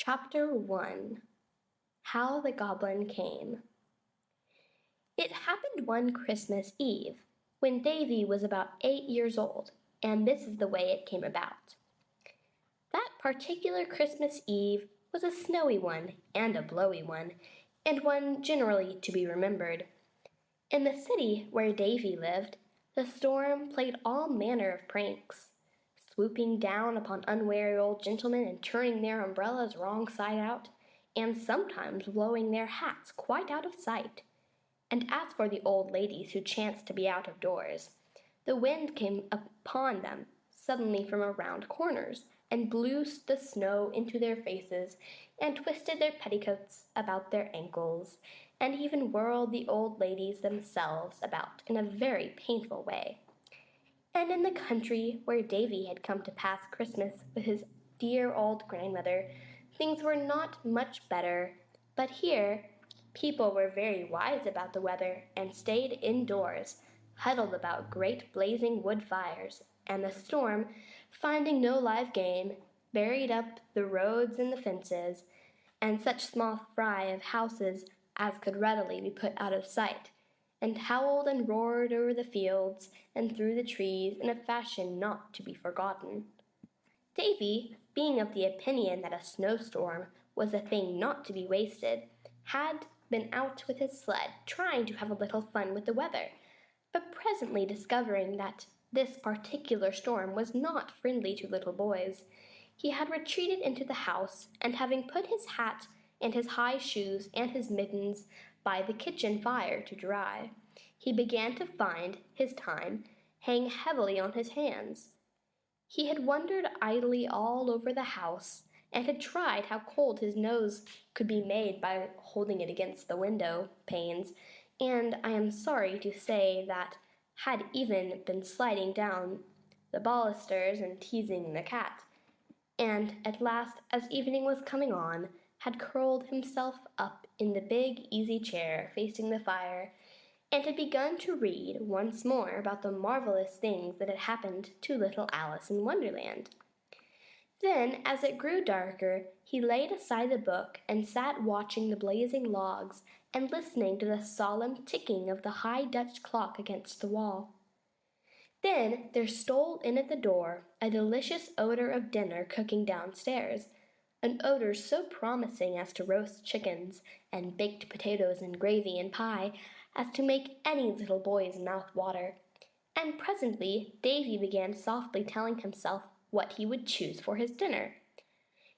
Chapter 1. How the Goblin Came. It happened one Christmas Eve, when Davy was about 8 years old, and this is the way it came about. That particular Christmas Eve was a snowy one and a blowy one, and one generally to be remembered. In the city where Davy lived, the storm played all manner of pranks, swooping down upon unwary old gentlemen and turning their umbrellas wrong side out, and sometimes blowing their hats quite out of sight. And as for the old ladies who chanced to be out of doors, the wind came upon them suddenly from around corners, and blew the snow into their faces, and twisted their petticoats about their ankles, and even whirled the old ladies themselves about in a very painful way. And in the country where Davy had come to pass Christmas with his dear old grandmother, things were not much better, but here people were very wise about the weather, and stayed indoors, huddled about great blazing wood fires, and the storm, finding no live game, buried up the roads and the fences, and such small fry of houses as could readily be put out of sight, and howled and roared over the fields and through the trees in a fashion not to be forgotten. Davy, being of the opinion that a snowstorm was a thing not to be wasted, had been out with his sled trying to have a little fun with the weather, but presently discovering that this particular storm was not friendly to little boys, he had retreated into the house, and having put his hat and his high shoes and his mittens by the kitchen fire to dry, he began to find his time hang heavily on his hands. He had wandered idly all over the house, and had tried how cold his nose could be made by holding it against the window panes, and I am sorry to say that had even been sliding down the balusters and teasing the cat, and at last, as evening was coming on, had curled himself up in the big easy chair facing the fire, and had begun to read once more about the marvelous things that had happened to little Alice in Wonderland. Then, as it grew darker, he laid aside the book and sat watching the blazing logs and listening to the solemn ticking of the high Dutch clock against the wall. Then there stole in at the door a delicious odor of dinner cooking downstairs, an odor so promising as to roast chickens and baked potatoes and gravy and pie as to make any little boy's mouth water. And presently Davy began softly telling himself what he would choose for his dinner.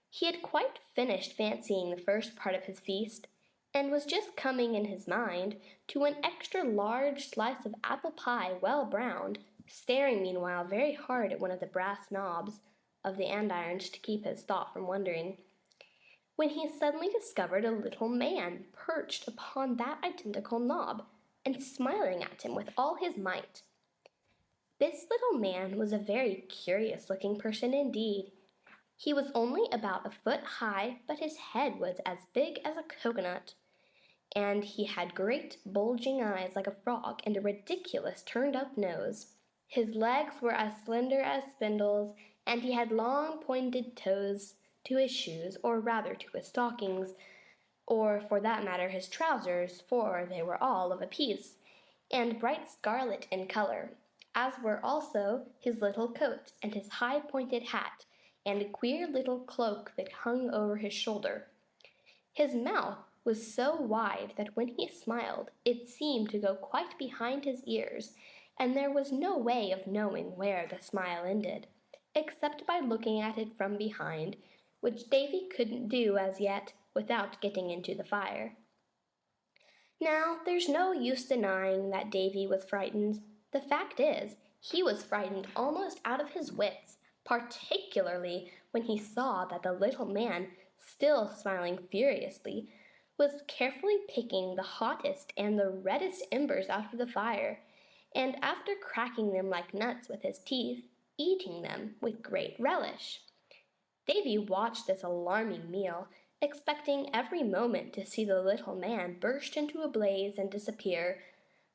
He had quite finished fancying the first part of his feast, and was just coming in his mind to an extra large slice of apple pie well browned, staring meanwhile very hard at one of the brass knobs of the andirons to keep his thought from wandering, when he suddenly discovered a little man perched upon that identical knob, and smiling at him with all his might. This little man was a very curious-looking person indeed. He was only about a foot high, but his head was as big as a coconut, and he had great bulging eyes like a frog, and a ridiculous turned-up nose. His legs were as slender as spindles, and he had long pointed toes to his shoes, or rather to his stockings, or for that matter his trousers, for they were all of a piece, and bright scarlet in color, as were also his little coat and his high pointed hat, and a queer little cloak that hung over his shoulder. His mouth was so wide that when he smiled it seemed to go quite behind his ears, and there was no way of knowing where the smile ended, except by looking at it from behind, which Davy couldn't do as yet without getting into the fire. Now, there's no use denying that Davy was frightened. The fact is, he was frightened almost out of his wits, particularly when he saw that the little man, still smiling furiously, was carefully picking the hottest and the reddest embers out of the fire, and after cracking them like nuts with his teeth, eating them with great relish. Davy watched this alarming meal, expecting every moment to see the little man burst into a blaze and disappear,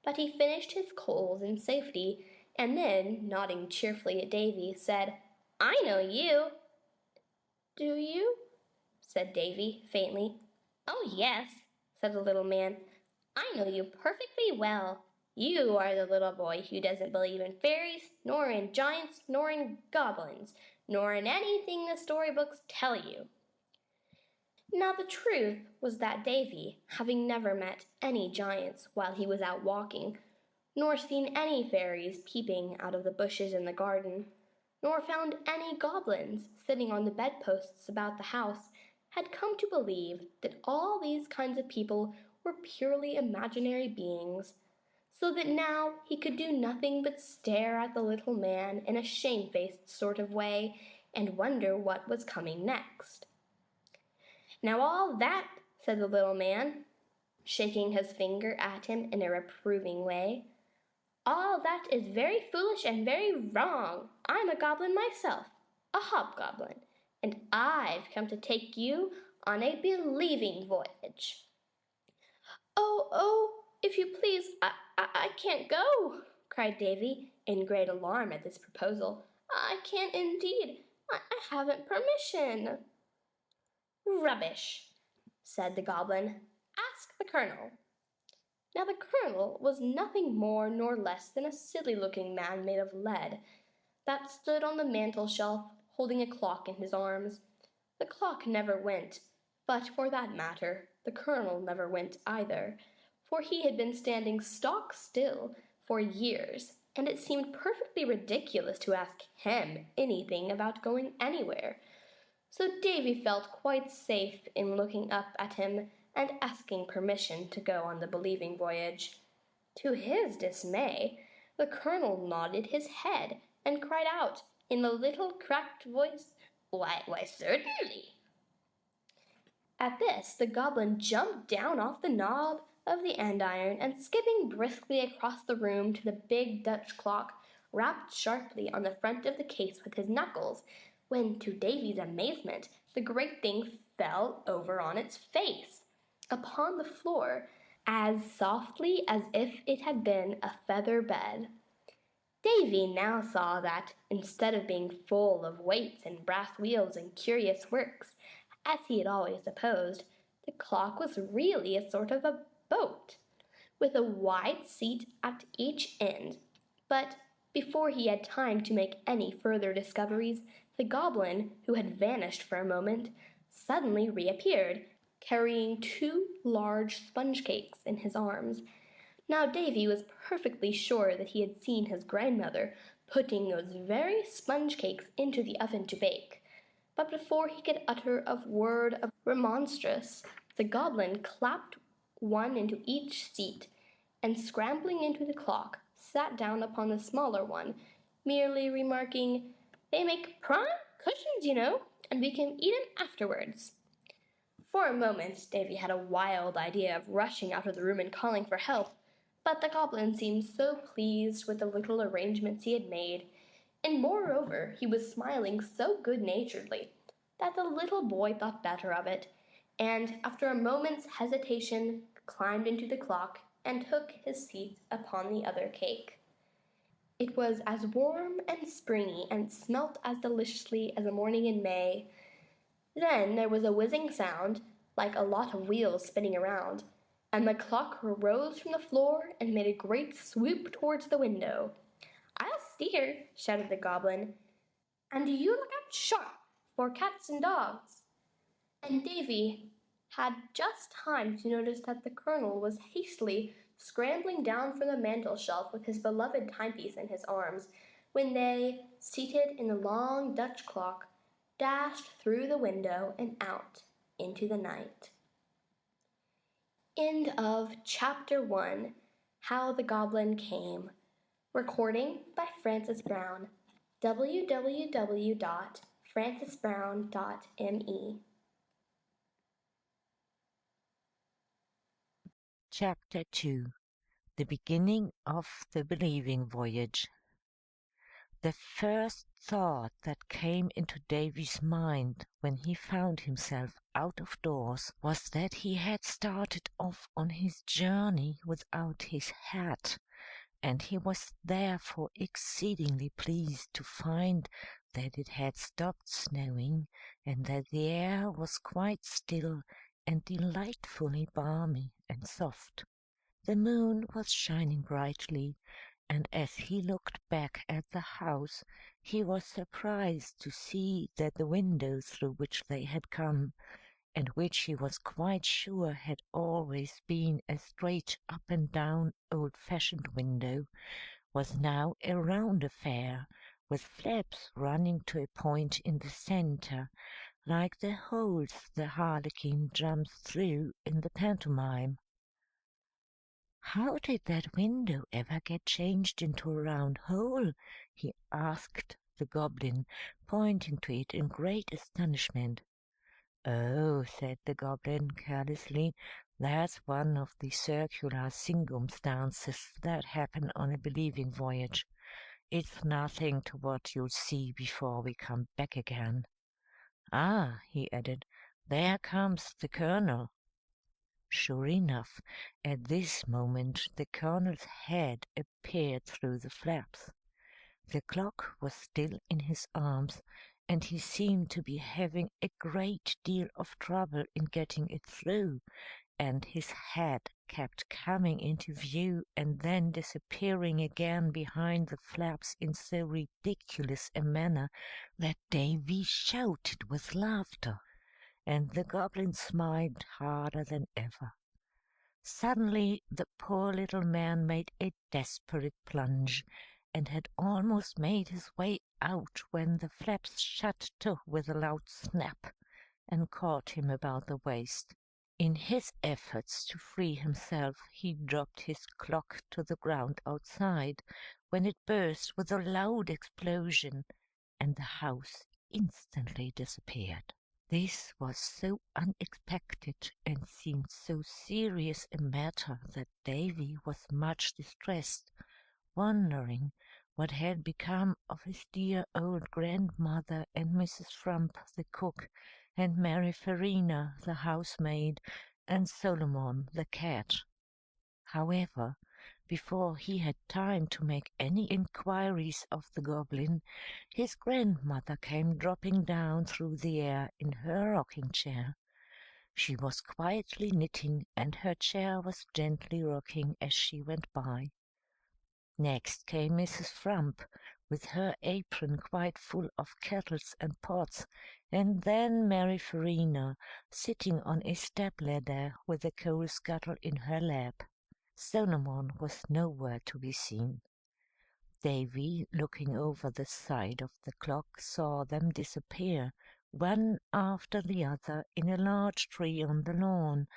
but he finished his coals in safety, and then, nodding cheerfully at Davy, said, "I know you." "Do you?" said Davy, faintly. "Oh, yes," said the little man. "I know you perfectly well. You are the little boy who doesn't believe in fairies, nor in giants, nor in goblins, nor in anything the storybooks tell you." Now the truth was that Davy, having never met any giants while he was out walking, nor seen any fairies peeping out of the bushes in the garden, nor found any goblins sitting on the bedposts about the house, had come to believe that all these kinds of people were purely imaginary beings, so that now he could do nothing but stare at the little man in a shamefaced sort of way and wonder what was coming next. "Now all that," said the little man, shaking his finger at him in a reproving way, "all that is very foolish and very wrong. I'm a goblin myself, a hobgoblin, and I've come to take you on a believing voyage." "Oh, if you please, I can't go," cried Davy, in great alarm at this proposal. "I can't indeed. I haven't permission." "Rubbish," said the goblin. "Ask the colonel." Now the colonel was nothing more nor less than a silly-looking man made of lead, that stood on the mantel-shelf holding a clock in his arms. The clock never went, but for that matter the colonel never went either, for he had been standing stock still for years, and it seemed perfectly ridiculous to ask him anything about going anywhere. So Davy felt quite safe in looking up at him and asking permission to go on the believing voyage. To his dismay, the colonel nodded his head and cried out in a little cracked voice, "Why, certainly." At this the goblin jumped down off the knob of the andiron and skipping briskly across the room to the big Dutch clock, rapped sharply on the front of the case with his knuckles, when to Davy's amazement the great thing fell over on its face upon the floor as softly as if it had been a feather bed. Davy now saw that, instead of being full of weights and brass wheels and curious works, as he had always supposed, the clock was really a sort of a boat, with a wide seat at each end. But before he had time to make any further discoveries, the goblin, who had vanished for a moment, suddenly reappeared, carrying two large sponge cakes in his arms. Now Davy was perfectly sure that he had seen his grandmother putting those very sponge cakes into the oven to bake. But before he could utter a word of remonstrance, the goblin clapped one into each seat, and scrambling into the clock, sat down upon the smaller one, merely remarking, "They make prime cushions, you know, and we can eat 'em afterwards." For a moment Davy had a wild idea of rushing out of the room and calling for help, but the goblin seemed so pleased with the little arrangements he had made, and moreover he was smiling so good-naturedly, that the little boy thought better of it, and after a moment's hesitation climbed into the clock and took his seat upon the other cake. It was as warm and springy and smelt as deliciously as a morning in May. Then there was a whizzing sound, like a lot of wheels spinning around, and the clock rose from the floor and made a great swoop towards the window. "I'll steer," shouted the goblin, "and you look out sharp for cats and dogs." And Davy had just time to notice that the colonel was hastily scrambling down from the mantel-shelf with his beloved timepiece in his arms, when they, seated in the long Dutch clock, dashed through the window and out into the night. End of Chapter 1. How the Goblin Came. Recording by Frances Brown. www.francesbrown.me. Chapter 2. The Beginning of the Believing Voyage. The first thought that came into Davy's mind when he found himself out of doors was that he had started off on his journey without his hat, and he was therefore exceedingly pleased to find that it had stopped snowing, and that the air was quite still and delightfully balmy and soft. The moon was shining brightly, and as he looked back at the house, he was surprised to see that the window through which they had come, and which he was quite sure had always been a straight up and down old-fashioned window, was now a round affair, with flaps running to a point in the centre, like the holes the harlequin jumps through in the pantomime. "How did that window ever get changed into a round hole?" he asked the Goblin, pointing to it in great astonishment. "Oh," said the Goblin carelessly, "that's one of the circular circumstances that happen on a believing voyage. It's nothing to what you'll see before we come back again. Ah," he added, "there comes the Colonel." Sure enough, at this moment the Colonel's head appeared through the flaps. The clock was still in his arms, and he seemed to be having a great deal of trouble in getting it through, and his head kept coming into view and then disappearing again behind the flaps in so ridiculous a manner that Davy shouted with laughter, and the Goblin smiled harder than ever. Suddenly the poor little man made a desperate plunge, and had almost made his way out when the flaps shut to with a loud snap, and caught him about the waist. In his efforts to free himself he dropped his clock to the ground outside, when it burst with a loud explosion, and the house instantly disappeared. This was so unexpected and seemed so serious a matter that Davy was much distressed, wondering what had become of his dear old grandmother and Mrs. Frump the cook, and Mary Farina the housemaid, and Solomon the cat. However, before he had time to make any inquiries of the Goblin, his grandmother came dropping down through the air in her rocking chair. She was quietly knitting, and her chair was gently rocking as she went by. Next came Mrs. Frump, with her apron quite full of kettles and pots, and then Mary Farina, sitting on a step-ladder with a coal scuttle in her lap. Solomon was nowhere to be seen. Davy, looking over the side of the clock, saw them disappear, one after the other, in a large tree on the lawn,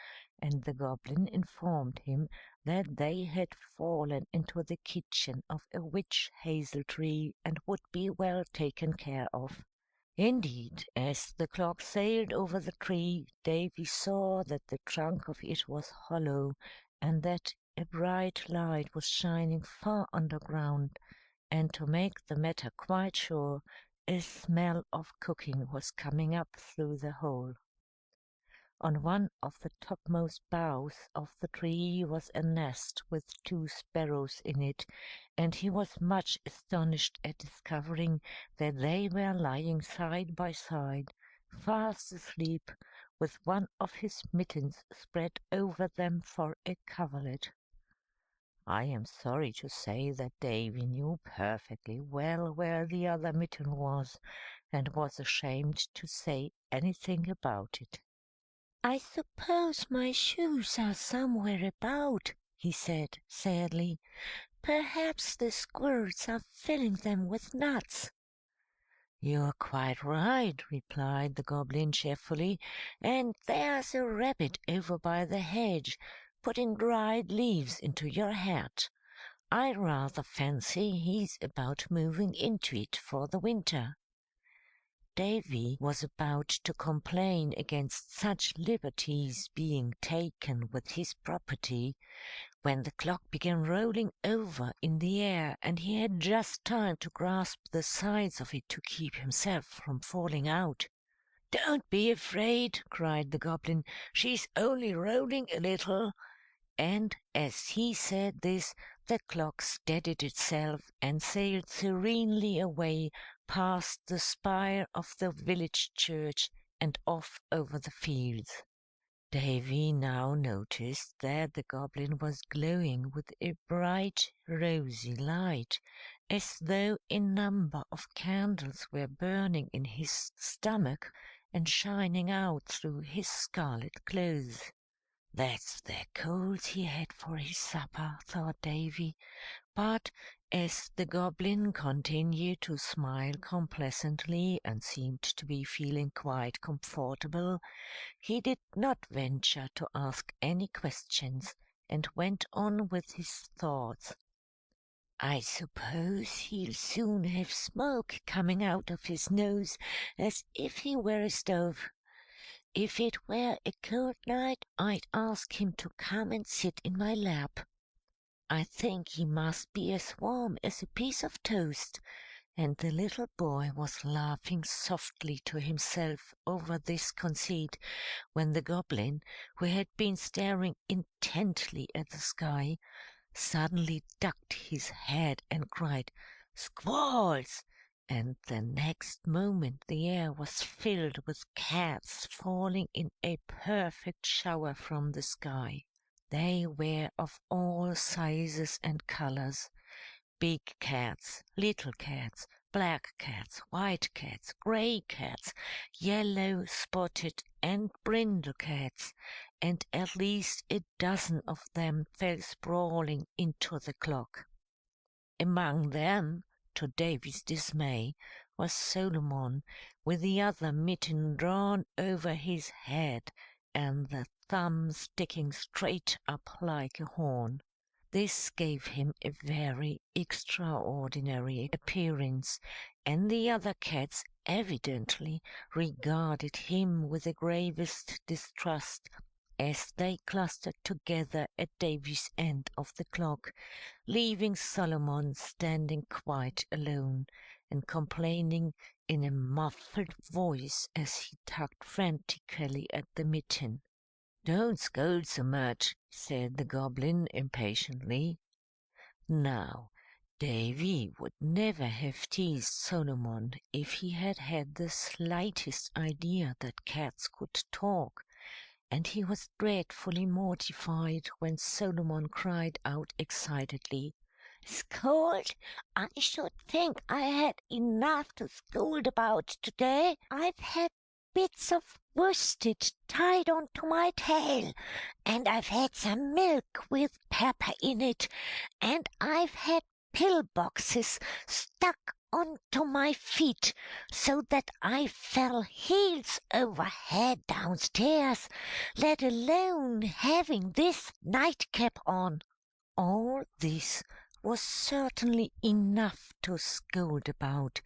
and the Goblin informed him that they had fallen into the kitchen of a witch hazel tree, and would be well taken care of. Indeed, as the clock sailed over the tree, Davy saw that the trunk of it was hollow, and that a bright light was shining far underground, and to make the matter quite sure, a smell of cooking was coming up through the hole. On one of the topmost boughs of the tree was a nest with 2 sparrows in it, and he was much astonished at discovering that they were lying side by side, fast asleep, with one of his mittens spread over them for a coverlet. I am sorry to say that Davy knew perfectly well where the other mitten was, and was ashamed to say anything about it. "I suppose my shoes are somewhere about," he said sadly. "Perhaps the squirrels are filling them with nuts." "You're quite right," replied the Goblin cheerfully, "and there's a rabbit over by the hedge, putting dried leaves into your hat. I rather fancy he's about moving into it for the winter." Davy was about to complain against such liberties being taken with his property, when the clock began rolling over in the air, and he had just time to grasp the sides of it to keep himself from falling out. "Don't be afraid," cried the Goblin. "She's only rolling a little." And as he said this, the clock steadied itself and sailed serenely away past the spire of the village church and off over the fields. Davy now noticed that the goblin was glowing with a bright rosy light, as though a number of candles were burning in his stomach and shining out through his scarlet clothes. "That's the coals he had for his supper," thought Davy. But as the goblin continued to smile complacently and seemed to be feeling quite comfortable, he did not venture to ask any questions, and went on with his thoughts. "I suppose he'll soon have smoke coming out of his nose as if he were a stove. If it were a cold night, I'd ask him to come and sit in my lap. I think he must be as warm as a piece of toast." And the little boy was laughing softly to himself over this conceit, when the goblin, who had been staring intently at the sky, suddenly ducked his head and cried, "Squalls!" And the next moment the air was filled with cats falling in a perfect shower from the sky. They were of all sizes and colors: big cats, little cats, black cats, white cats, gray cats, yellow, spotted, and brindle cats, and at least a dozen of them fell sprawling into the clock. Among them, to Davy's dismay, was Solomon, with the other mitten drawn over his head, and the thumb sticking straight up like a horn. This gave him a very extraordinary appearance, and the other cats evidently regarded him with the gravest distrust, as they clustered together at Davy's end of the clock, leaving Solomon standing quite alone, and complaining in a muffled voice as he tugged frantically at the mitten. "Don't scold so much," said the goblin impatiently. Now, Davy would never have teased Solomon if he had had the slightest idea that cats could talk, and he was dreadfully mortified when Solomon cried out excitedly, "Scold! I should think I had enough to scold about today. I've had bits of worsted tied on to my tail, and I've had some milk with pepper in it, and I've had pill boxes stuck onto my feet, so that I fell heels over head downstairs, let alone having this nightcap on." All this was certainly enough to scold about,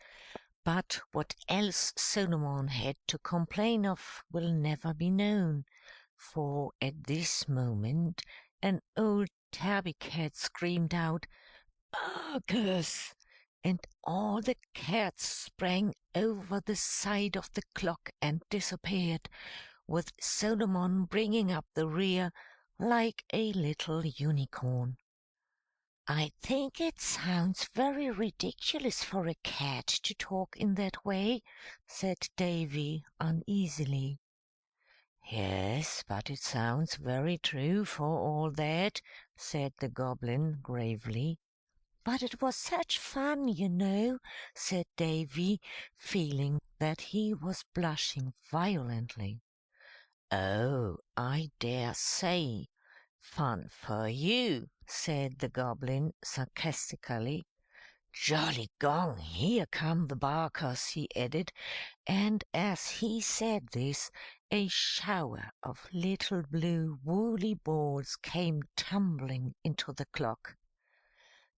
but what else Solomon had to complain of will never be known, for at this moment an old tabby cat screamed out, "Barkus!" and all the cats sprang over the side of the clock and disappeared, with Solomon bringing up the rear like a little unicorn. "I think it sounds very ridiculous for a cat to talk in that way," said Davy uneasily. "Yes, but it sounds very true for all that," said the goblin gravely. "But it was such fun, you know," said Davy, feeling that he was blushing violently. "Oh, I dare say. Fun for you," said the goblin sarcastically. "Jolly gong, here come the barkers," he added, and as he said this, a shower of little blue woolly balls came tumbling into the clock.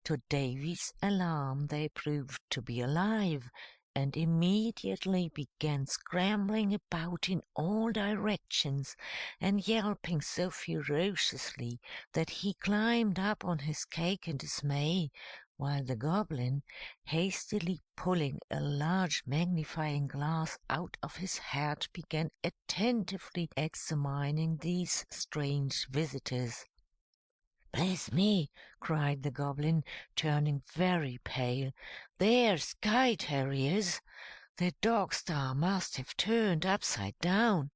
To Davy's alarm they proved to be alive, and immediately began scrambling about in all directions, and yelping so ferociously that he climbed up on his cake in dismay, while the goblin, hastily pulling a large magnifying glass out of his hat, began attentively examining these strange visitors. "Bless me!" cried the Goblin, turning very pale. "They're sky terriers. The dog star must have turned upside down."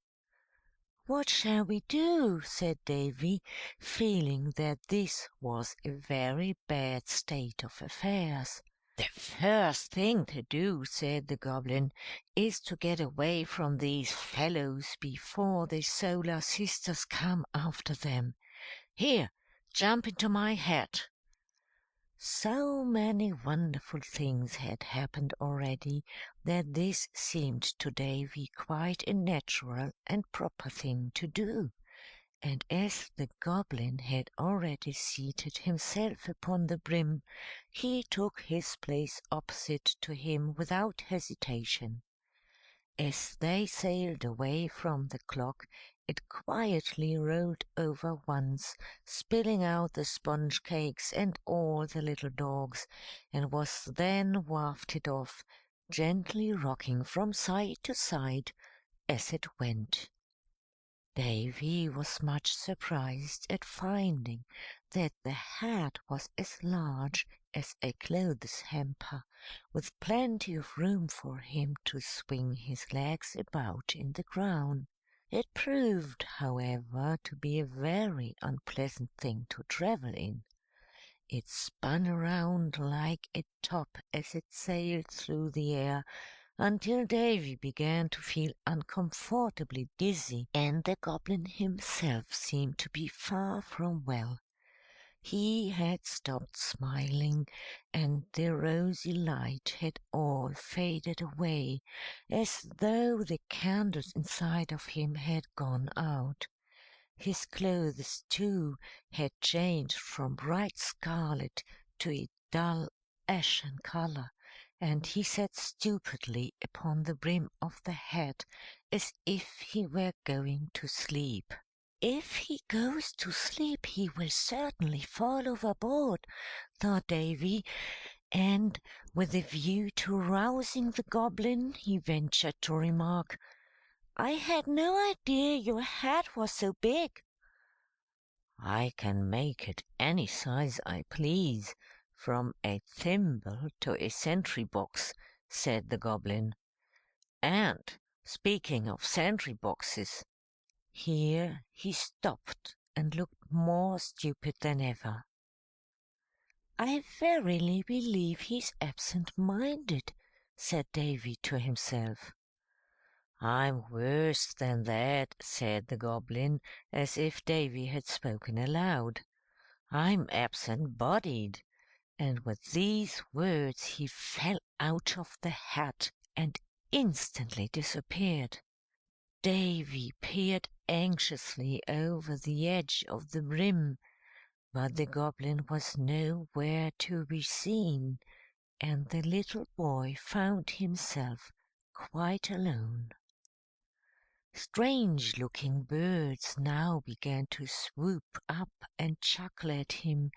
"What shall we do?" said Davy, feeling that this was a very bad state of affairs. "The first thing to do," said the Goblin, "is to get away from these fellows before the Solar Sisters come after them. Here, jump into my hat." So many wonderful things had happened already that this seemed to Davy quite a natural and proper thing to do. And as the Goblin had already seated himself upon the brim, he took his place opposite to him without hesitation. As they sailed away from the clock, it quietly rolled over once, spilling out the sponge cakes and all the little dogs, and was then wafted off, gently rocking from side to side as it went. Davy was much surprised at finding that the hat was as large as a clothes hamper, with plenty of room for him to swing his legs about in the crown. It proved, however, to be a very unpleasant thing to travel in. It spun around like a top as it sailed through the air, until Davy began to feel uncomfortably dizzy, and the Goblin himself seemed to be far from well. He had stopped smiling, and the rosy light had all faded away, as though the candles inside of him had gone out. His clothes, too, had changed from bright scarlet to a dull ashen color, and he sat stupidly upon the brim of the hat as if he were going to sleep. "If he goes to sleep he will certainly fall overboard," thought Davy, and with a view to rousing the Goblin, he ventured to remark, "I had no idea your hat was so big." "I can make it any size I please, from a thimble to a sentry box," said the Goblin. "And, speaking of sentry boxes," here he stopped and looked more stupid than ever. "I verily believe he's absent-minded," said Davy to himself. "I'm worse than that," said the Goblin, as if Davy had spoken aloud. "I'm absent-bodied." And with these words he fell out of the hat and instantly disappeared. Davy peered anxiously over the edge of the brim, but the Goblin was nowhere to be seen, and the little boy found himself quite alone. Strange-looking birds now began to swoop up and chuckle at him,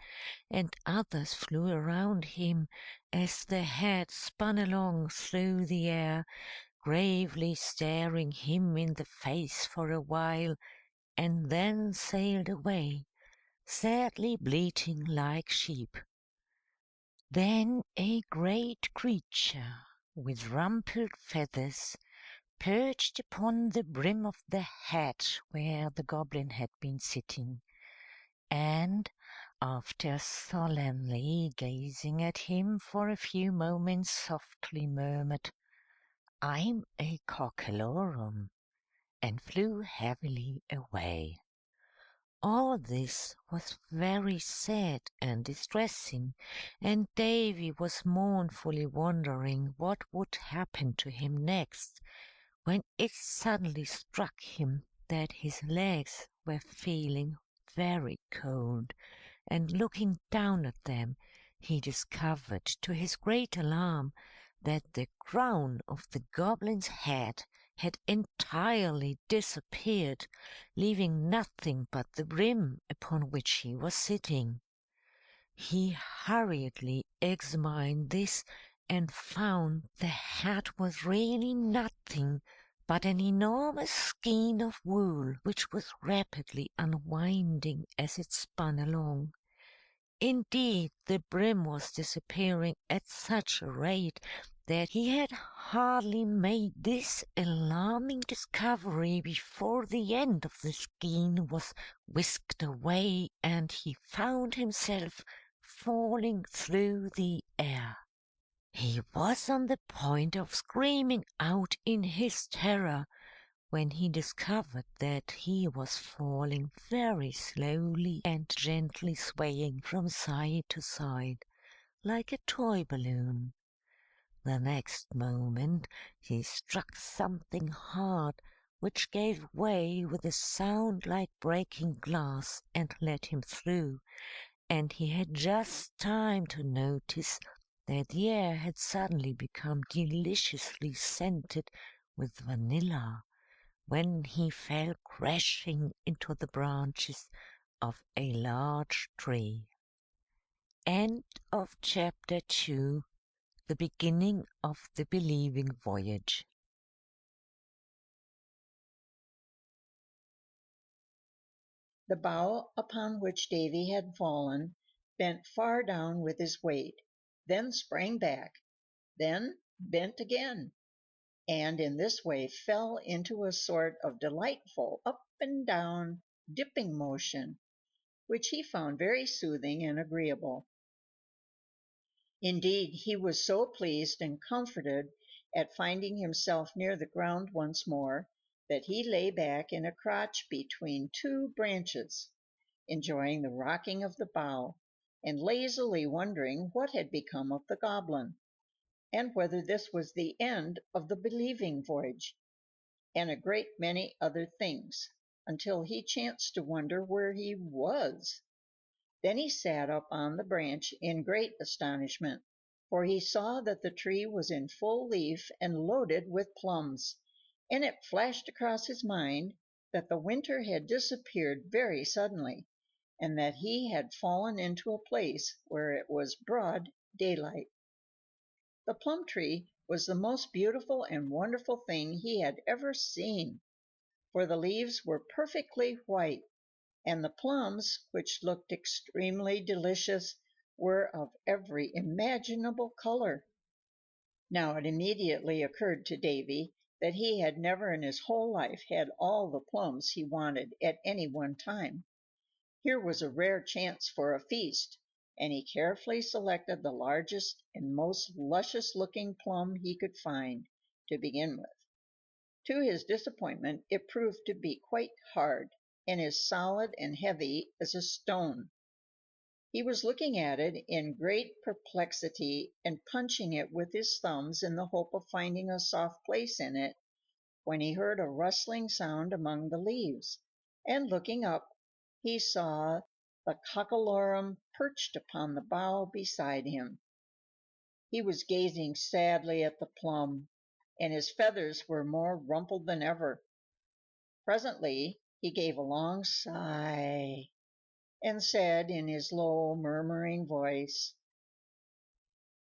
and others flew around him as the hat spun along through the air, gravely staring him in the face for a while, and then sailed away, sadly bleating like sheep. Then a great creature with rumpled feathers perched upon the brim of the hat where the Goblin had been sitting, and, after solemnly gazing at him for a few moments, softly murmured, "I'm a cockalorum," and flew heavily away. All this was very sad and distressing, and Davy was mournfully wondering what would happen to him next, when it suddenly struck him that his legs were feeling very cold, and looking down at them, he discovered to his great alarm that the crown of the Goblin's head had entirely disappeared, leaving nothing but the brim upon which he was sitting. He hurriedly examined this, and found the hat was really nothing but an enormous skein of wool, which was rapidly unwinding as it spun along. Indeed, the brim was disappearing at such a rate that he had hardly made this alarming discovery before the end of the skein was whisked away and he found himself falling through the air. He was on the point of screaming out in his terror when he discovered that he was falling very slowly and gently swaying from side to side like a toy balloon. The next moment he struck something hard which gave way with a sound like breaking glass and let him through, and he had just time to notice that the air had suddenly become deliciously scented with vanilla when he fell crashing into the branches of a large tree. End of chapter 2. The beginning of the believing voyage. The bough upon which Davy had fallen bent far down with his weight, then sprang back, then bent again, and in this way fell into a sort of delightful up and down dipping motion, which he found very soothing and agreeable. Indeed, he was so pleased and comforted at finding himself near the ground once more that he lay back in a crotch between two branches, enjoying the rocking of the bough, and lazily wondering what had become of the Goblin, and whether this was the end of the believing voyage, and a great many other things, until he chanced to wonder where he was. Then he sat up on the branch in great astonishment, for he saw that the tree was in full leaf and loaded with plums, and it flashed across his mind that the winter had disappeared very suddenly, and that he had fallen into a place where it was broad daylight. The plum tree was the most beautiful and wonderful thing he had ever seen, for the leaves were perfectly white, and the plums, which looked extremely delicious, were of every imaginable color. Now it immediately occurred to Davy that he had never in his whole life had all the plums he wanted at any one time. Here was a rare chance for a feast, and he carefully selected the largest and most luscious-looking plum he could find, to begin with. To his disappointment, it proved to be quite hard, and as solid and heavy as a stone. He was looking at it in great perplexity and punching it with his thumbs in the hope of finding a soft place in it, when he heard a rustling sound among the leaves, and looking up, he saw the cockalorum perched upon the bough beside him. He was gazing sadly at the plum, and his feathers were more rumpled than ever. Presently he gave a long sigh, and said in his low, murmuring voice,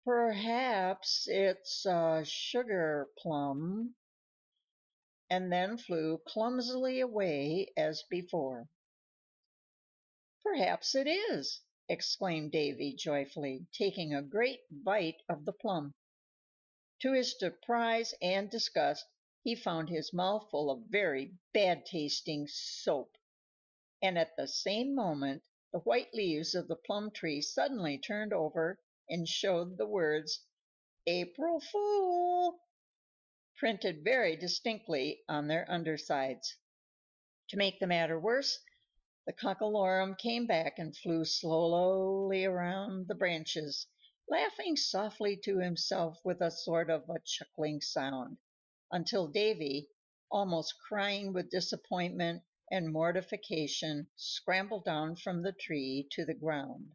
"Perhaps it's a sugar plum," and then flew clumsily away as before. "Perhaps it is!" exclaimed Davy, joyfully, taking a great bite of the plum. To his surprise and disgust, he found his mouth full of very bad tasting soap, and at the same moment the white leaves of the plum tree suddenly turned over and showed the words "April Fool" printed very distinctly on their undersides. To make the matter worse, the cockalorum came back and flew slowly around the branches, laughing softly to himself with a sort of a chuckling sound, until Davy, almost crying with disappointment and mortification, scrambled down from the tree to the ground.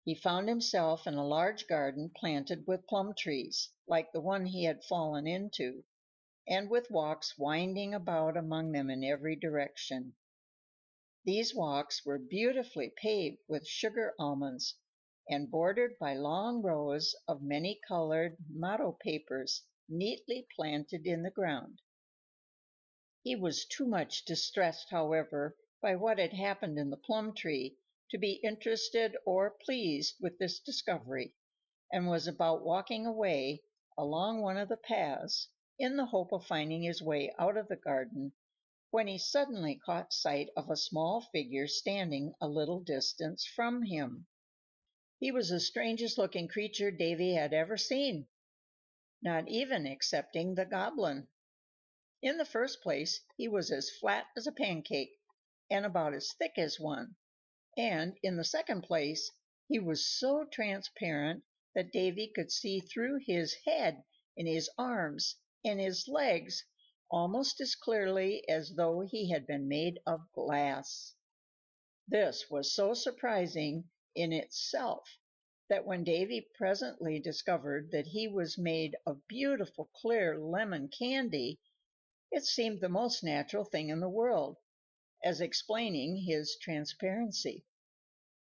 He found himself in a large garden planted with plum trees, like the one he had fallen into, and with walks winding about among them in every direction. These walks were beautifully paved with sugar almonds, and bordered by long rows of many-colored motto papers neatly planted in the ground. He was too much distressed, however, by what had happened in the plum tree to be interested or pleased with this discovery, and was about walking away along one of the paths in the hope of finding his way out of the garden, when he suddenly caught sight of a small figure standing a little distance from him. He was the strangest looking creature Davy had ever seen, not even excepting the Goblin. In the first place, he was as flat as a pancake and about as thick as one, and in the second place, he was so transparent that Davy could see through his head and his arms and his legs almost as clearly as though he had been made of glass. This was so surprising in itself that when Davy presently discovered that he was made of beautiful clear lemon candy, it seemed the most natural thing in the world, as explaining his transparency.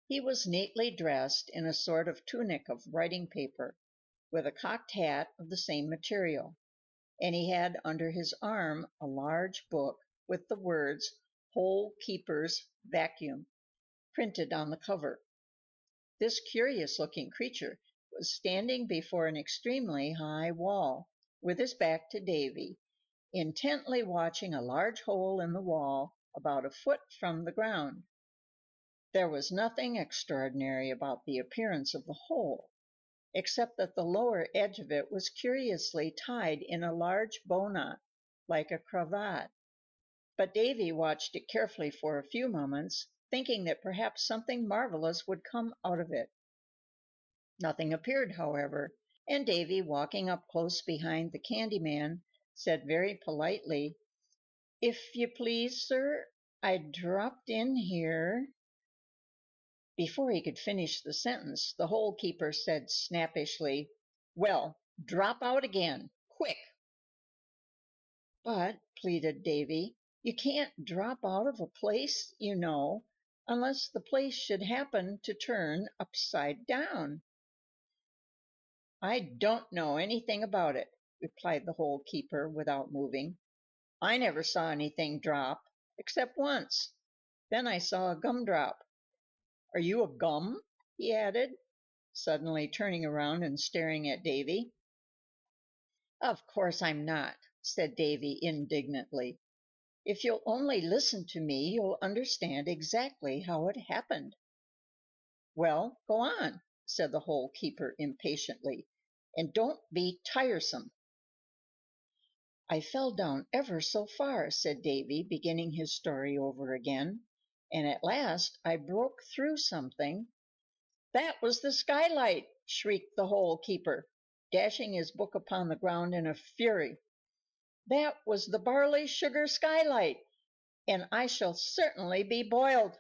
He was neatly dressed in a sort of tunic of writing paper, with a cocked hat of the same material, and he had under his arm a large book with the words "Hole Keeper's Vacuum" printed on the cover. This curious looking creature was standing before an extremely high wall, with his back to Davy, intently watching a large hole in the wall about a foot from the ground. There was nothing extraordinary about the appearance of the hole, except that the lower edge of it was curiously tied in a large bowknot, like a cravat. But Davy watched it carefully for a few moments, thinking that perhaps something marvelous would come out of it. Nothing appeared, however, and Davy, walking up close behind the candy man, said very politely, "If you please, sir, I dropped in here—" Before he could finish the sentence, the Hole keeper said snappishly, "Well, drop out again, quick!" "But," pleaded Davy, "you can't drop out of a place, you know, unless the place should happen to turn upside down." "I don't know anything about it," replied the Hole keeper without moving. "I never saw anything drop, except once. Then I saw a gumdrop. Are you a gum?" he added, suddenly turning around and staring at Davy. "Of course I'm not," said Davy indignantly. "If you'll only listen to me, you'll understand exactly how it happened." "Well, go on," said the Hole keeper impatiently, "and don't be tiresome." "I fell down ever so far," said Davy, beginning his story over again, "and at last I broke through something—" "That was the skylight!" shrieked the Hole keeper, dashing his book upon the ground in a fury. "That was the barley sugar skylight, and I shall certainly be boiled."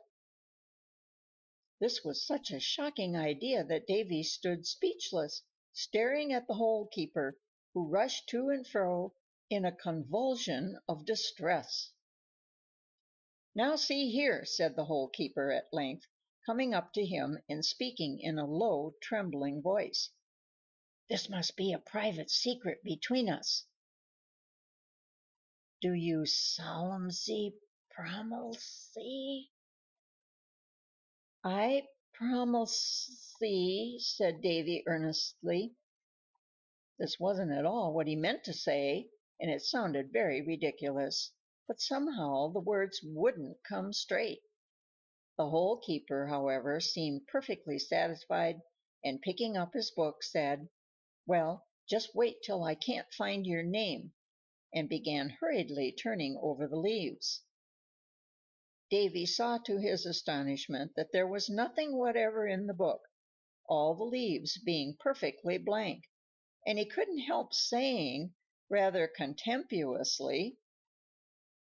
This was such a shocking idea that Davy stood speechless, staring at the Hole keeper, who rushed to and fro in a convulsion of distress. "Now see here," said the Hole keeper at length, coming up to him and speaking in a low, trembling voice. "This must be a private secret between us. Do you solemnly promise?" "I promise," said Davy earnestly. This wasn't at all what he meant to say, and it sounded very ridiculous, but somehow the words wouldn't come straight. The Hole keeper, however, seemed perfectly satisfied, and picking up his book, said, "Well, just wait till I can't find your name," and began hurriedly turning over the leaves. Davy saw to his astonishment that there was nothing whatever in the book, all the leaves being perfectly blank, and he couldn't help saying, rather contemptuously,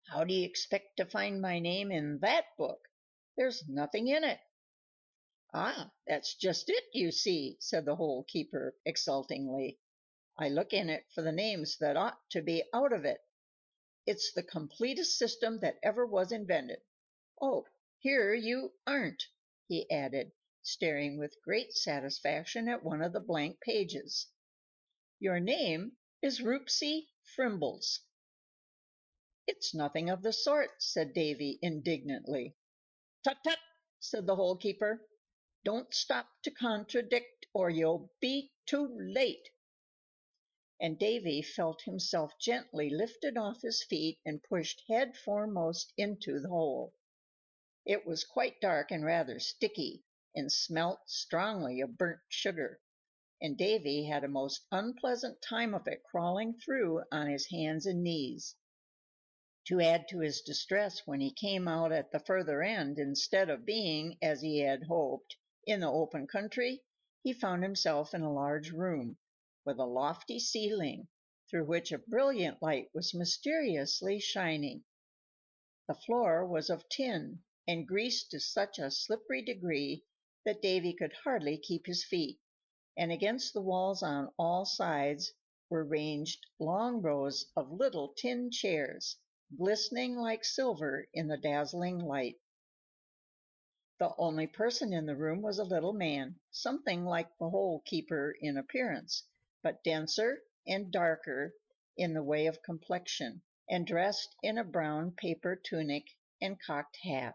"How do you expect to find my name in that book? There's nothing in it." "Ah, that's just it, you see," said the Hole keeper exultingly. "I look in it for the names that ought to be out of it. It's the completest system that ever was invented. Oh, here you aren't," he added, staring with great satisfaction at one of the blank pages. "Your name is Rupsy Frimbles." "It's nothing of the sort," said Davy indignantly. "Tut, tut!" said the Hole keeper. "Don't stop to contradict, or you'll be too late." And Davy felt himself gently lifted off his feet and pushed head foremost into the hole. It was quite dark and rather sticky, and smelt strongly of burnt sugar, and Davy had a most unpleasant time of it crawling through on his hands and knees. To add to his distress, when he came out at the further end, instead of being, as he had hoped, in the open country, he found himself in a large room, with a lofty ceiling, through which a brilliant light was mysteriously shining. The floor was of tin, and greased to such a slippery degree that Davy could hardly keep his feet, and against the walls on all sides were ranged long rows of little tin chairs, glistening like silver in the dazzling light. The only person in the room was a little man, something like the Hole keeper in appearance, but denser and darker in the way of complexion, and dressed in a brown paper tunic and cocked hat.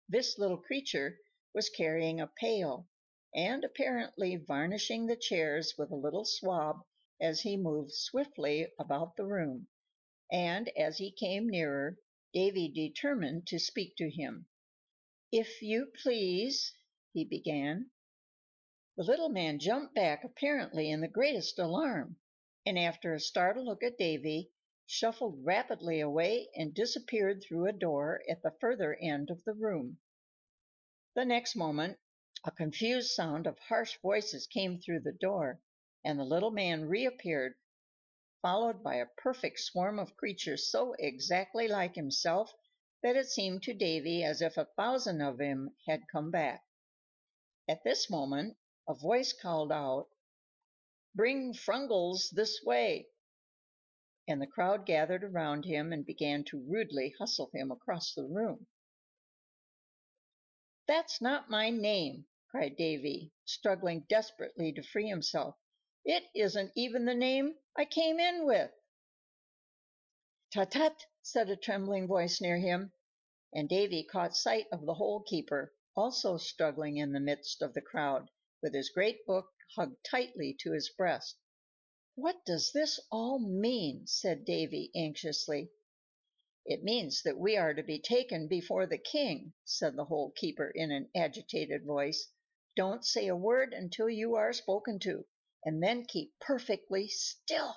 This little creature was carrying a pail, and apparently varnishing the chairs with a little swab as he moved swiftly about the room, and as he came nearer, Davy determined to speak to him. "If you please," he began. The little man jumped back, apparently in the greatest alarm, and after a startled look at Davy, shuffled rapidly away and disappeared through a door at the further end of the room. The next moment a confused sound of harsh voices came through the door, and the little man reappeared, followed by a perfect swarm of creatures so exactly like himself that it seemed to Davy as if 1,000 of him had come back. At this moment a voice called out, "Bring Frungles this way," and the crowd gathered around him and began to rudely hustle him across the room. "That's not my name," cried Davy, struggling desperately to free himself. "It isn't even the name I came in with." "Tut, tut!" said a trembling voice near him, and Davy caught sight of the Hole keeper, also struggling in the midst of the crowd, with his great book hugged tightly to his breast. "What does this all mean?" said Davy, anxiously. "It means that we are to be taken before the king," said the Hole keeper in an agitated voice. "Don't say a word until you are spoken to, and then keep perfectly still."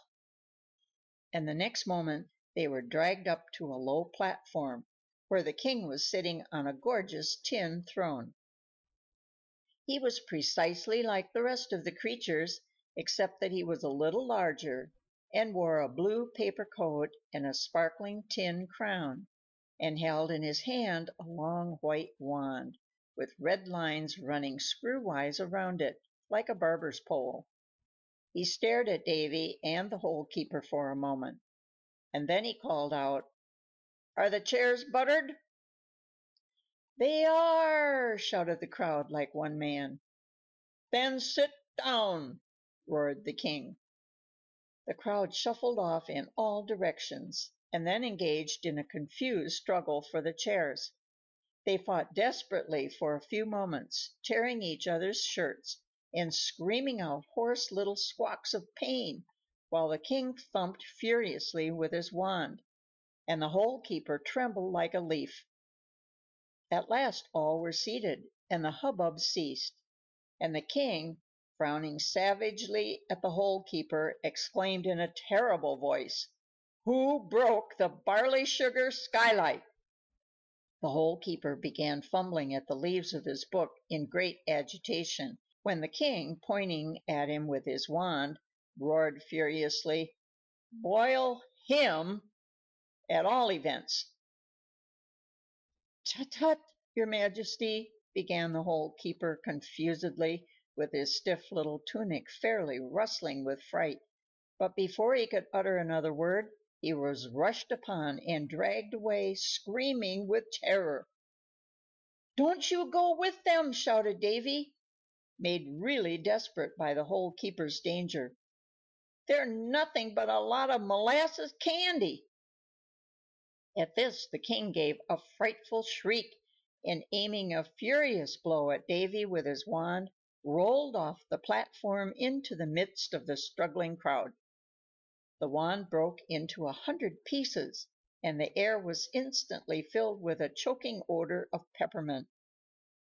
And the next moment they were dragged up to a low platform, where the king was sitting on a gorgeous tin throne. He was precisely like the rest of the creatures, except that he was a little larger, and wore a blue paper coat and a sparkling tin crown, and held in his hand a long white wand, with red lines running screw-wise around it, like a barber's pole. He stared at Davy and the Hole keeper for a moment, and then he called out, "Are the chairs buttered?" "They are!" shouted the crowd like one man. "Then sit down!" roared the king. The crowd shuffled off in all directions, and then engaged in a confused struggle for the chairs. They fought desperately for a few moments, tearing each other's shirts, and screaming out hoarse little squawks of pain, while the king thumped furiously with his wand, and the Hole keeper trembled like a leaf. At last all were seated, and the hubbub ceased, and the king, frowning savagely at the Hole keeper, exclaimed in a terrible voice, "Who broke the barley sugar skylight?" The Hole keeper began fumbling at the leaves of his book in great agitation, when the king, pointing at him with his wand, roared furiously, "Boil him, at all events." "Tut, tut, your majesty," began the Hole keeper confusedly, with his stiff little tunic fairly rustling with fright, but before he could utter another word, he was rushed upon and dragged away, screaming with terror. "Don't you go with them!" shouted Davy, made really desperate by the Hole keeper's danger. "They're nothing but a lot of molasses candy." At this the king gave a frightful shriek, and aiming a furious blow at Davy with his wand, rolled off the platform into the midst of the struggling crowd. The wand broke into 100 pieces, and the air was instantly filled with a choking odor of peppermint.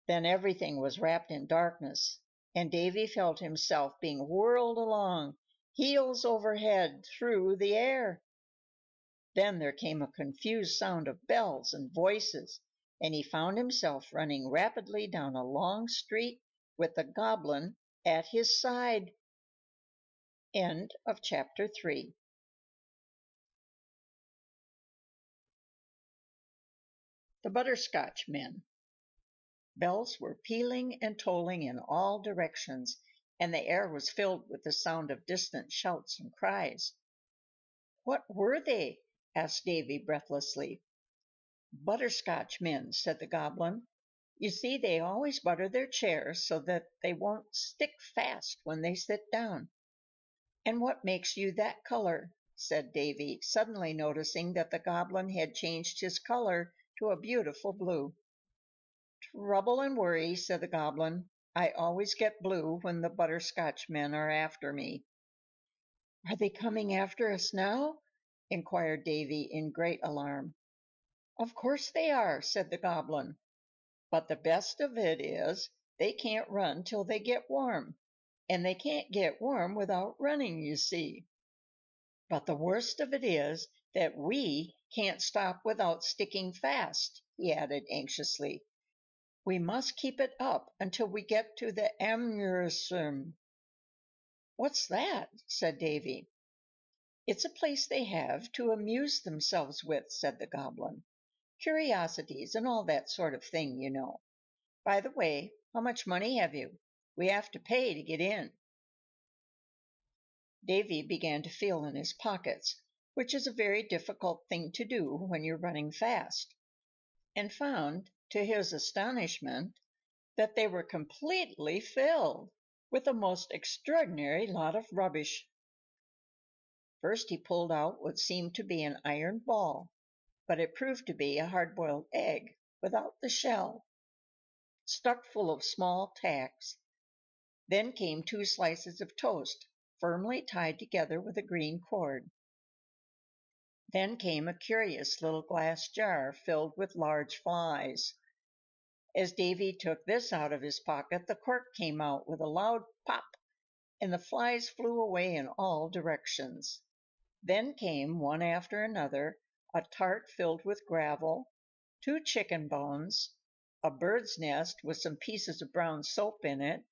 Then everything was wrapped in darkness, and Davy felt himself being whirled along, heels over head, through the air. Then there came a confused sound of bells and voices, and he found himself running rapidly down a long street with the Goblin at his side. End of chapter 3. The Butterscotch Men. Bells were pealing and tolling in all directions, and the air was filled with the sound of distant shouts and cries. "What were they?" asked Davy breathlessly. "Butterscotch men," said the Goblin. "You see, they always butter their chairs so that they won't stick fast when they sit down." "And what makes you that color?" said Davy, suddenly noticing that the Goblin had changed his color to a beautiful blue. "Trouble and worry," said the Goblin. "I always get blue when the Butterscotch men are after me." "Are they coming after us now?" inquired Davy in great alarm. "Of course they are," said the Goblin. "But the best of it is they can't run till they get warm, and they can't get warm without running, you see. But the worst of it is that we can't stop without sticking fast," he added anxiously. "We must keep it up until we get to the Immerse." "What's that?" said Davy. "It's a place they have to amuse themselves with," said the Goblin. "Curiosities and all that sort of thing, you know. By the way, how much money have you? We have to pay to get in." Davy began to feel in his pockets, which is a very difficult thing to do when you're running fast, and found, to his astonishment, that they were completely filled with a most extraordinary lot of rubbish. First he pulled out what seemed to be an iron ball, but it proved to be a hard-boiled egg without the shell, stuck full of small tacks. Then came 2 slices of toast, firmly tied together with a green cord. Then came a curious little glass jar filled with large flies. As Davy took this out of his pocket, the cork came out with a loud pop, and the flies flew away in all directions. Then came, one after another, a tart filled with gravel, 2 chicken bones, a bird's nest with some pieces of brown soap in it,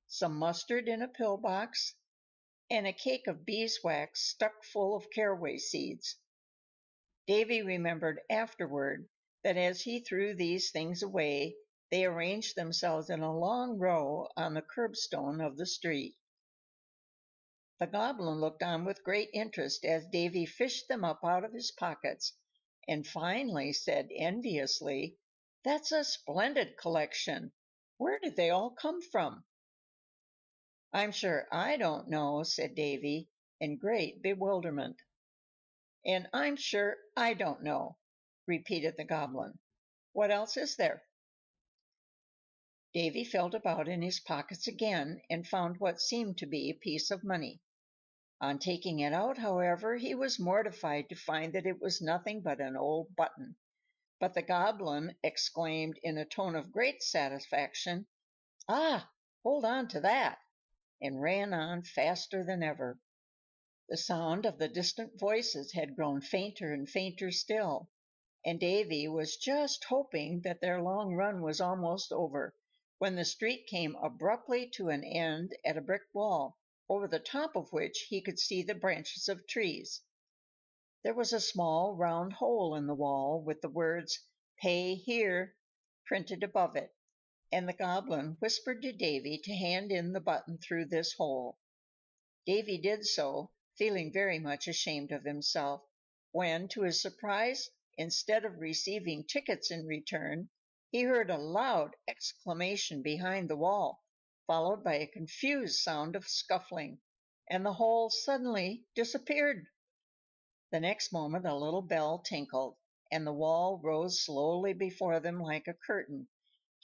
some mustard in a pill box, and a cake of beeswax stuck full of caraway seeds. Davy remembered afterward that as he threw these things away, they arranged themselves in a long row on the curbstone of the street. The Goblin looked on with great interest as Davy fished them up out of his pockets, and finally said enviously, "That's a splendid collection. Where did they all come from?" "I'm sure I don't know," said Davy, in great bewilderment. "And I'm sure I don't know," repeated the Goblin. "What else is there?" Davy felt about in his pockets again and found what seemed to be a piece of money. On taking it out, however, he was mortified to find that it was nothing but an old button. But the Goblin exclaimed in a tone of great satisfaction, "Ah, hold on to that!" and ran on faster than ever. The sound of the distant voices had grown fainter and fainter still, and Davy was just hoping that their long run was almost over, when the street came abruptly to an end at a brick wall, over the top of which he could see the branches of trees. There was a small round hole in the wall with the words "Pay here" printed above it, and the Goblin whispered to Davy to hand in the button through this hole. Davy did so, feeling very much ashamed of himself, when, to his surprise, instead of receiving tickets in return, he heard a loud exclamation behind the wall, followed by a confused sound of scuffling, and the hole suddenly disappeared. The next moment a little bell tinkled, and the wall rose slowly before them like a curtain,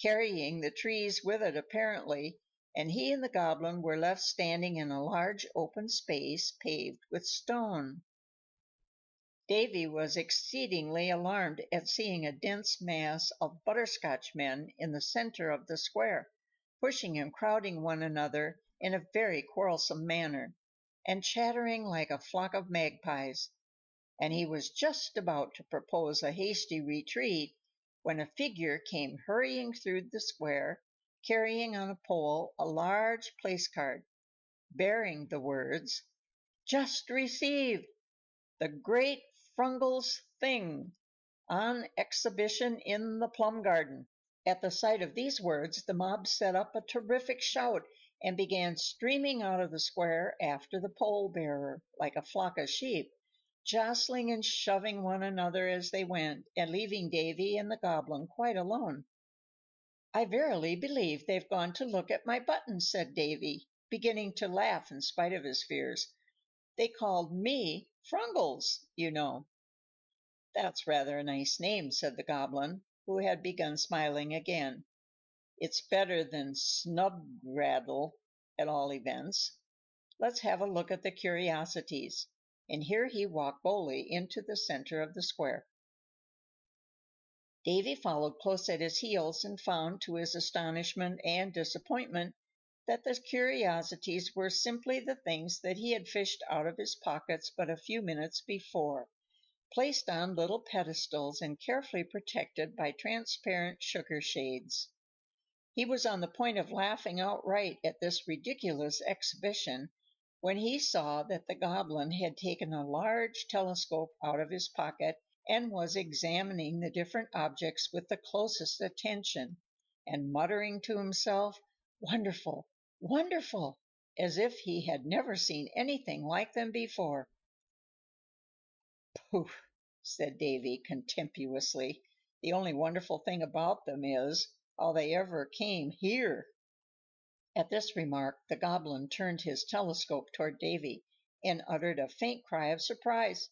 carrying the trees with it apparently, and he and the Goblin were left standing in a large open space paved with stone. Davy was exceedingly alarmed at seeing a dense mass of butterscotch men in the center of the square, pushing and crowding one another in a very quarrelsome manner, and chattering like a flock of magpies, and he was just about to propose a hasty retreat when a figure came hurrying through the square, carrying on a pole a large place card, bearing the words, "Just received! The Great Frungle's Thing, on exhibition in the plum garden." At the sight of these words, the mob set up a terrific shout and began streaming out of the square after the pole bearer, like a flock of sheep, jostling and shoving one another as they went, and leaving Davy and the Goblin quite alone. "I verily believe they've gone to look at my buttons," said Davy, beginning to laugh in spite of his fears. "They called me Frungles, you know." "That's rather a nice name," said the Goblin, who had begun smiling again. "It's better than Snubgraddle, at all events. Let's have a look at the curiosities." And here he walked boldly into the center of the square. Davy followed close at his heels and found, to his astonishment and disappointment, that the curiosities were simply the things that he had fished out of his pockets but a few minutes before, placed on little pedestals and carefully protected by transparent sugar shades. He was on the point of laughing outright at this ridiculous exhibition when he saw that the Goblin had taken a large telescope out of his pocket and was examining the different objects with the closest attention, and muttering to himself, "Wonderful! Wonderful!" as if he had never seen anything like them before. "Pooh!" said Davy, contemptuously. "The only wonderful thing about them is how they ever came here." At this remark the Goblin turned his telescope toward Davy and uttered a faint cry of surprise,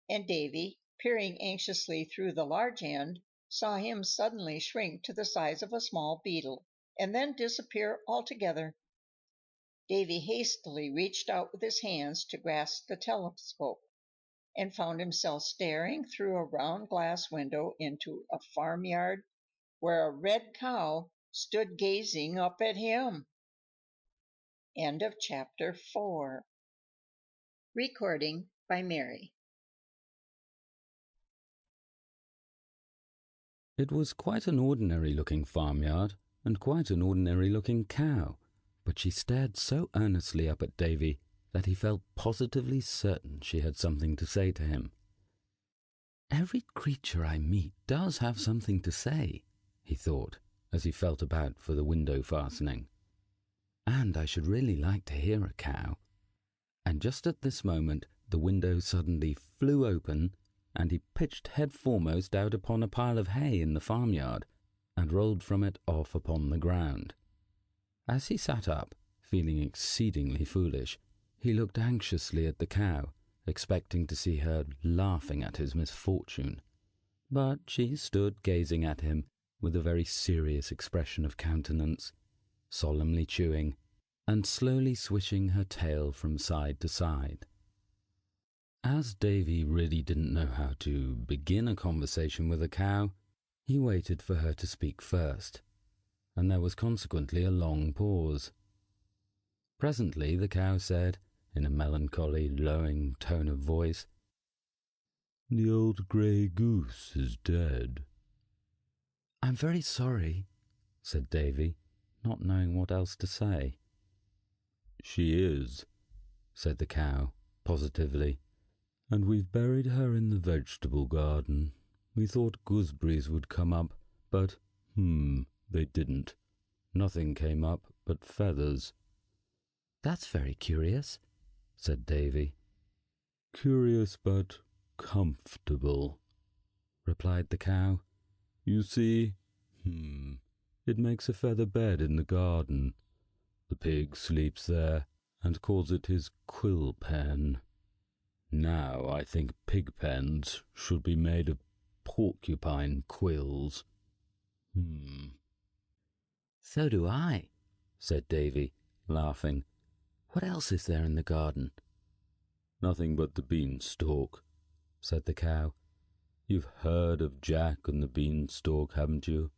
and Davy, peering anxiously through the large end, saw him suddenly shrink to the size of a small beetle, and then disappear altogether. Davy hastily reached out with his hands to grasp the telescope, and found himself staring through a round glass window into a farmyard where a red cow stood gazing up at him. End of chapter 4. Recording by Mary. It was quite an ordinary-looking farmyard, and quite an ordinary-looking cow, but she stared so earnestly up at Davy that he felt positively certain she had something to say to him. "Every creature I meet does have something to say," he thought, as he felt about for the window fastening. "And I should really like to hear a cow." And just at this moment the window suddenly flew open, and he pitched head foremost out upon a pile of hay in the farmyard, and rolled from it off upon the ground. As he sat up, feeling exceedingly foolish, he looked anxiously at the cow, expecting to see her laughing at his misfortune. But she stood gazing at him with a very serious expression of countenance, solemnly chewing, and slowly swishing her tail from side to side. As Davy really didn't know how to begin a conversation with a cow, he waited for her to speak first, and there was consequently a long pause. Presently the cow said, in a melancholy, lowing tone of voice, "The old grey goose is dead." "I'm very sorry," said Davy, not knowing what else to say. "She is," said the cow, positively, "and we've buried her in the vegetable garden. We thought gooseberries would come up, but, they didn't. Nothing came up but feathers." "That's very curious," said Davy. "Curious but comfortable," replied the cow. "You see, it makes a feather bed in the garden. The pig sleeps there, and calls it his quill pen. Now I think pig pens should be made of porcupine quills. So do I, said Davy, laughing. What else is there in the garden? Nothing but the beanstalk, said the cow. You've heard of Jack and the beanstalk, haven't you?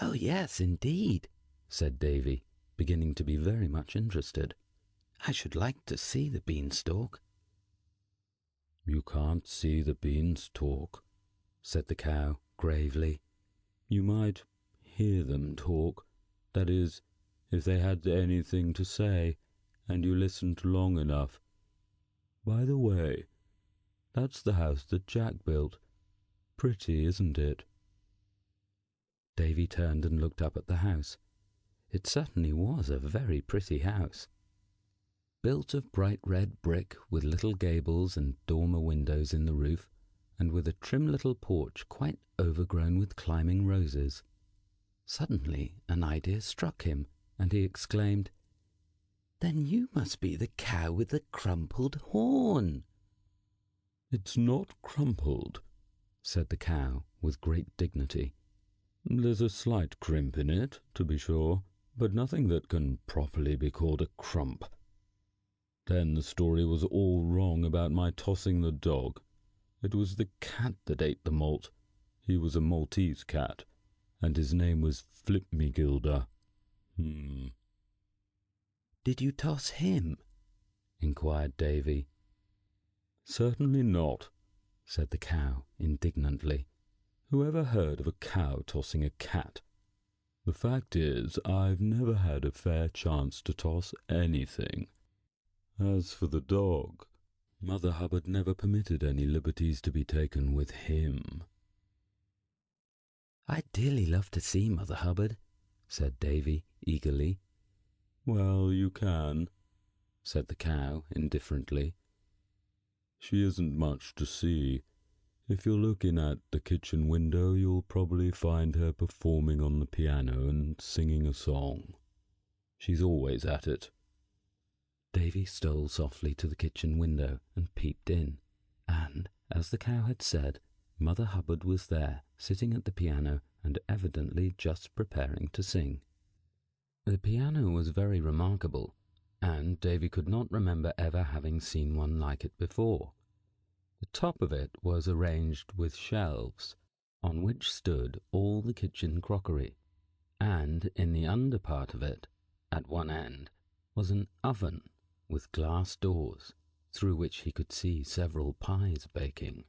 Oh, yes, indeed, said Davy, beginning to be very much interested. I should like to see the beanstalk. You can't see the beanstalk, said the cow gravely. You might hear them talk, that is, if they had anything to say, and you listened long enough. By the way, that's the house that Jack built. Pretty, isn't it? Davy turned and looked up at the house. It certainly was a very pretty house. Built of bright red brick with little gables and dormer windows in the roof, and with a trim little porch quite overgrown with climbing roses. Suddenly an idea struck him, and he exclaimed, "Then you must be the cow with the crumpled horn." "It's not crumpled," said the cow with great dignity. "There's a slight crimp in it, to be sure, but nothing that can properly be called a crump. Then the story was all wrong about my tossing the dog. It was the cat that ate the malt. He was a Maltese cat, and his name was Flip-me-Gilda. Did you toss him?" inquired Davy. "Certainly not," said the cow indignantly. "Whoever heard of a cow tossing a cat? The fact is, I've never had a fair chance to toss anything. As for the dog, Mother Hubbard never permitted any liberties to be taken with him." "I'd dearly love to see Mother Hubbard," said Davy eagerly. "Well, you can," said the cow indifferently. "She isn't much to see. If you're looking at the kitchen window, you'll probably find her performing on the piano and singing a song. She's always at it." Davy stole softly to the kitchen window and peeped in, and, as the cow had said, Mother Hubbard was there, sitting at the piano and evidently just preparing to sing. The piano was very remarkable, and Davy could not remember ever having seen one like it before. The top of it was arranged with shelves, on which stood all the kitchen crockery, and in the under part of it, at one end, was an oven with glass doors, through which he could see several pies baking.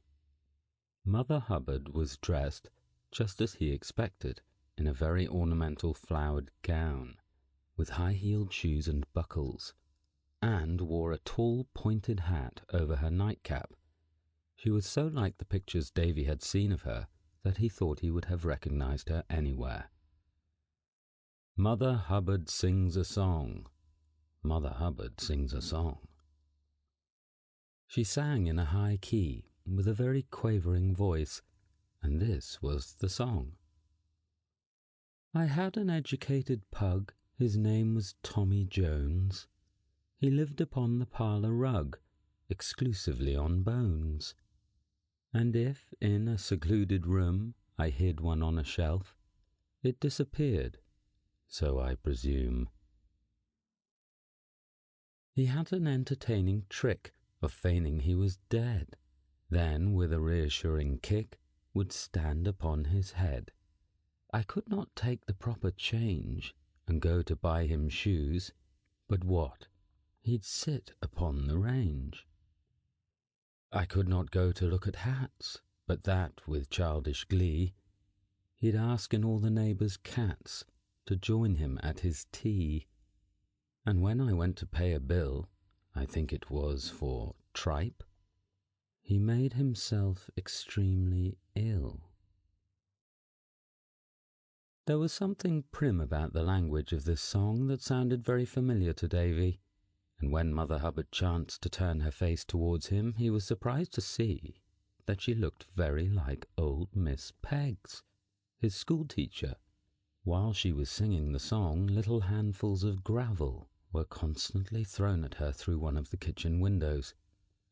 Mother Hubbard was dressed, just as he expected, in a very ornamental flowered gown, with high-heeled shoes and buckles, and wore a tall pointed hat over her nightcap. She was so like the pictures Davy had seen of her that he thought he would have recognized her anywhere. Mother Hubbard sings a song. Mother Hubbard sings a song. She sang in a high key, with a very quavering voice, and this was the song. "I had an educated pug, his name was Tommy Jones. He lived upon the parlour rug, exclusively on bones. And if, in a secluded room, I hid one on a shelf, it disappeared, so I presume. He had an entertaining trick of feigning he was dead, then, with a reassuring kick, would stand upon his head. I could not take the proper change and go to buy him shoes, but what? He'd sit upon the range. I could not go to look at hats, but that, with childish glee, he'd ask in all the neighbours' cats to join him at his tea. And when I went to pay a bill, I think it was for tripe, he made himself extremely ill." There was something prim about the language of this song that sounded very familiar to Davy, and when Mother Hubbard chanced to turn her face towards him, he was surprised to see that she looked very like old Miss Peggs, his schoolteacher. While she was singing the song, little handfuls of gravel were constantly thrown at her through one of the kitchen windows,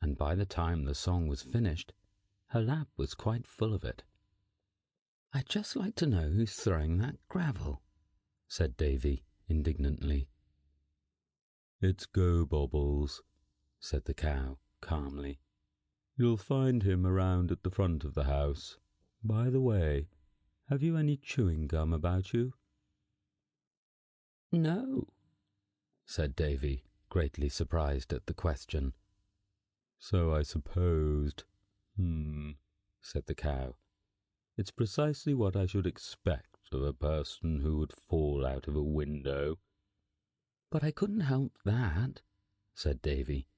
and by the time the song was finished, her lap was quite full of it, "I'd just like to know who's throwing that gravel," said Davy indignantly. "It's Gobobbles," said the cow calmly. "You'll find him around at the front of the house. By the way, have you any chewing gum about you?" "No," said Davy, greatly surprised at the question. "So I supposed. Said the cow. "It's precisely what I should expect of a person who would fall out of a window." "But I couldn't help that," said Davy.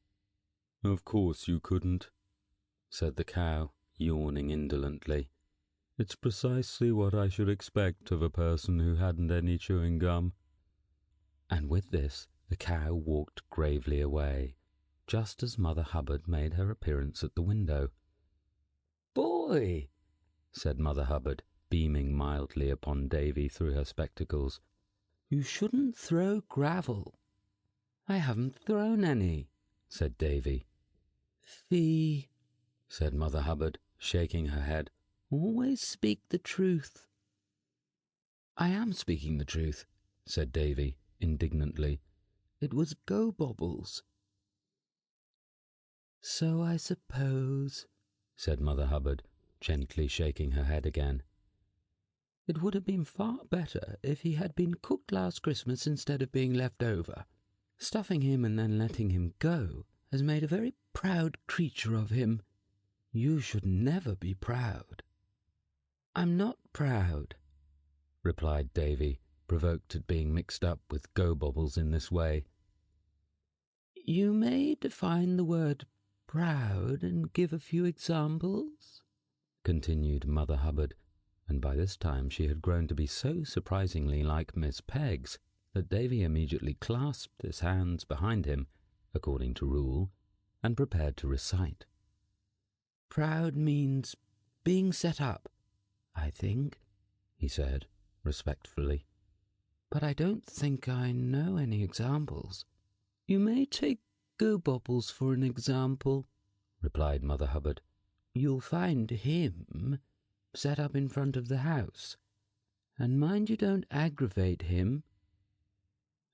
"Of course you couldn't," said the cow, yawning indolently. "It's precisely what I should expect of a person who hadn't any chewing gum." And with this the cow walked gravely away, just as Mother Hubbard made her appearance at the window. "Boy," said Mother Hubbard, beaming mildly upon Davy through her spectacles, "you shouldn't throw gravel." "I haven't thrown any," said Davy. "Fie," said Mother Hubbard, shaking her head. "Always speak the truth." "I am speaking the truth," said Davy indignantly. "It was Gobobbles." "So I suppose," said Mother Hubbard, gently shaking her head again. "It would have been far better if he had been cooked last Christmas instead of being left over. Stuffing him and then letting him go has made a very proud creature of him. You should never be proud." "I'm not proud," replied Davy, provoked at being mixed up with Gobobbles in this way. "You may define the word proud and give a few examples?" continued Mother Hubbard, and by this time she had grown to be so surprisingly like Miss Peggs that Davy immediately clasped his hands behind him, according to rule, and prepared to recite. "Proud means being set up, I think," he said, respectfully. "But I don't think I know any examples." "You may take Gobobbles for an example," replied Mother Hubbard. "You'll find him set up in front of the house, and mind you don't aggravate him."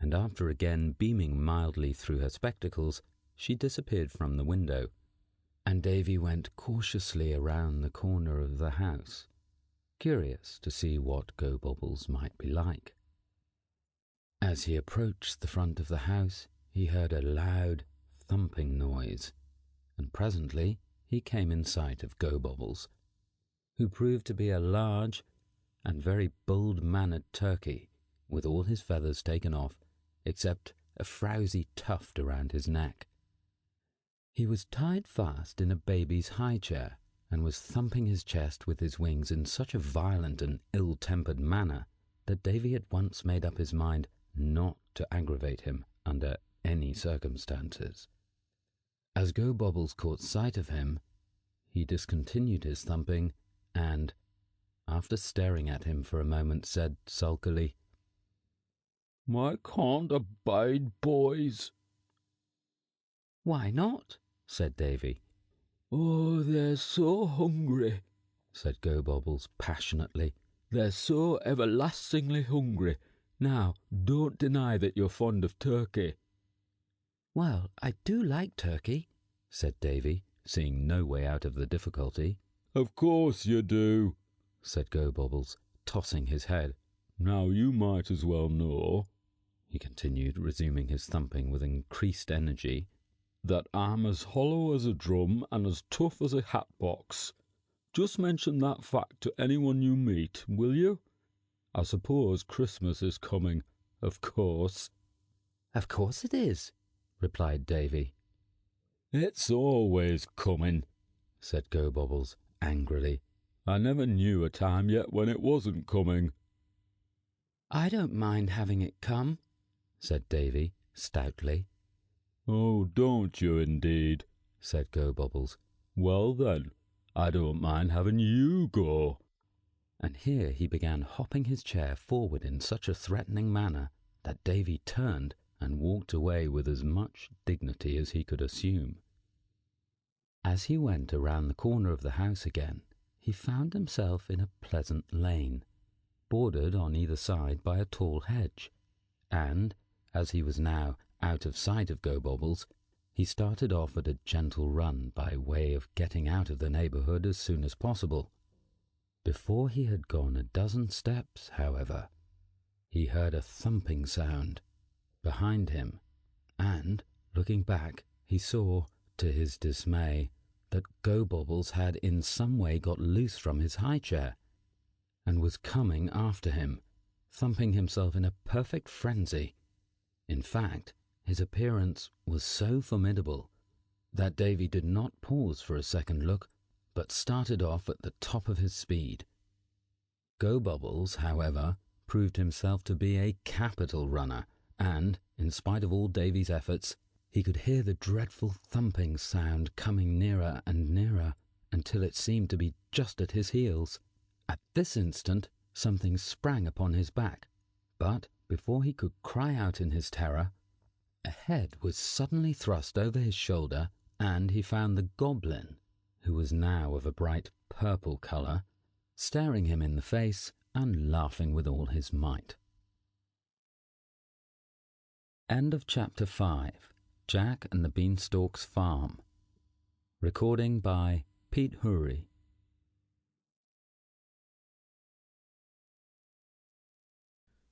And after again beaming mildly through her spectacles, she disappeared from the window, and Davy went cautiously around the corner of the house, curious to see what Gobobbles might be like. As he approached the front of the house, he heard a loud thumping noise, and presently he came in sight of Gobobbles, who proved to be a large and very bold-mannered turkey, with all his feathers taken off, except a frowsy tuft around his neck. He was tied fast in a baby's high chair, and was thumping his chest with his wings in such a violent and ill-tempered manner that Davy at once made up his mind not to aggravate him under any circumstances. As Gobobbles caught sight of him, he discontinued his thumping and, after staring at him for a moment, said sulkily, "I can't abide boys." "Why not?" said Davy. "Oh, they're so hungry," said Gobobbles passionately. "They're so everlastingly hungry. Now, don't deny that you're fond of turkey." "Well, I do like turkey," said Davy, seeing no way out of the difficulty. "Of course you do," said Gobobbles, tossing his head. "Now you might as well know," he continued, resuming his thumping with increased energy, "that I'm as hollow as a drum and as tough as a hat box. Just mention that fact to anyone you meet, will you? I suppose Christmas is coming, of course." "Of course it is," replied Davy. "It's always coming," said Gobobbles angrily. "I never knew a time yet when it wasn't coming." "I don't mind having it come," said Davy stoutly. "Oh, don't you indeed?" said Gobobbles. "Well then, I don't mind having you go." And here he began hopping his chair forward in such a threatening manner that Davy turned and walked away with as much dignity as he could assume. As he went around the corner of the house again, he found himself in a pleasant lane, bordered on either side by a tall hedge, and, as he was now out of sight of Gobobbles, he started off at a gentle run by way of getting out of the neighbourhood as soon as possible. Before he had gone a dozen steps, however, he heard a thumping sound behind him, and, looking back, he saw, to his dismay, that Gobobbles had in some way got loose from his high chair, and was coming after him, thumping himself in a perfect frenzy. In fact, his appearance was so formidable that Davy did not pause for a second look, but started off at the top of his speed. Gobobbles, however, proved himself to be a capital runner, and, in spite of all Davy's efforts, he could hear the dreadful thumping sound coming nearer and nearer until it seemed to be just at his heels. At this instant something sprang upon his back, but before he could cry out in his terror, a head was suddenly thrust over his shoulder, and he found the Goblin, who was now of a bright purple colour, staring him in the face and laughing with all his might. End of Chapter 5. Jack and the Beanstalk's Farm. Recording by Pete Hurry.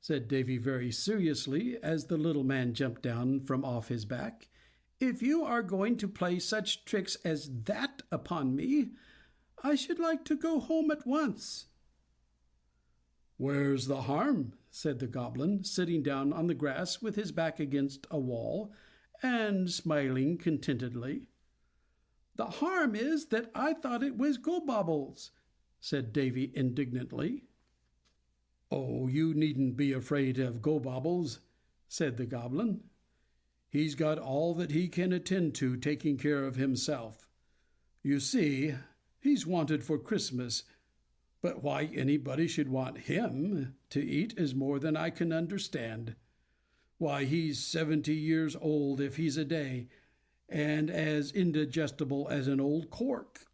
Said Davy very seriously, as the little man jumped down from off his back, "if you are going to play such tricks as that upon me, I should like to go home at once." "Where's the harm?" said the Goblin, sitting down on the grass with his back against a wall, and smiling contentedly. "The harm is that I thought it was Gobobbles," said Davy indignantly. "Oh, you needn't be afraid of Gobobbles," said the Goblin. "He's got all that he can attend to taking care of himself. You see, he's wanted for Christmas, but why anybody should want him to eat is more than I can understand. Why, he's 70 years old if he's a day, and as indigestible as an old cork."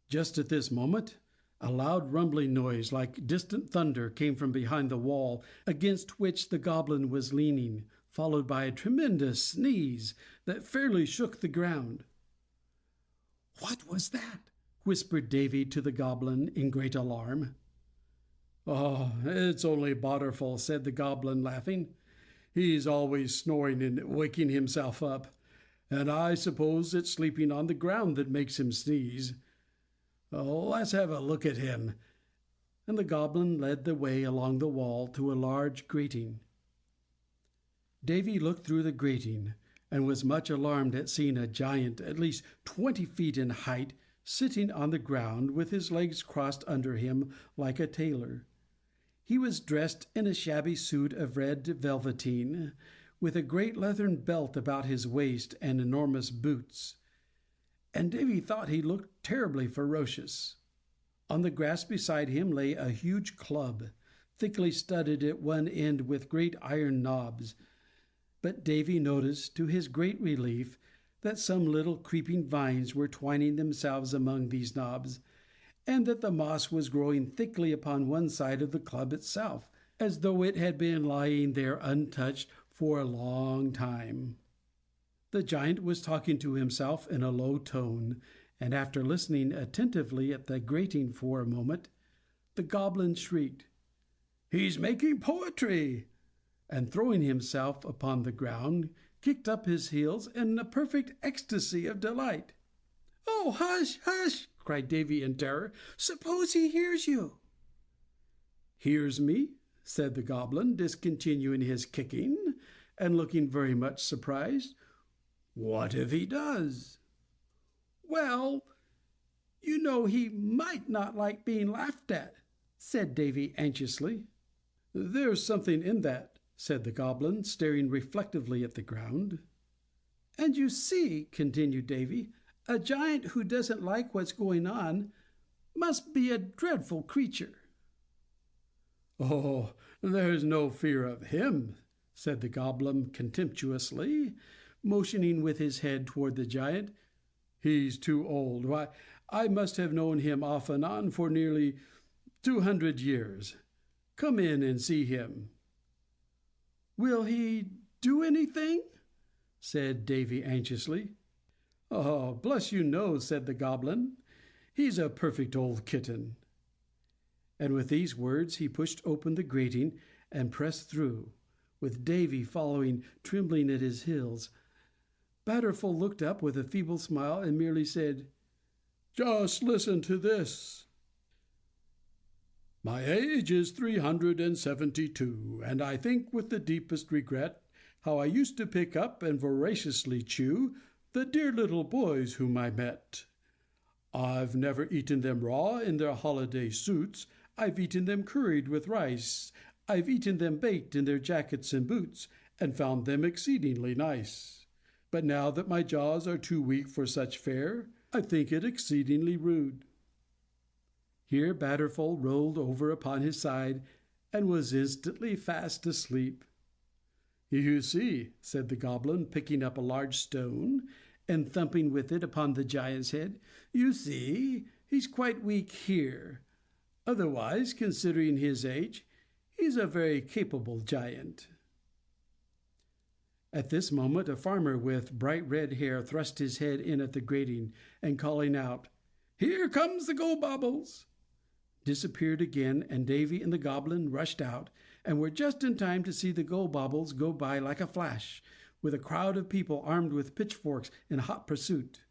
Just at this moment, a loud rumbling noise like distant thunder came from behind the wall against which the Goblin was leaning, followed by a tremendous sneeze that fairly shook the ground. "What was that?" whispered Davy to the Goblin in great alarm. "Oh, it's only Botterful," said the Goblin, laughing. "He's always snoring and waking himself up, and I suppose it's sleeping on the ground that makes him sneeze. Oh, let's have a look at him." And the Goblin led the way along the wall to a large grating. Davy looked through the grating, and was much alarmed at seeing a giant at least 20 feet in height sitting on the ground with his legs crossed under him like a tailor. He was dressed in a shabby suit of red velveteen, with a great leathern belt about his waist and enormous boots, and Davy thought he looked terribly ferocious. On the grass beside him lay a huge club, thickly studded at one end with great iron knobs, but Davy noticed, to his great relief, that some little creeping vines were twining themselves among these knobs, and that the moss was growing thickly upon one side of the club itself, as though it had been lying there untouched for a long time. The giant was talking to himself in a low tone, and after listening attentively at the grating for a moment, the Goblin shrieked, "He's making poetry!" and throwing himself upon the ground, kicked up his heels in a perfect ecstasy of delight. "Oh, hush, hush!" cried Davy in terror. "Suppose he hears you!" "Hears me?" said the Goblin, discontinuing his kicking, and looking very much surprised. "What if he does?" "Well, you know he might not like being laughed at," said Davy anxiously. "There's something in that," said the Goblin, staring reflectively at the ground. "And you see," continued Davy, "a giant who doesn't like what's going on must be a dreadful creature." "Oh, there's no fear of him," said the Goblin contemptuously, motioning with his head toward the giant. "He's too old. Why, I must have known him off and on for nearly 200 years. Come in and see him." "Will he do anything?" said Davy anxiously. "Oh, bless you, no," said the Goblin. "He's a perfect old kitten." And with these words he pushed open the grating and pressed through, with Davy following, trembling at his heels. Badorful looked up with a feeble smile and merely said, "Just listen to this. My age is 372, and I think with the deepest regret how I used to pick up and voraciously chew the dear little boys whom I met. I've never eaten them raw in their holiday suits. I've eaten them curried with rice. I've eaten them baked in their jackets and boots, and found them exceedingly nice. But now that my jaws are too weak for such fare, I think it exceedingly rude." Here Badorful rolled over upon his side, and was instantly fast asleep. "You see," said the Goblin, picking up a large stone and thumping with it upon the giant's head, "you see, he's quite weak here. Otherwise, considering his age, he's a very capable giant." At this moment a farmer with bright red hair thrust his head in at the grating, and calling out, "Here comes the Gobobbles," disappeared again, and Davy and the Goblin rushed out, and were just in time to see the Gobobbles go by like a flash, with a crowd of people armed with pitchforks in hot pursuit.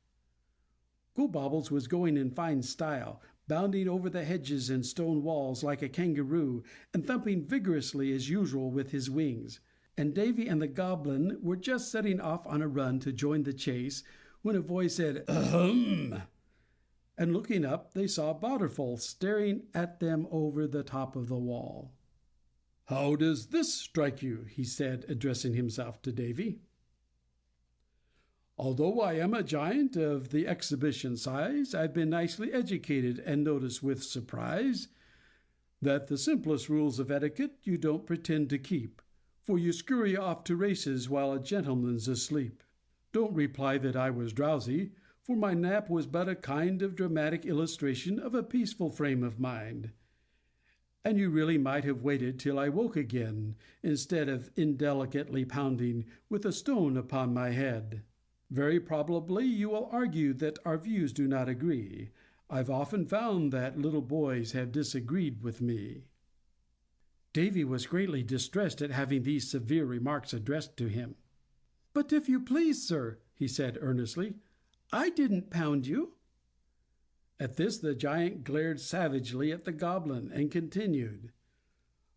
Gobobbles was going in fine style, bounding over the hedges and stone walls like a kangaroo, and thumping vigorously as usual with his wings. And Davy and the Goblin were just setting off on a run to join the chase, when a voice said, "Ahem!" And looking up, they saw Badorful staring at them over the top of the wall. "How does this strike you?" he said, addressing himself to Davy. "Although I am a giant of the exhibition size, I've been nicely educated, and notice with surprise that the simplest rules of etiquette you don't pretend to keep, for you scurry off to races while a gentleman's asleep. Don't reply that I was drowsy, for my nap was but a kind of dramatic illustration of a peaceful frame of mind. And you really might have waited till I woke again, instead of indelicately pounding with a stone upon my head. Very probably you will argue that our views do not agree. I've often found that little boys have disagreed with me." Davy was greatly distressed at having these severe remarks addressed to him. "But if you please, sir," he said earnestly, "I didn't pound you." At this the giant glared savagely at the Goblin, and continued,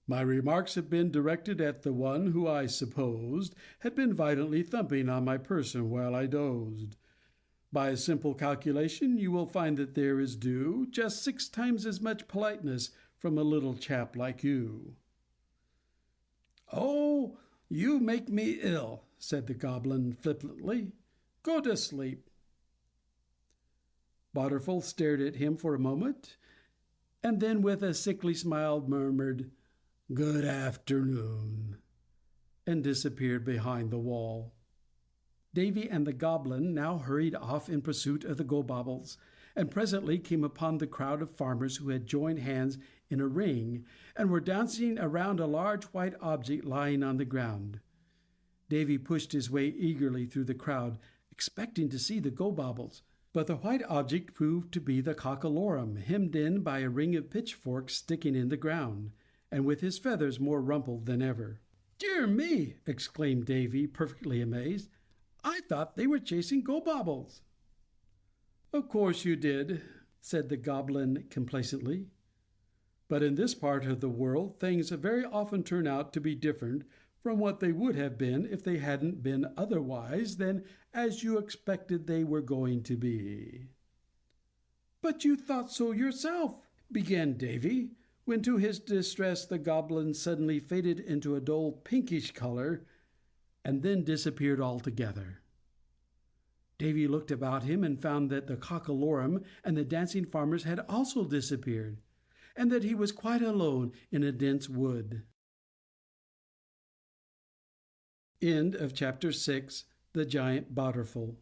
"My remarks have been directed at the one who I supposed had been violently thumping on my person while I dozed. By a simple calculation you will find that there is due just 6 times as much politeness from a little chap like you." "Oh, you make me ill," said the Goblin flippantly. "Go to sleep." Badorful stared at him for a moment, and then with a sickly smile murmured, "Good afternoon," and disappeared behind the wall. Davy and the Goblin now hurried off in pursuit of the Gobobbles, and presently came upon the crowd of farmers who had joined hands in a ring, and were dancing around a large white object lying on the ground. Davy pushed his way eagerly through the crowd, expecting to see the Gobobbles, but the white object proved to be the cockalorum, hemmed in by a ring of pitchforks sticking in the ground, and with his feathers more rumpled than ever. "Dear me!" exclaimed Davy, perfectly amazed. "I thought they were chasing Gobobbles." "Of course you did," said the Goblin complacently. "But in this part of the world things very often turn out to be different from what they would have been if they hadn't been otherwise than as you expected they were going to be." "But you thought so yourself," began Davy, when to his distress the Goblin suddenly faded into a dull pinkish color, and then disappeared altogether. Davy looked about him and found that the cockalorum and the dancing farmers had also disappeared, and that he was quite alone in a dense wood. End of chapter 6. The Giant Badorful.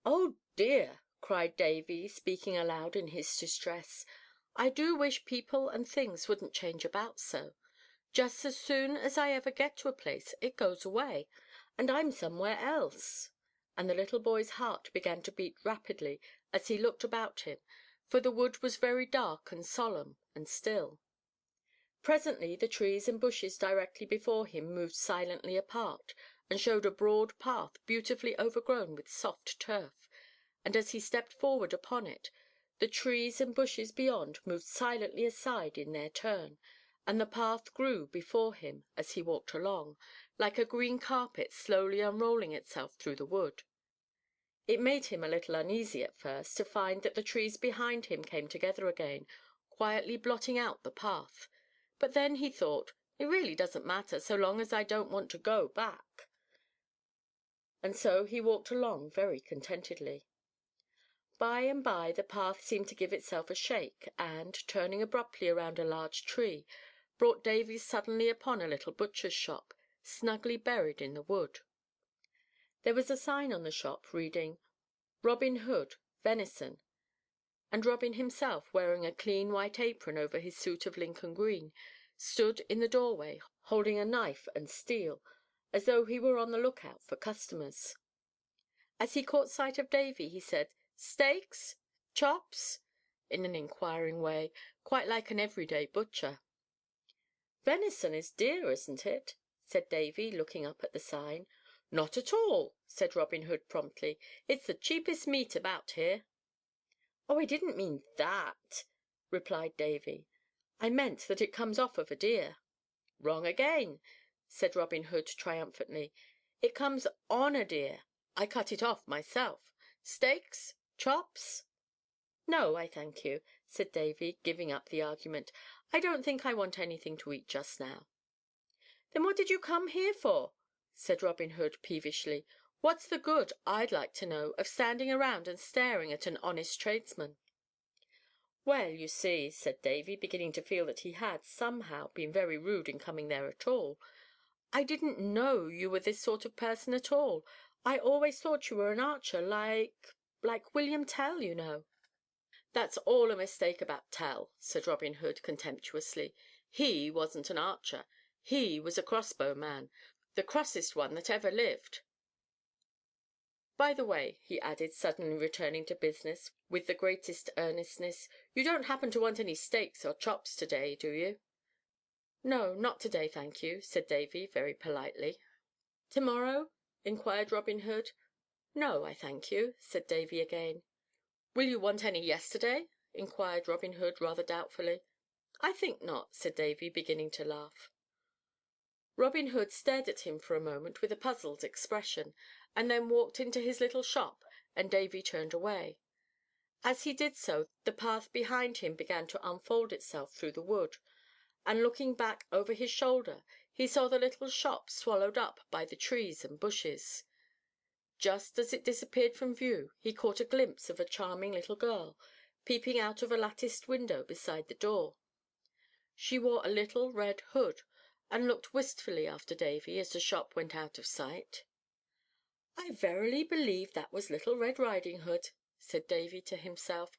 "Oh dear!" cried Davy, speaking aloud in his distress. "I do wish people and things wouldn't change about so. Just as soon as I ever get to a place it goes away, and I'm somewhere else." And the little boy's heart began to beat rapidly as he looked about him, for the wood was very dark and solemn and still. Presently the trees and bushes directly before him moved silently apart, and showed a broad path beautifully overgrown with soft turf, and as he stepped forward upon it, the trees and bushes beyond moved silently aside in their turn, and the path grew before him as he walked along, like a green carpet slowly unrolling itself through the wood. It made him a little uneasy at first to find that the trees behind him came together again, quietly blotting out the path. But then he thought, it really doesn't matter so long as I don't want to go back. And so he walked along very contentedly. By and by the path seemed to give itself a shake, and, turning abruptly around a large tree, brought Davy suddenly upon a little butcher's shop, snugly buried in the wood. There was a sign on the shop reading, "Robin Hood, Venison," and Robin himself, wearing a clean white apron over his suit of Lincoln green, stood in the doorway holding a knife and steel, as though he were on the lookout for customers. As he caught sight of Davy, he said, "Steaks? Chops?" in an inquiring way, quite like an everyday butcher. "Venison is dear, isn't it?" said Davy, looking up at the sign. "Not at all," said Robin Hood promptly. "It's the cheapest meat about here." "Oh, I didn't mean that," replied Davy. "I meant that it comes off of a deer." "Wrong again," said Robin Hood triumphantly. "It comes on a deer. I cut it off myself. Steaks? Chops?" "No, I thank you," said Davy, giving up the argument. "I don't think I want anything to eat just now." "Then what did you come here for?" said Robin Hood peevishly. "What's the good, I'd like to know, of standing around and staring at an honest tradesman?" "Well, you see," said Davy, beginning to feel that he had, somehow, been very rude in coming there at all, "I didn't know you were this sort of person at all. I always thought you were an archer, like William Tell, you know." "That's all a mistake about Tell," said Robin Hood contemptuously. "He wasn't an archer. He was a crossbow man, the crossest one that ever lived. By the way," he added, suddenly returning to business with the greatest earnestness, "you don't happen to want any steaks or chops to day, do you?" "No, not to day, thank you," said Davy, very politely. "To morrow?" inquired Robin Hood. "No, I thank you," said Davy again. "Will you want any yesterday?" inquired Robin Hood, rather doubtfully. "I think not," said Davy, beginning to laugh. Robin Hood stared at him for a moment with a puzzled expression, and then walked into his little shop, and Davy turned away. As he did so, the path behind him began to unfold itself through the wood, and looking back over his shoulder, he saw the little shop swallowed up by the trees and bushes. Just as it disappeared from view, he caught a glimpse of a charming little girl, peeping out of a latticed window beside the door. She wore a little red hood, and looked wistfully after Davy as the shop went out of sight. "I verily believe that was Little Red Riding Hood," said Davy to himself,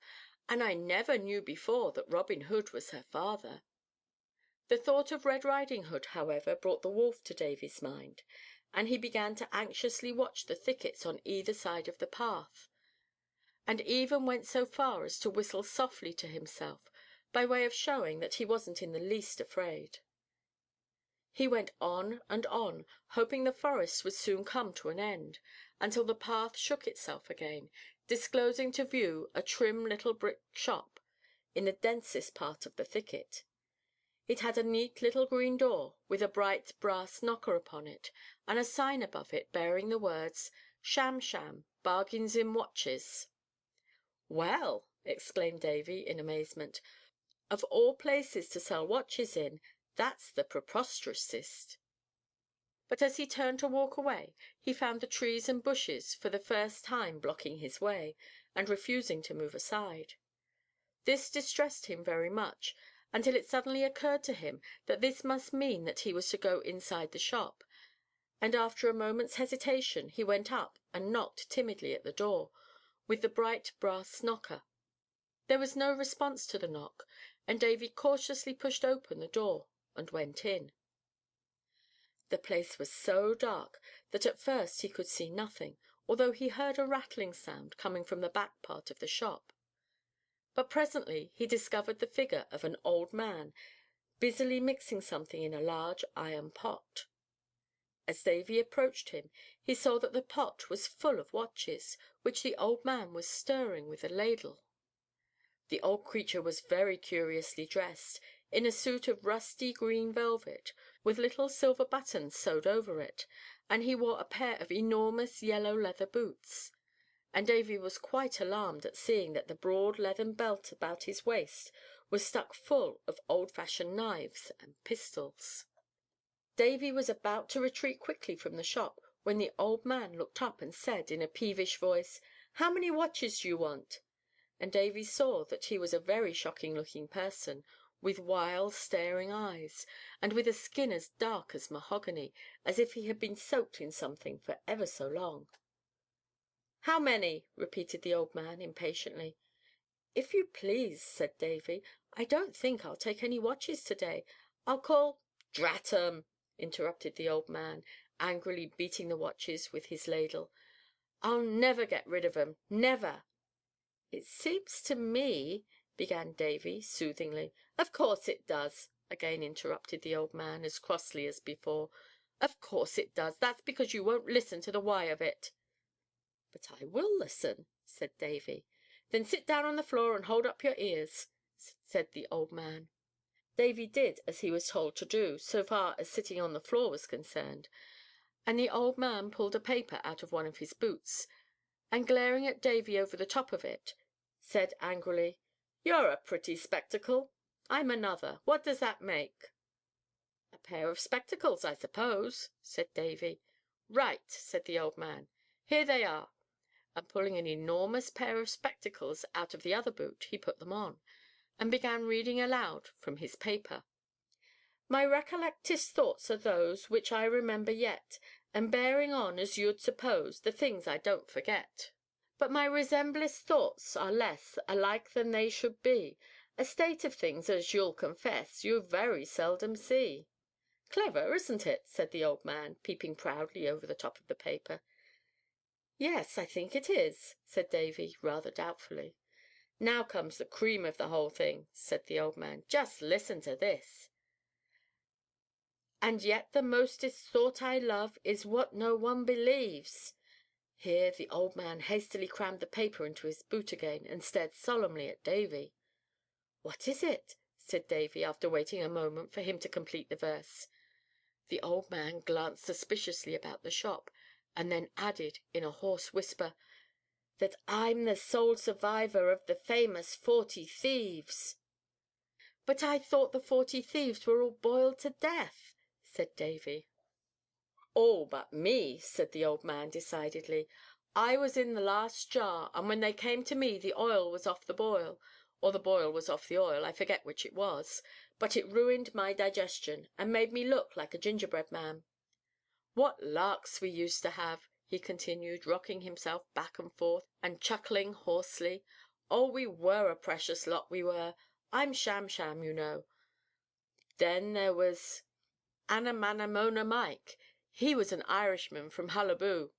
"and I never knew before that Robin Hood was her father." The thought of Red Riding Hood, however, brought the wolf to Davy's mind, and he began to anxiously watch the thickets on either side of the path, and even went so far as to whistle softly to himself, by way of showing that he wasn't in the least afraid. He went on and on, hoping the forest would soon come to an end, until the path shook itself again, disclosing to view a trim little brick shop in the densest part of the thicket. It had a neat little green door, with a bright brass knocker upon it, and a sign above it bearing the words, "Sham Sham, Bargains in Watches." "Well," exclaimed Davy, in amazement, "of all places to sell watches in, that's the preposterousest." But as he turned to walk away, he found the trees and bushes for the first time blocking his way, and refusing to move aside. This distressed him very much, until it suddenly occurred to him that this must mean that he was to go inside the shop, and after a moment's hesitation he went up and knocked timidly at the door, with the bright brass knocker. There was no response to the knock, and Davy cautiously pushed open the door and went in. The place was so dark that at first he could see nothing, although he heard a rattling sound coming from the back part of the shop. But presently he discovered the figure of an old man busily mixing something in a large iron pot. As Davy approached him, he saw that the pot was full of watches, which the old man was stirring with a ladle. The old creature was very curiously dressed, in a suit of rusty green velvet, with little silver buttons sewed over it, and he wore a pair of enormous yellow leather boots. And Davy was quite alarmed at seeing that the broad leathern belt about his waist was stuck full of old-fashioned knives and pistols. Davy was about to retreat quickly from the shop, when the old man looked up and said, in a peevish voice, "How many watches do you want?" And Davy saw that he was a very shocking-looking person, with wild, staring eyes, and with a skin as dark as mahogany, as if he had been soaked in something for ever so long. "How many?" repeated the old man, impatiently. "If you please," said Davy, "I don't think I'll take any watches to-day. I'll call—" "Drat 'em!" interrupted the old man, angrily beating the watches with his ladle. "I'll never get rid of 'em, never!" "It seems to me—" began Davy, soothingly. "Of course it does," again interrupted the old man, as crossly as before. "Of course it does. That's because you won't listen to the why of it." "But I will listen," said Davy. "Then sit down on the floor and hold up your ears," said the old man. Davy did as he was told to do, so far as sitting on the floor was concerned, and the old man pulled a paper out of one of his boots, and glaring at Davy over the top of it, said angrily, "You're a pretty spectacle. I'm another. What does that make?" "A pair of spectacles, I suppose," said Davy. "Right," said the old man. "Here they are." And pulling an enormous pair of spectacles out of the other boot, he put them on, and began reading aloud from his paper. "My recollectest thoughts are those which I remember yet, and bearing on, as you'd suppose, the things I don't forget. But my resemblest thoughts are less alike than they should be, a state of things, as you'll confess, you very seldom see." "Clever, isn't it?" said the old man, peeping proudly over the top of the paper. "Yes, I think it is," said Davy, rather doubtfully. "Now comes the cream of the whole thing," said the old man. "Just listen to this. And yet the mostest thought I love is what no one believes." Here the old man hastily crammed the paper into his boot again, and stared solemnly at Davy. "What is it?" said Davy, after waiting a moment for him to complete the verse. The old man glanced suspiciously about the shop, and then added in a hoarse whisper, "that I'm the sole survivor of the famous 40 Thieves." "But I thought the 40 Thieves were all boiled to death," said Davy. "All but me," said the old man, decidedly. "I was in the last jar, and when they came to me the oil was off the boil, or the boil was off the oil, I forget which it was, but it ruined my digestion, and made me look like a gingerbread man. What larks we used to have!" he continued, rocking himself back and forth, and chuckling hoarsely. "Oh, we were a precious lot, we were. I'm Sham Sham, you know. Then there was Anamanamona Mike, he was an Irishman from Hullaboo,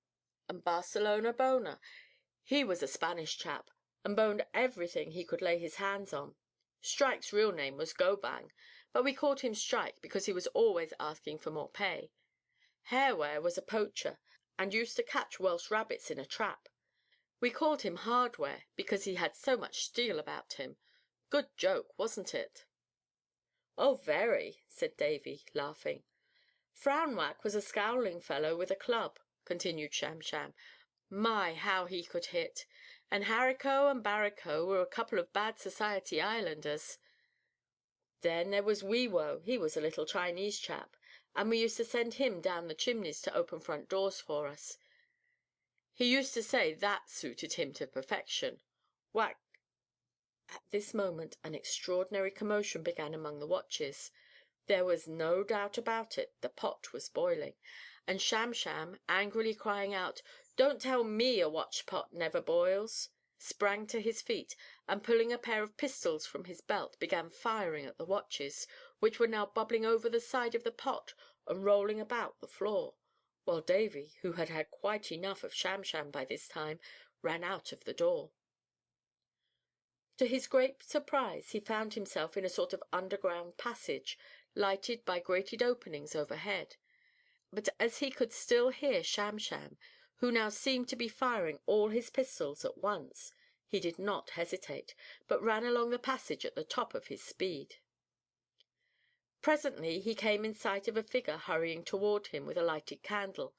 and Barcelona Bona, he was a Spanish chap, and boned everything he could lay his hands on. Strike's real name was Go Bang, but we called him Strike because he was always asking for more pay. Hairware was a poacher, and used to catch Welsh rabbits in a trap. We called him Hardware because he had so much steel about him. Good joke, wasn't it?" "Oh, very," said Davy, laughing. "Frownwhack was a scowling fellow with a club," continued Sham Sham. "My, how he could hit! And Harrico and Barrico were a couple of bad society islanders. Then there was Wee Wo, he was a little Chinese chap, and we used to send him down the chimneys to open front doors for us. He used to say that suited him to perfection. Whack—" At this moment an extraordinary commotion began among the watches. There was no doubt about it, the pot was boiling, and Sham Sham, angrily crying out, "Don't tell me a watch pot never boils!" sprang to his feet, and pulling a pair of pistols from his belt, began firing at the watches, which were now bubbling over the side of the pot and rolling about the floor, while Davy, who had had quite enough of Sham by this time, ran out of the door. To his great surprise, he found himself in a sort of underground passage, lighted by grated openings overhead. But as he could still hear Sham, who now seemed to be firing all his pistols at once, he did not hesitate, but ran along the passage at the top of his speed. Presently he came in sight of a figure hurrying toward him with a lighted candle,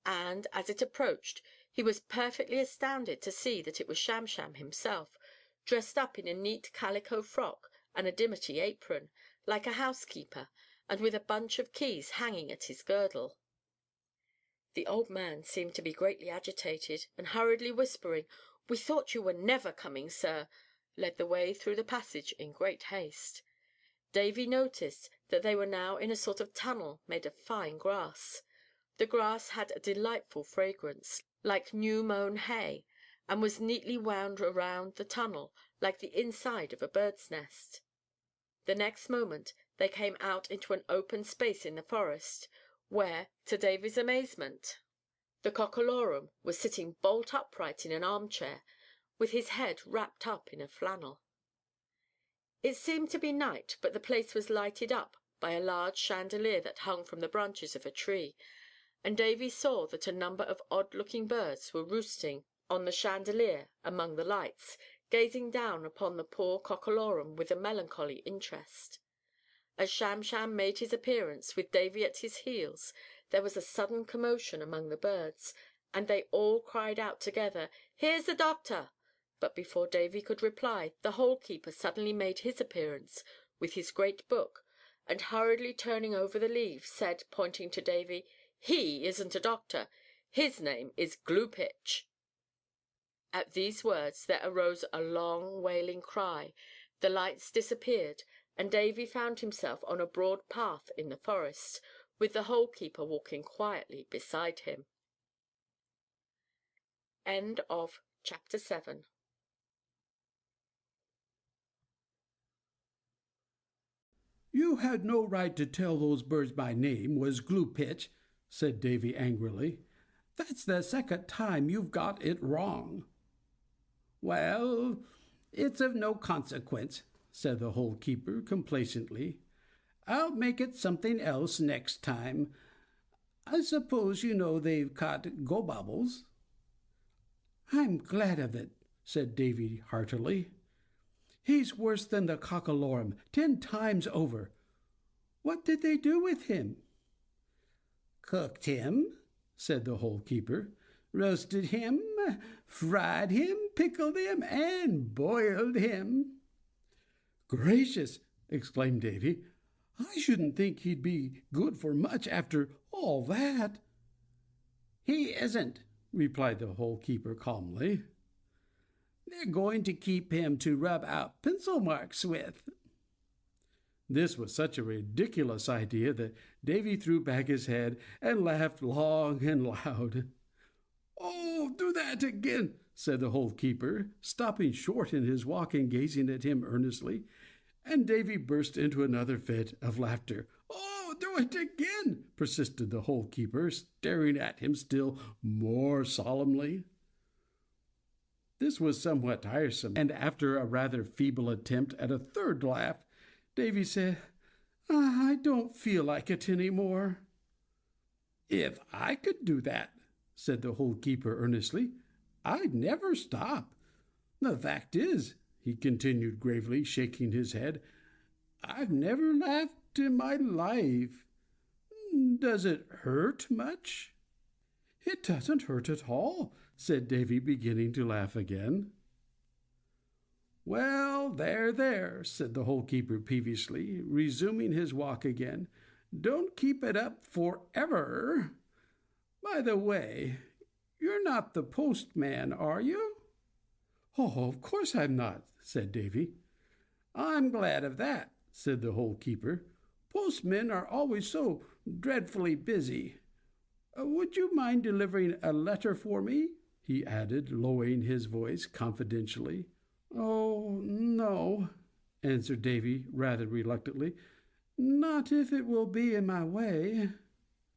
and, as it approached, he was perfectly astounded to see that it was Sham himself, dressed up in a neat calico frock and a dimity apron, like a housekeeper, and with a bunch of keys hanging at his girdle. The old man seemed to be greatly agitated, and hurriedly whispering, "We thought you were never coming, sir," led the way through the passage in great haste. Davy noticed that they were now in a sort of tunnel made of fine grass. The grass had a delightful fragrance, like new-mown hay, and was neatly wound around the tunnel, like the inside of a bird's nest. The next moment they came out into an open space in the forest, where, to Davy's amazement, the cockalorum was sitting bolt upright in an armchair, with his head wrapped up in a flannel. It seemed to be night, but the place was lighted up by a large chandelier that hung from the branches of a tree, and Davy saw that a number of odd-looking birds were roosting on the chandelier among the lights, gazing down upon the poor cockalorum with a melancholy interest. As Sham made his appearance, with Davy at his heels, there was a sudden commotion among the birds, and they all cried out together, "Here's the doctor!" But before Davy could reply, the hole-keeper suddenly made his appearance with his great book, and hurriedly turning over the leaves, said, pointing to Davy, "He isn't a doctor. His name is Glue-Pitch." At these words there arose a long wailing cry, the lights disappeared, and Davy found himself on a broad path in the forest, with the hole-keeper walking quietly beside him. End of Chapter 7. "You had no right to tell those birds my name was Glue-Pitch," said Davy angrily. "That's the second time you've got it wrong." "Well, it's of no consequence," said the hole-keeper complacently. "I'll make it something else next time. I suppose you know they've caught gobobbles." "I'm glad of it," said Davy heartily. "He's worse than the cockalorum 10 times over. What did they do with him?" "Cooked him," said the hole-keeper. "Roasted him, fried him, pickled him, and boiled him." "Gracious!" exclaimed Davy. "I shouldn't think he'd be good for much after all that." "He isn't," replied the hole-keeper calmly. "They're going to keep him to rub out pencil marks with." This was such a ridiculous idea that Davy threw back his head and laughed long and loud. "Oh, do that again," said the hole-keeper, stopping short in his walk and gazing at him earnestly, and Davy burst into another fit of laughter. "Oh, do it again," persisted the hole-keeper, staring at him still more solemnly. This was somewhat tiresome, and after a rather feeble attempt at a third laugh, Davy said, "I don't feel like it any more." "If I could do that," said the hole-keeper earnestly, "I'd never stop. The fact is," he continued gravely, shaking his head, "I've never laughed in my life. Does it hurt much?" "It doesn't hurt at all," said Davy, beginning to laugh again. "Well, there," said the hole-keeper peevishly, resuming his walk again. "Don't keep it up forever. By the way, you're not the postman, are you?" "Oh, of course I'm not," said Davy. "I'm glad of that," said the hole-keeper. "Postmen are always so dreadfully busy. Would you mind delivering a letter for me?" he added, lowering his voice confidentially. "Oh, no," answered Davy rather reluctantly. "Not if it will be in my way."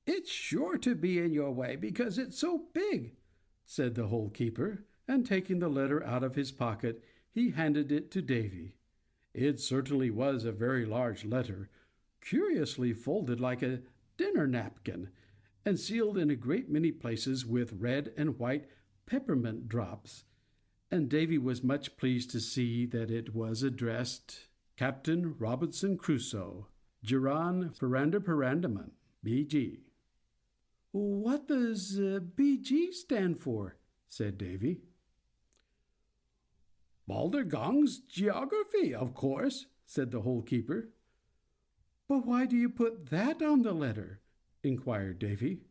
"It's sure to be in your way, because it's so big," said the Hole-keeper, and taking the letter out of his pocket, he handed it to Davy. It certainly was a very large letter, curiously folded like a dinner napkin, and sealed in a great many places with red and white peppermint drops, and Davy was much pleased to see that it was addressed Captain Robinson Crusoe, Geron Ferrandaparandaman, B.G. "What does B.G. stand for?" said Davy. "Baldergong's Geography, of course," said the Hole-keeper. "But why do you put that on the letter?" inquired Davy.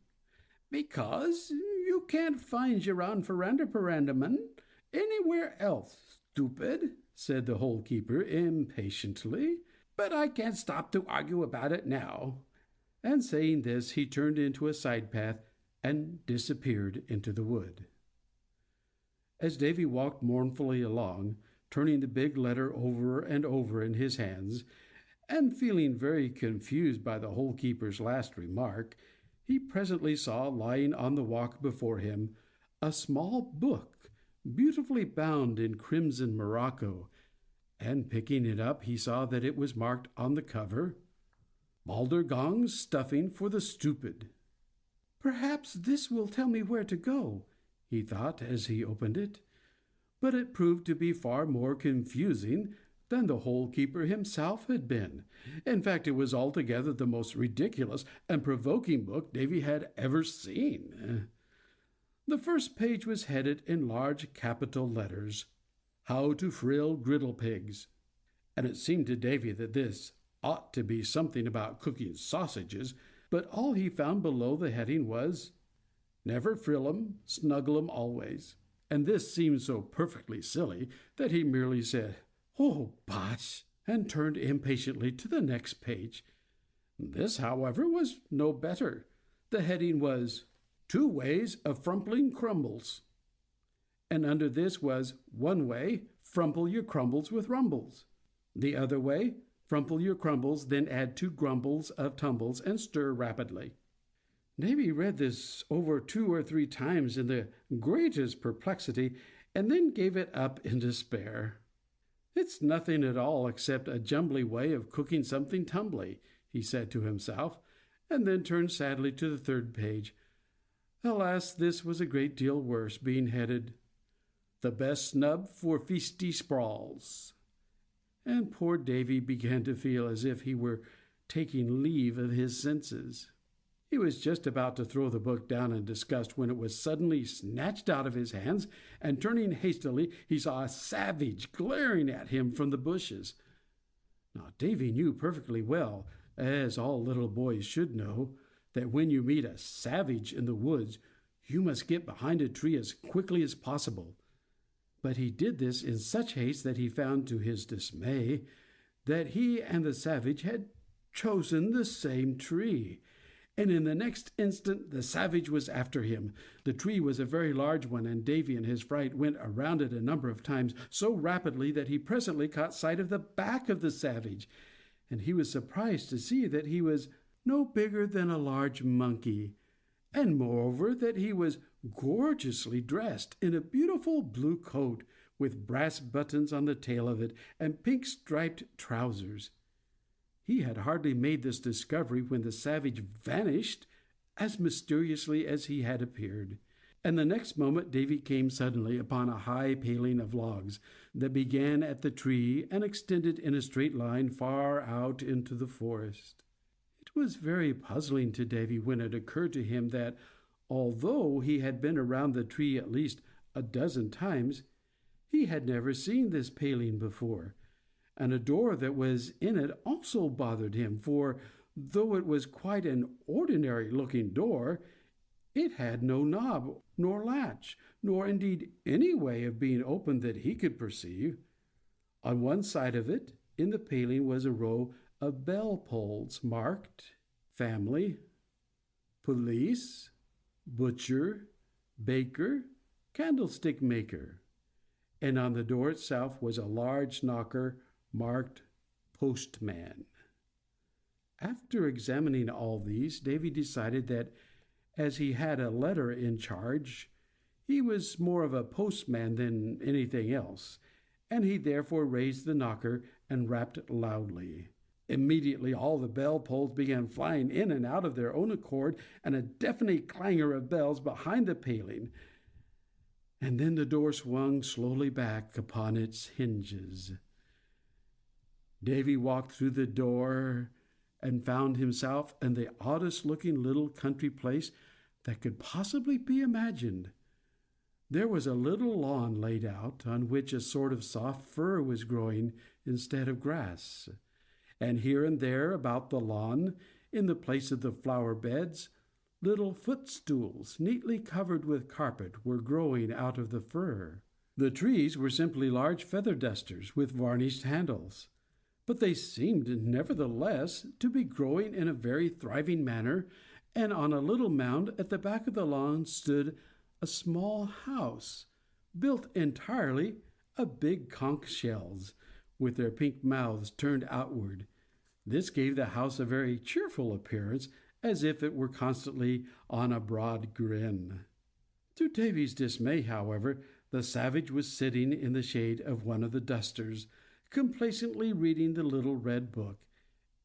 "Because you can't find Geron Ferrandaparandaman anywhere else, stupid," said the Hole-keeper impatiently. "But I can't stop to argue about it now." And saying this, he turned into a side path and disappeared into the wood. As Davy walked mournfully along, turning the big letter over and over in his hands, and feeling very confused by the Hole-keeper's last remark, he presently saw lying on the walk before him a small book, beautifully bound in crimson morocco, and picking it up, he saw that it was marked on the cover, "Baldergong's Stuffing for the Stupid." "Perhaps this will tell me where to go," he thought as he opened it. But it proved to be far more confusing than the Hole-keeper himself had been. In fact, it was altogether the most ridiculous and provoking book Davy had ever seen. The first page was headed in large capital letters, "How to Frill Griddle Pigs," and it seemed to Davy that this ought to be something about cooking sausages, but all he found below the heading was, "Never frill 'em, snuggle 'em always," and this seemed so perfectly silly that he merely said, "Oh, bosh!" and turned impatiently to the next page. This, however, was no better. The heading was, "2 Ways of Frumpling Crumbles," and under this was, "1 way, frumple your crumbles with rumbles. The other way, frumple your crumbles, then add 2 grumbles of tumbles and stir rapidly." Davy read this over 2 or 3 times in the greatest perplexity, and then gave it up in despair. "It's nothing at all except a jumbly way of cooking something tumbly," he said to himself, and then turned sadly to the 3rd page. Alas, this was a great deal worse, being headed, "The Best Snub for Feasty Sprawls," and poor Davy began to feel as if he were taking leave of his senses. He was just about to throw the book down in disgust when it was suddenly snatched out of his hands, and turning hastily, he saw a savage glaring at him from the bushes. Now, Davy knew perfectly well, as all little boys should know, that when you meet a savage in the woods, you must get behind a tree as quickly as possible. But he did this in such haste that he found, to his dismay, that he and the savage had chosen the same tree, and in the next instant the savage was after him. The tree was a very large one, and Davy in his fright went around it a number of times, so rapidly that he presently caught sight of the back of the savage, and he was surprised to see that he was no bigger than a large monkey, and moreover that he was gorgeously dressed in a beautiful blue coat, with brass buttons on the tail of it, and pink striped trousers. He had hardly made this discovery when the savage vanished as mysteriously as he had appeared, and the next moment Davy came suddenly upon a high paling of logs that began at the tree and extended in a straight line far out into the forest. It was very puzzling to Davy when it occurred to him that, although he had been around the tree at least a dozen times, he had never seen this paling before, and a door that was in it also bothered him, for, though it was quite an ordinary-looking door, it had no knob nor latch, nor indeed any way of being opened that he could perceive. On one side of it, in the paling, was a row of bell-pulls marked Family, Police, Butcher, Baker, candlestick maker, and on the door itself was a large knocker marked postman. After examining all these, Davy decided that as he had a letter in charge, he was more of a postman than anything else, and he therefore raised the knocker and rapped loudly. Immediately all the bell pulls began flying in and out of their own accord, and a deafening clangor of bells behind the paling. And then the door swung slowly back upon its hinges. Davy walked through the door and found himself in the oddest-looking little country place that could possibly be imagined. There was a little lawn laid out, on which a sort of soft fur was growing instead of grass, and here and there about the lawn, in the place of the flower beds, little footstools, neatly covered with carpet, were growing out of the fur. The trees were simply large feather dusters with varnished handles, but they seemed nevertheless to be growing in a very thriving manner, and on a little mound at the back of the lawn stood a small house, built entirely of big conch shells, with their pink mouths turned outward. This gave the house a very cheerful appearance, as if it were constantly on a broad grin. To Davy's dismay, however, the savage was sitting in the shade of one of the dusters, complacently reading the little red book,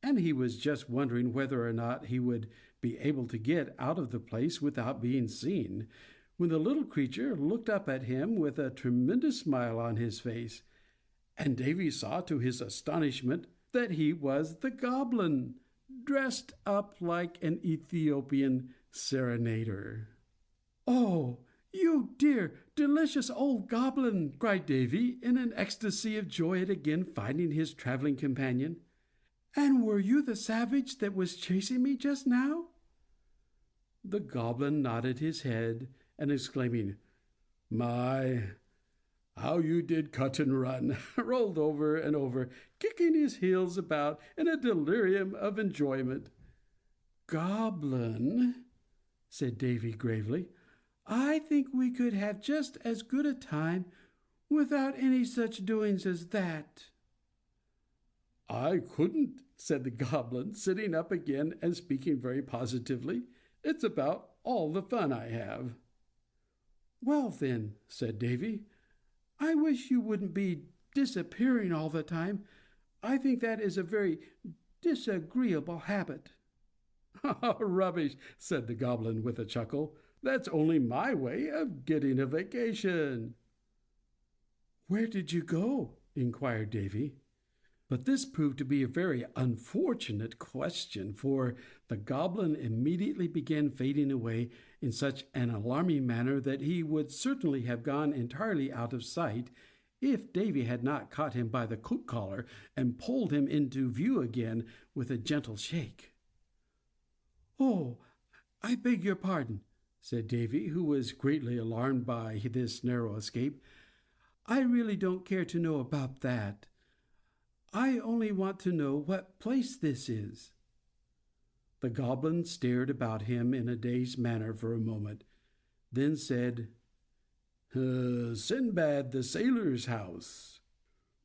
and he was just wondering whether or not he would be able to get out of the place without being seen, when the little creature looked up at him with a tremendous smile on his face, and Davy saw to his astonishment that he was the Goblin, dressed up like an Ethiopian serenader. "Oh, you dear, delicious old Goblin!" cried Davy, in an ecstasy of joy at again finding his traveling companion. "And were you the savage that was chasing me just now?" The Goblin nodded his head, and exclaiming, "My, how you did cut and run!" rolled over and over, kicking his heels about in a delirium of enjoyment. "Goblin," said Davy gravely, "I think we could have just as good a time without any such doings as that." "I couldn't," said the Goblin, sitting up again and speaking very positively. "It's about all the fun I have." "Well, then," said Davy, "I wish you wouldn't be disappearing all the time. I think that is a very disagreeable habit." "Rubbish," said the Goblin with a chuckle. "That's only my way of getting a vacation." "Where did you go?" inquired Davy. But this proved to be a very unfortunate question, for the Goblin immediately began fading away in such an alarming manner that he would certainly have gone entirely out of sight if Davy had not caught him by the coat collar and pulled him into view again with a gentle shake. "Oh, I beg your pardon," said Davy, who was greatly alarmed by this narrow escape. "I really don't care to know about that. I only want to know what place this is." The Goblin stared about him in a dazed manner for a moment, then said, "Sinbad the sailor's house."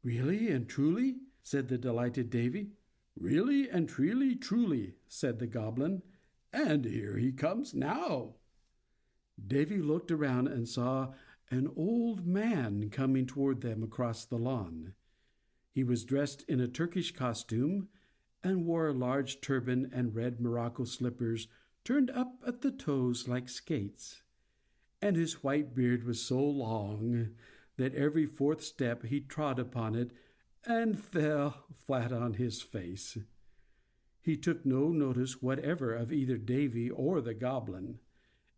"Really and truly?" said the delighted Davy. "Really and truly," said the Goblin. "And here he comes now." Davy looked around and saw an old man coming toward them across the lawn. He was dressed in a Turkish costume, and wore a large turban and red morocco slippers turned up at the toes like skates, and his white beard was so long that every fourth step he trod upon it and fell flat on his face. He took no notice whatever of either Davy or the Goblin,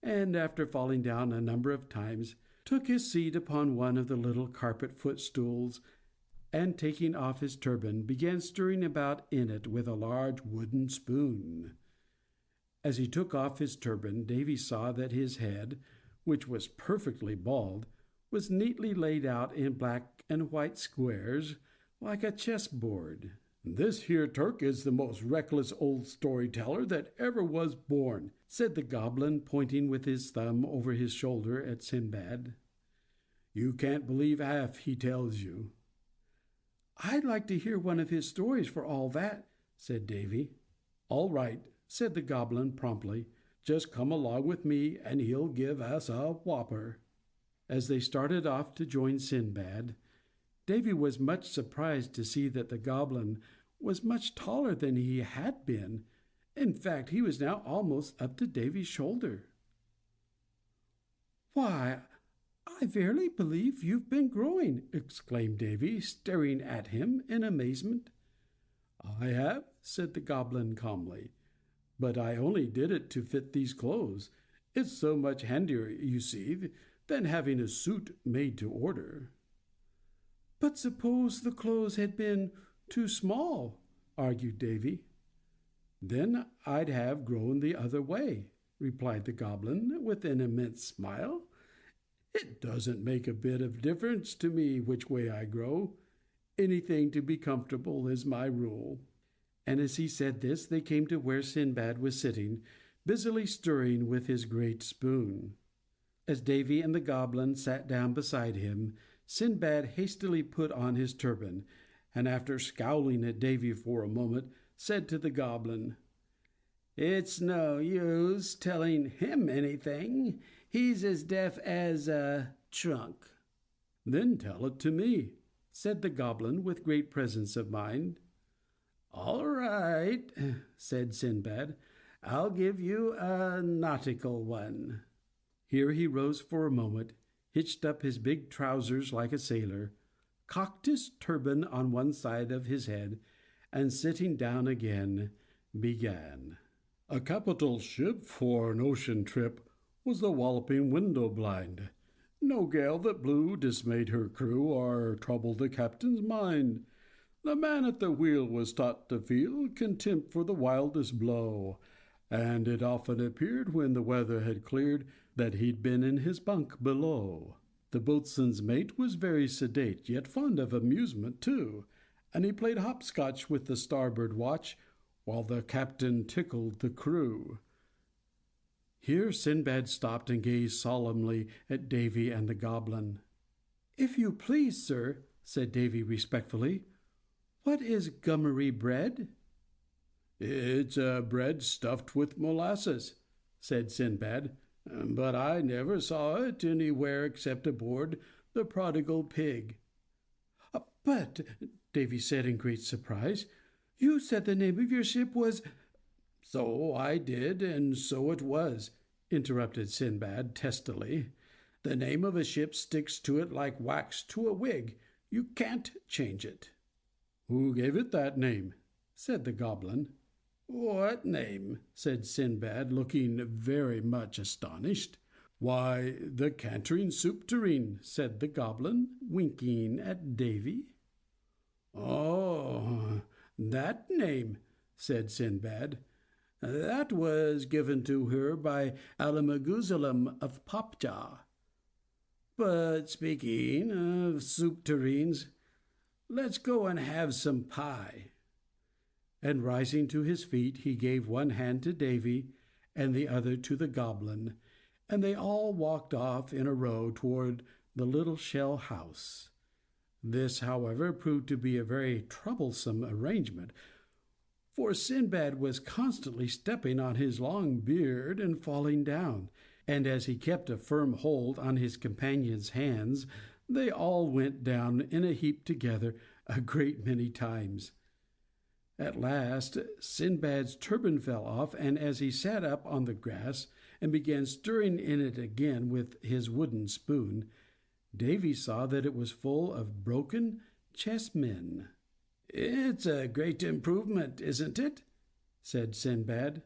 and after falling down a number of times, took his seat upon one of the little carpet footstools, and taking off his turban, began stirring about in it with a large wooden spoon. As he took off his turban, Davy saw that his head, which was perfectly bald, was neatly laid out in black and white squares, like a chessboard. "This here Turk is the most reckless old storyteller that ever was born," said the Goblin, pointing with his thumb over his shoulder at Sinbad. You can't believe half he tells you." "I'd like to hear one of his stories for all that," said Davy. "All right," said the Goblin promptly. "Just come along with me, and he'll give us a whopper." As they started off to join Sinbad, Davy was much surprised to see that the Goblin was much taller than he had been. In fact, he was now almost up to Davy's shoulder. "Why, I verily believe you've been growing," exclaimed Davy, staring at him in amazement. "I have," said the Goblin calmly, "but I only did it to fit these clothes. It's so much handier, you see, than having a suit made to order." "But suppose the clothes had been too small," argued Davy. "Then I'd have grown the other way," replied the Goblin with an immense smile. "It doesn't make a bit of difference to me which way I grow. Anything to be comfortable is my rule." And as he said this, they came to where Sinbad was sitting, busily stirring with his great spoon. As Davy and the Goblin sat down beside him, Sinbad hastily put on his turban, and after scowling at Davy for a moment, said to the Goblin, "It's no use telling him anything. He's as deaf as a trunk." "Then tell it to me," said the Goblin with great presence of mind. "All right," said Sinbad. "I'll give you a nautical one." Here he rose for a moment, hitched up his big trousers like a sailor, cocked his turban on one side of his head, and sitting down again, began. "A capital ship for an ocean trip was the Walloping Window Blind. No gale that blew dismayed her crew or troubled the captain's mind. The man at the wheel was taught to feel contempt for the wildest blow, and it often appeared when the weather had cleared that he'd been in his bunk below. The boatswain's mate was very sedate, yet fond of amusement too, and he played hopscotch with the starboard watch, while the captain tickled the crew." Here Sinbad stopped and gazed solemnly at Davy and the Goblin. "If you please, sir," said Davy respectfully, "what is gummery bread?" "It's a bread stuffed with molasses," said Sinbad, "but I never saw it anywhere except aboard the Prodigal Pig." "But," Davy said in great surprise, "you said the name of your ship was—" "So I did, and so it was," interrupted Sinbad testily. "The name of a ship sticks to it like wax to a wig. You can't change it." "Who gave it that name?" said the Goblin. "What name?" said Sinbad, looking very much astonished. "Why, the cantering soup tureen," said the Goblin, winking at Davy. "Oh, that name," said Sinbad. "That was given to her by Alamaguzalem of Popjaw. But speaking of soup tureens, let's go and have some pie." And rising to his feet, he gave one hand to Davy and the other to the Goblin, and they all walked off in a row toward the little shell house. This, however, proved to be a very troublesome arrangement, for Sinbad was constantly stepping on his long beard and falling down, and as he kept a firm hold on his companion's hands, they all went down in a heap together a great many times. At last Sinbad's turban fell off, and as he sat up on the grass and began stirring in it again with his wooden spoon, Davy saw that it was full of broken chessmen. "It's a great improvement, isn't it?" said Sinbad.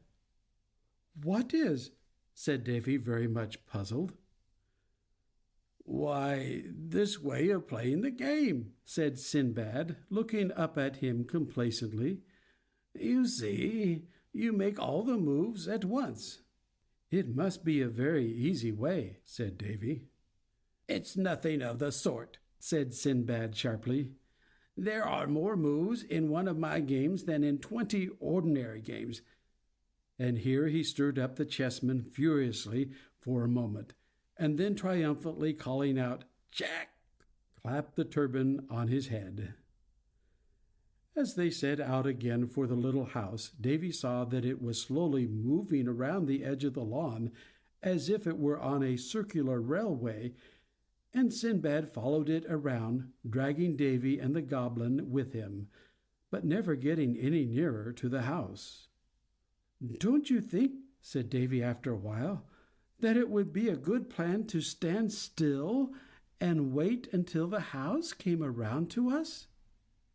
"What is?" said Davy, very much puzzled. "Why, this way of playing the game," said Sinbad, looking up at him complacently. "You see, you make all the moves at once." "It must be a very easy way," said Davy. "It's nothing of the sort," said Sinbad sharply. "There are more moves in one of my games than in 20 ordinary games." And here he stirred up the chessmen furiously for a moment, and then triumphantly calling out, Jack clapped the turban on his head. As they set out again for the little house, Davy saw that it was slowly moving around the edge of the lawn, as if it were on a circular railway, and Sinbad followed it around, dragging Davy and the goblin with him, but never getting any nearer to the house. "Don't you think," said Davy after a while, "that it would be a good plan to stand still and wait until the house came around to us?"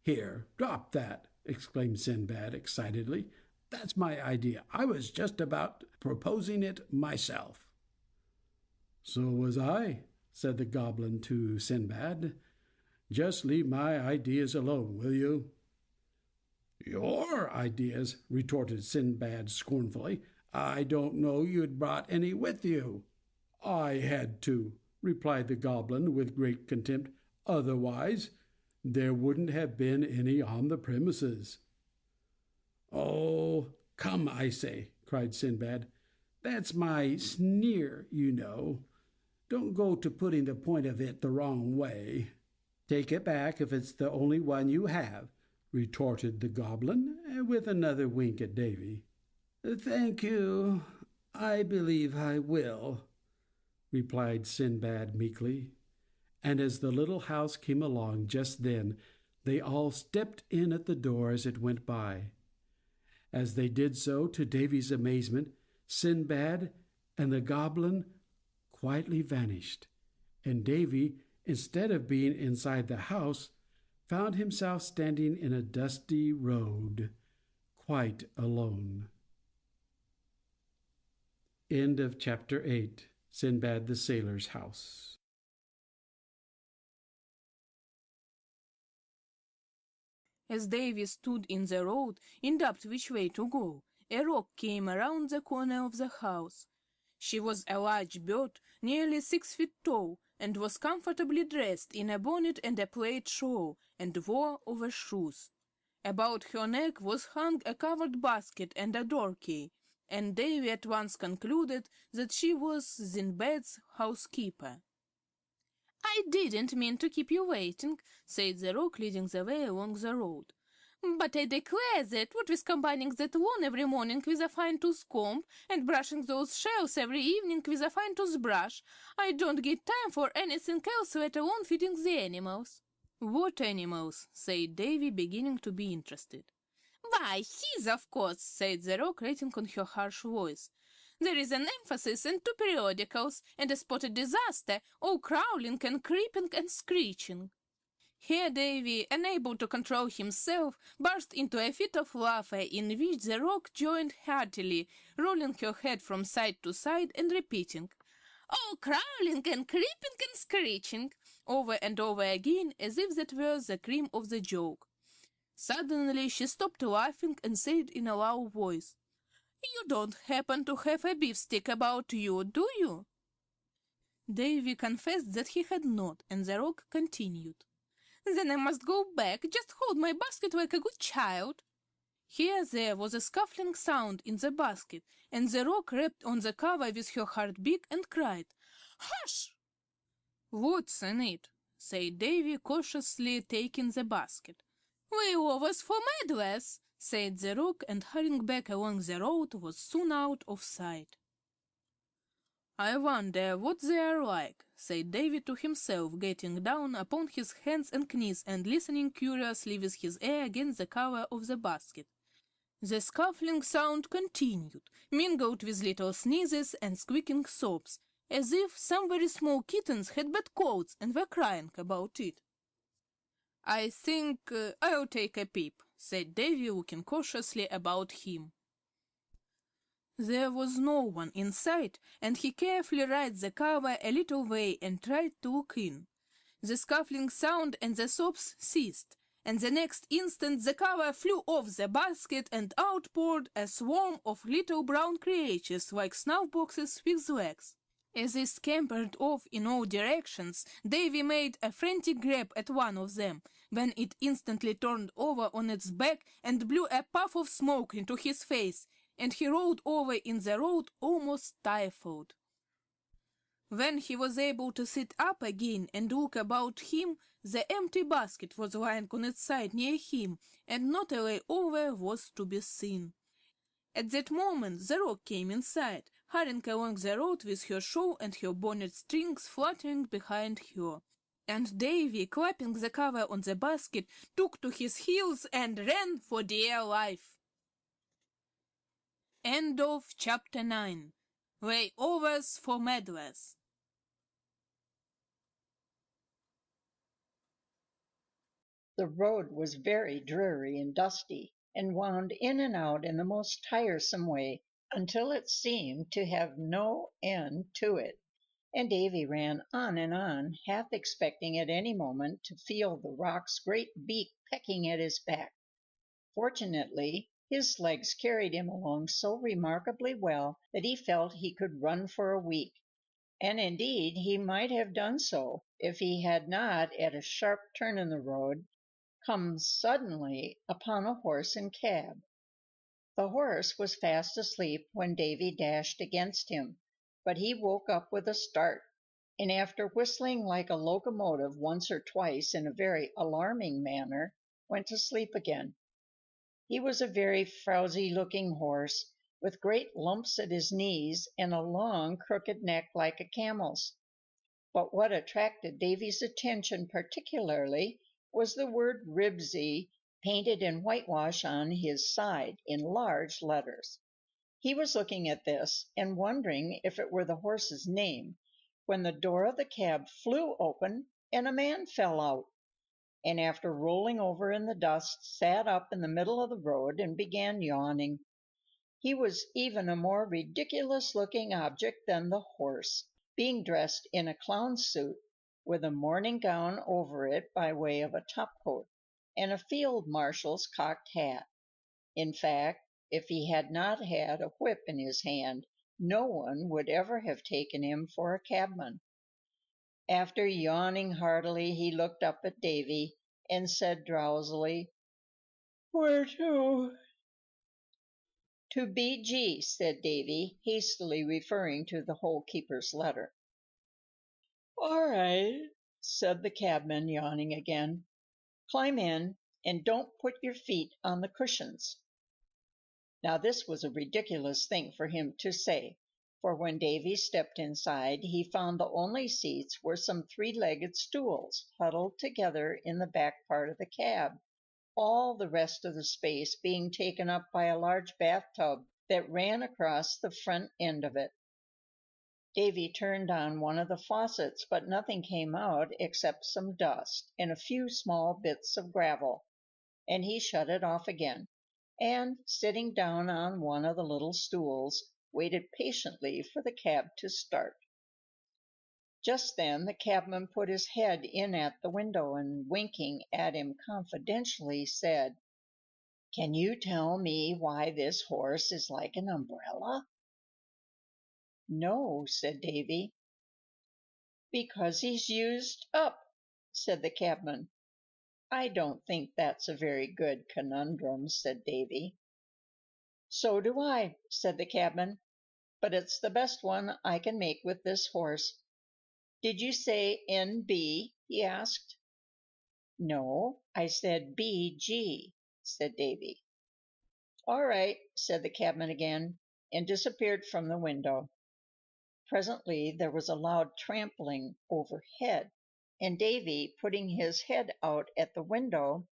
"Here, drop that!" exclaimed Sinbad excitedly. "That's my idea. I was just about proposing it myself." "So was I," said the goblin to Sinbad. "Just leave my ideas alone, will you?" "Your ideas?" retorted Sinbad scornfully. "I don't know you'd brought any with you." "I had to," replied the goblin with great contempt. "Otherwise there wouldn't have been any on the premises." "Oh, come, I say," cried Sinbad. "That's my sneer, you know. Don't go to putting the point of it the wrong way." "Take it back if it's the only one you have," retorted the goblin, with another wink at Davy. "Thank you, I believe I will," replied Sinbad meekly. And as the little house came along just then, they all stepped in at the door as it went by. As they did so, to Davy's amazement, Sinbad and the goblin quietly vanished, and Davy, instead of being inside the house, found himself standing in a dusty road, quite alone. End of chapter 8. Sinbad the Sailor's House. As Davy stood in the road, in doubt which way to go, a roc came around the corner of the house. She was a large bird, nearly 6 feet tall, and was comfortably dressed in a bonnet and a plaid shawl, and wore overshoes. About her neck was hung a covered basket and a door key, and Davy at once concluded that she was Sinbad's housekeeper. "I didn't mean to keep you waiting," said the roc, leading the way along the road. "But I declare that, what with combining that lawn every morning with a fine-tooth comb, and brushing those shelves every evening with a fine-tooth brush, I don't get time for anything else, let alone feeding the animals." "What animals?" said Davy, beginning to be interested. "Why, his, of course," said the roc, rating on her harsh voice. "There is an emphasis and 2 periodicals, and a spotted disaster, all crawling and creeping and screeching." Here Davy, unable to control himself, burst into a fit of laughter, in which the roc joined heartily, rolling her head from side to side and repeating, "Oh, crawling and creeping and screeching," over and over again, as if that were the cream of the joke. Suddenly she stopped laughing and said in a low voice, "You don't happen to have a beefsteak about you, do you?" Davy confessed that he had not, and the roc continued, "Then I must go back. Just hold my basket like a good child." Here there was a scuffling sound in the basket, and the roc rapped on the cover with her hard beak and cried, "Hush!" "What's in it?" said Davy, cautiously taking the basket. "Leftovers for meddlers," said the roc, and hurrying back along the road was soon out of sight. "I wonder what they are like," said Davy to himself, getting down upon his hands and knees and listening curiously with his ear against the cover of the basket. The scuffling sound continued, mingled with little sneezes and squeaking sobs, as if some very small kittens had bad colds and were crying about it. "I think I'll take a peep," said Davy, looking cautiously about him. There was no one in sight, and he carefully raised the cover a little way and tried to look in. The scuffling sound and the sobs ceased, and the next instant the cover flew off the basket and out poured a swarm of little brown creatures like snuff-boxes with legs. As they scampered off in all directions, Davy made a frantic grab at one of them, when it instantly turned over on its back and blew a puff of smoke into his face, and he rolled over in the road almost stifled. When he was able to sit up again and look about him, the empty basket was lying on its side near him, and not a layover was to be seen. At that moment the Roc came in sight, hurrying along the road with her shawl and her bonnet strings fluttering behind her. And Davy, clapping the cover on the basket, took to his heels and ran for dear life. End of chapter 9. Layovers for Meddlers. The road was very dreary and dusty, and wound in and out in the most tiresome way, until it seemed to have no end to it, and Davy ran on, half expecting at any moment to feel the Roc's great beak pecking at his back. Fortunately, his legs carried him along so remarkably well that he felt he could run for a week, and indeed he might have done so if he had not, at a sharp turn in the road, come suddenly upon a horse and cab. The horse was fast asleep when Davy dashed against him, but he woke up with a start, and after whistling like a locomotive once or twice in a very alarming manner, went to sleep again. He was a very frowsy-looking horse, with great lumps at his knees and a long, crooked neck like a camel's. But what attracted Davy's attention particularly was the word "Ribsy" painted in whitewash on his side in large letters. He was looking at this and wondering if it were the horse's name, when the door of the cab flew open and a man fell out, and after rolling over in the dust, sat up in the middle of the road and began yawning. He was even a more ridiculous looking object than the horse, being dressed in a clown's suit, with a morning gown over it by way of a topcoat, and a field marshal's cocked hat. In fact, if he had not had a whip in his hand, no one would ever have taken him for a cabman. After yawning heartily, he looked up at Davy and said drowsily, "Where to?" "To B.G.," said Davy, hastily referring to the Hole keeper's letter. "All right," said the cabman, yawning again. "Climb in, and don't put your feet on the cushions." Now this was a ridiculous thing for him to say, for when Davy stepped inside he found the only seats were some three-legged stools huddled together in the back part of the cab, all the rest of the space being taken up by a large bathtub that ran across the front end of it. Davy turned on one of the faucets, but nothing came out except some dust and a few small bits of gravel, and he shut it off again, and, sitting down on one of the little stools, waited patiently for the cab to start. Just then the cabman put his head in at the window and, winking at him confidentially, said, "Can you tell me why this horse is like an umbrella?" "No," said Davy. "Because he's used up," said the cabman. "I don't think that's a very good conundrum," said Davy. "So do I," said the cabman, "but it's the best one I can make with this horse. Did you say N.B.?" he asked. "No, I said B.G.," said Davy. "All right," said the cabman again, and disappeared from the window. Presently there was a loud trampling overhead, and Davy, putting his head out at the window,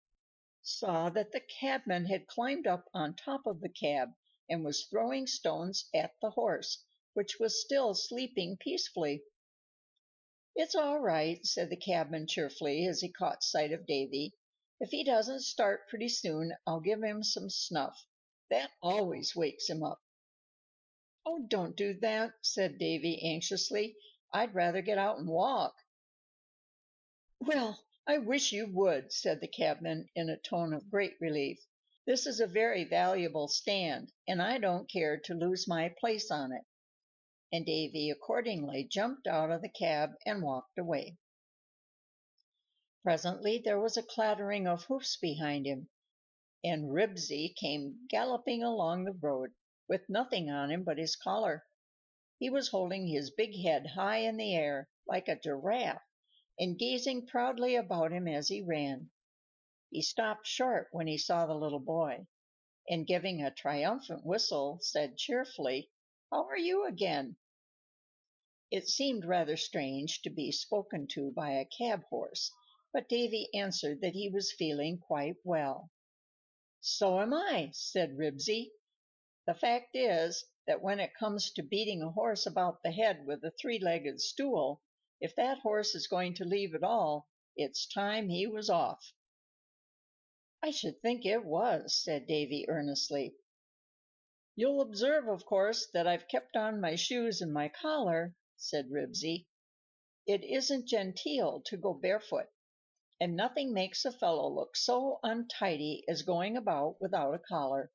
saw that the cabman had climbed up on top of the cab and was throwing stones at the horse, which was still sleeping peacefully. "It's all right," said the cabman cheerfully as he caught sight of Davy. "If he doesn't start pretty soon, I'll give him some snuff. That always wakes him up." "Oh, don't do that," said Davy, anxiously. "I'd rather get out and walk." "Well, I wish you would," said the cabman, in a tone of great relief. "This is a very valuable stand, and I don't care to lose my place on it." And Davy accordingly jumped out of the cab and walked away. Presently there was a clattering of hoofs behind him, and Ribsy came galloping along the road, with nothing on him but his collar. He was holding his big head high in the air, like a giraffe, and gazing proudly about him as he ran. He stopped short when he saw the little boy, and giving a triumphant whistle, said cheerfully, "How are you again?" It seemed rather strange to be spoken to by a cab horse, but Davy answered that he was feeling quite well. "So am I," said Ribsy. "The fact is that when it comes to beating a horse about the head with a three-legged stool, if that horse is going to leave at all, it's time he was off." "I should think it was," said Davy earnestly. "You'll observe, of course, that I've kept on my shoes and my collar," said Ribsy. "It isn't genteel to go barefoot, and nothing makes a fellow look so untidy as going about without a collar.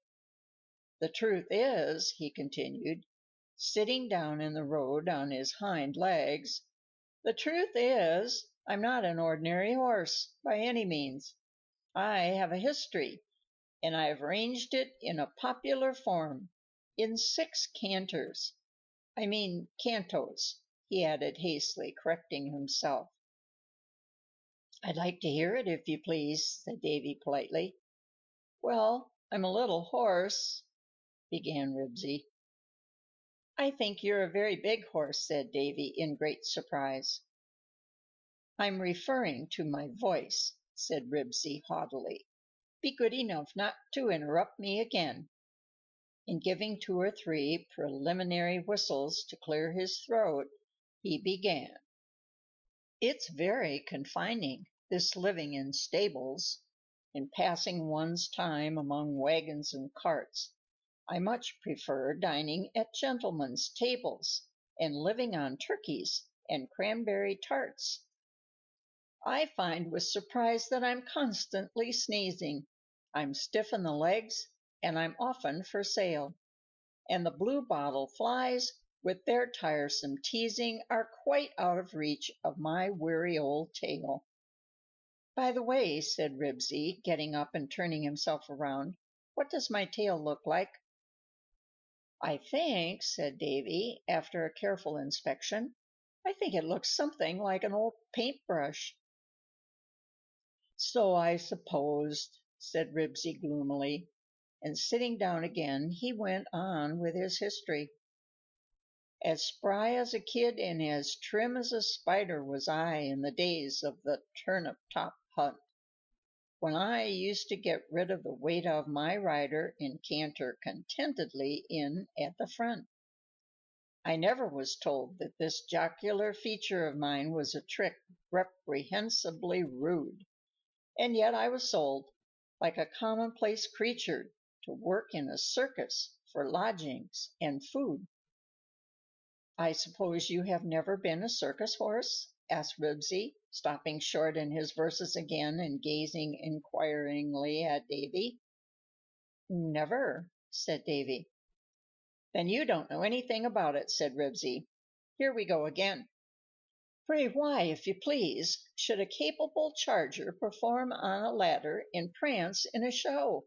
The truth is," he continued, sitting down in the road on his hind legs, "the truth is, I'm not an ordinary horse, by any means. I have a history, and I've arranged it in a popular form, in 6 cantos, he added hastily, correcting himself. "I'd like to hear it, if you please," said Davy politely. "Well, I'm a little hoarse," began Ribsy. "I think you're a very big horse," said Davy in great surprise. "I'm referring to my voice," said Ribsy haughtily. "Be good enough not to interrupt me again." And giving 2 or 3 preliminary whistles to clear his throat, he began. "It's very confining, this living in stables, and passing one's time among wagons and carts. I much prefer dining at gentlemen's tables, and living on turkeys and cranberry tarts. I find with surprise that I'm constantly sneezing. I'm stiff in the legs, and I'm often for sale. And the bluebottle flies, with their tiresome teasing, are quite out of reach of my weary old tail." "By the way," said Ribsy, getting up and turning himself around, "what does my tail look like?" "I think," said Davy, after a careful inspection, "I think it looks something like an old paintbrush." "So I supposed," said Ribsy gloomily, and sitting down again, he went on with his history. "As spry as a kid and as trim as a spider was I in the days of the turnip top hunt, when I used to get rid of the weight of my rider and canter contentedly in at the front. I never was told that this jocular feature of mine was a trick reprehensibly rude, and yet I was sold, like a commonplace creature, to work in a circus for lodgings and food." "I suppose you have never been a circus horse?" asked Ribsy, stopping short in his verses again and gazing inquiringly at Davy. "Never," said Davy. "Then you don't know anything about it," said Ribsy. "Here we go again. Pray why, if you please, should a capable charger perform on a ladder and prance in a show?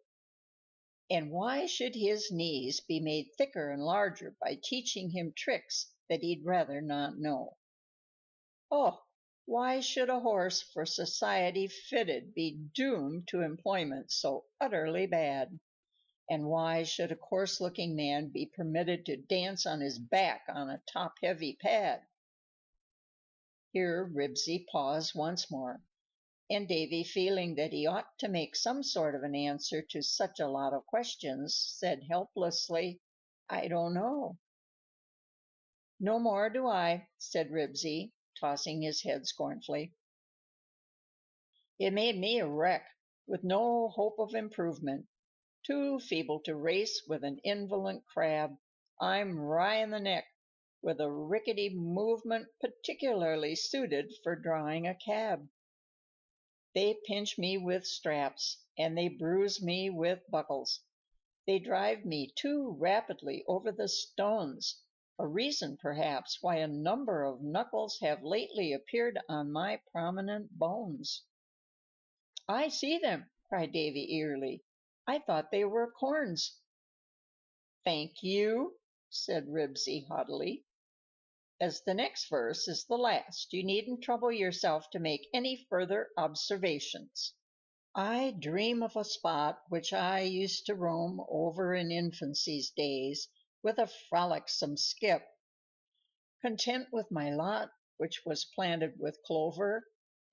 And why should his knees be made thicker and larger by teaching him tricks that he'd rather not know? Oh, why should a horse for society fitted be doomed to employment so utterly bad? And why should a coarse-looking man be permitted to dance on his back on a top-heavy pad?" Here Ribsy paused once more, and Davy, feeling that he ought to make some sort of an answer to such a lot of questions, said helplessly, "I don't know." "No more do I," said Ribsy, tossing his head scornfully. "It made me a wreck, with no hope of improvement. Too feeble to race with an indolent crab, I'm wry in the neck, with a rickety movement particularly suited for drawing a cab. They pinch me with straps, and they bruise me with buckles. They drive me too rapidly over the stones, a reason, perhaps, why a number of knuckles have lately appeared on my prominent bones." "I see them!" cried Davy eagerly. "I thought they were corns." "Thank you," said Ribsy haughtily. as the next verse is the last. You needn't trouble yourself to make any further observations. I dream of a spot which I used to roam over in infancy's days with a frolicsome skip, content with my lot, which was planted with clover,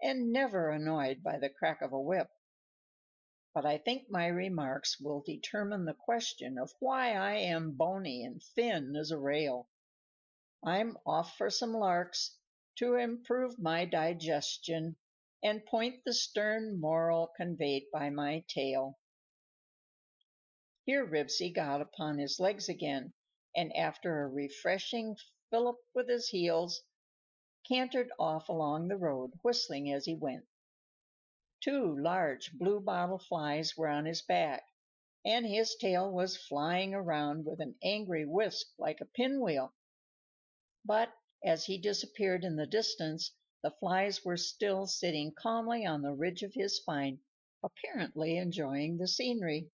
and never annoyed by the crack of a whip. But I think my remarks will determine the question of why I am bony and thin as a rail. I'm off for some larks to improve my digestion and point the stern moral conveyed by my tale. Here Ribsy got upon his legs again, and after a refreshing fillip with his heels, cantered off along the road, whistling as he went. 2 large bluebottle flies were on his back, and his tail was flying around with an angry whisk like a pinwheel. But as he disappeared in the distance, the flies were still sitting calmly on the ridge of his spine, apparently enjoying the scenery.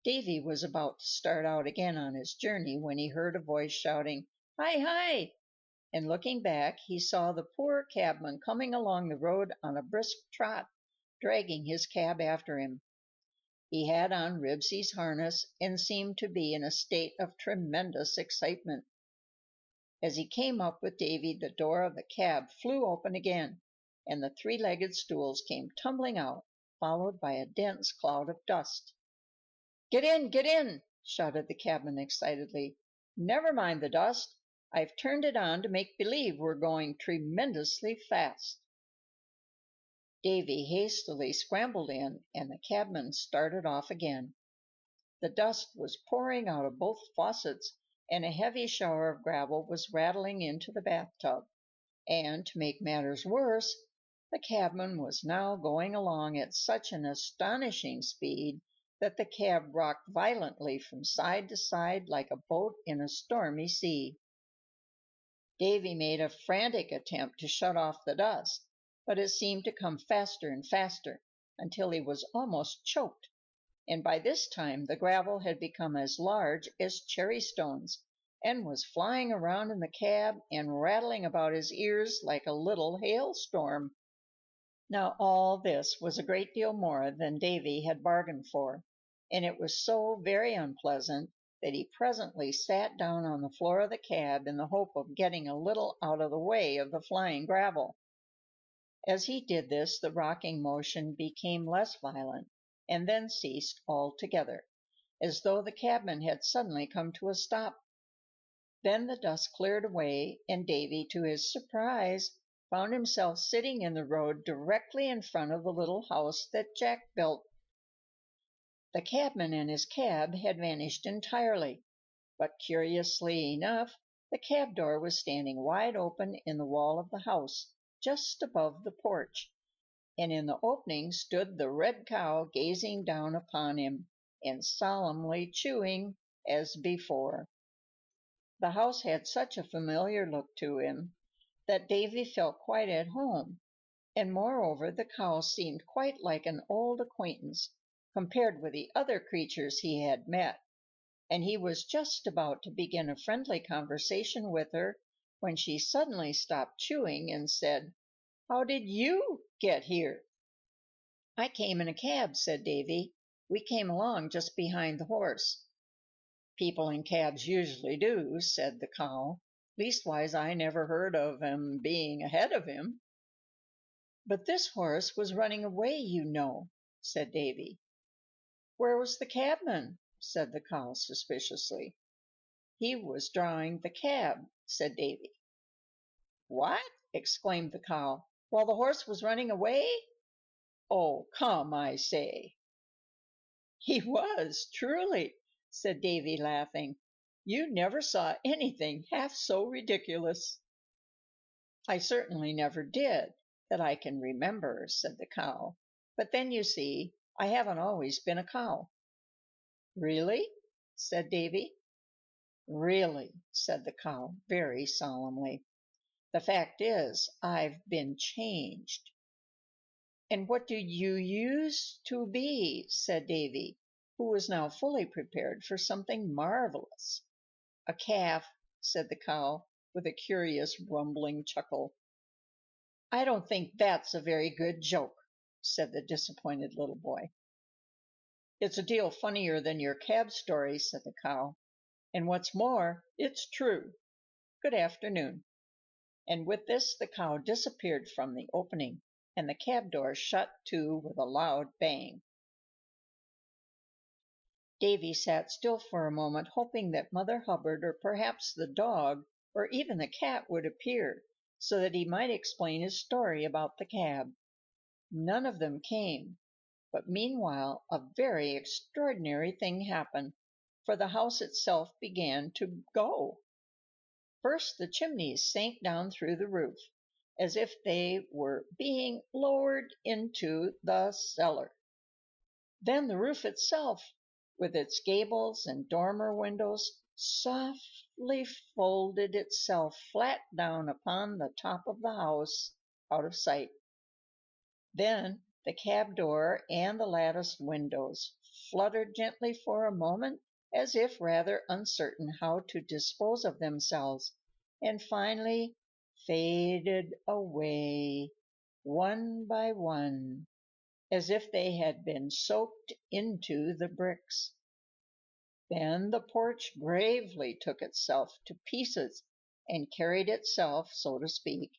Davy was about to start out again on his journey when he heard a voice shouting, "Hi, hi!" and looking back, he saw the poor cabman coming along the road on a brisk trot, dragging his cab after him. He had on Ribsy's harness and seemed to be in a state of tremendous excitement. As he came up with Davy, the door of the cab flew open again, and the 3-legged stools came tumbling out, followed by a dense cloud of dust. Get in!" shouted the cabman excitedly. "Never mind the dust. I've turned it on to make believe we're going tremendously fast." Davy hastily scrambled in, and the cabman started off again. The dust was pouring out of both faucets, and a heavy shower of gravel was rattling into the bathtub. And to make matters worse, the cabman was now going along at such an astonishing speed that the cab rocked violently from side to side like a boat in a stormy sea. Davy made a frantic attempt to shut off the dust, but it seemed to come faster and faster until he was almost choked, and by this time the gravel had become as large as cherry stones and was flying around in the cab and rattling about his ears like a little hailstorm. Now all this was a great deal more than Davy had bargained for, and it was so very unpleasant that he presently sat down on the floor of the cab in the hope of getting a little out of the way of the flying gravel. As he did this, the rocking motion became less violent and then ceased altogether, as though the cabman had suddenly come to a stop. Then the dust cleared away, and Davy, to his surprise, found himself sitting in the road directly in front of the little house that Jack built. The cabman and his cab had vanished entirely, but curiously enough, the cab door was standing wide open in the wall of the house, just above the porch, and in the opening stood the red cow gazing down upon him and solemnly chewing as before. The house had such a familiar look to him that Davy felt quite at home, and moreover the cow seemed quite like an old acquaintance compared with the other creatures he had met, and he was just about to begin a friendly conversation with her when she suddenly stopped chewing and said, "How did you get here?" "I came in a cab," said Davy. "We came along just behind the horse." "People in cabs usually do," said the cow. "Leastwise, I never heard of 'em being ahead of him." "But this horse was running away, you know," said Davy. "Where was the cabman?" said the cow suspiciously. "He was drawing the cab," said Davy. "What!" exclaimed the cow. "While the horse was running away? Oh, come, I say." "He was, truly," said Davy, laughing. "You never saw anything half so ridiculous." "I certainly never did, that I can remember," said the cow. "But then, you see, I haven't always been a cow." "Really?" said Davy. "Really," said the cow, very solemnly. "The fact is, I've been changed." "And what did you use to be?" said Davy, who was now fully prepared for something marvelous. "A calf," said the cow, with a curious rumbling chuckle. "I don't think that's a very good joke," said the disappointed little boy. "It's a deal funnier than your cab story," said the cow. "And what's more, it's true. Good afternoon." And with this the cow disappeared from the opening, and the cab door shut to with a loud bang. Davy sat still for a moment, hoping that Mother Hubbard, or perhaps the dog, or even the cat would appear, so that he might explain his story about the cab. None of them came, but meanwhile a very extraordinary thing happened, for the house itself began to go. First the chimneys sank down through the roof, as if they were being lowered into the cellar. Then the roof itself, with its gables and dormer windows, softly folded itself flat down upon the top of the house, out of sight. Then the cab door and the latticed windows fluttered gently for a moment, as if rather uncertain how to dispose of themselves, and finally faded away, one by one, as if they had been soaked into the bricks. Then the porch gravely took itself to pieces and carried itself, so to speak,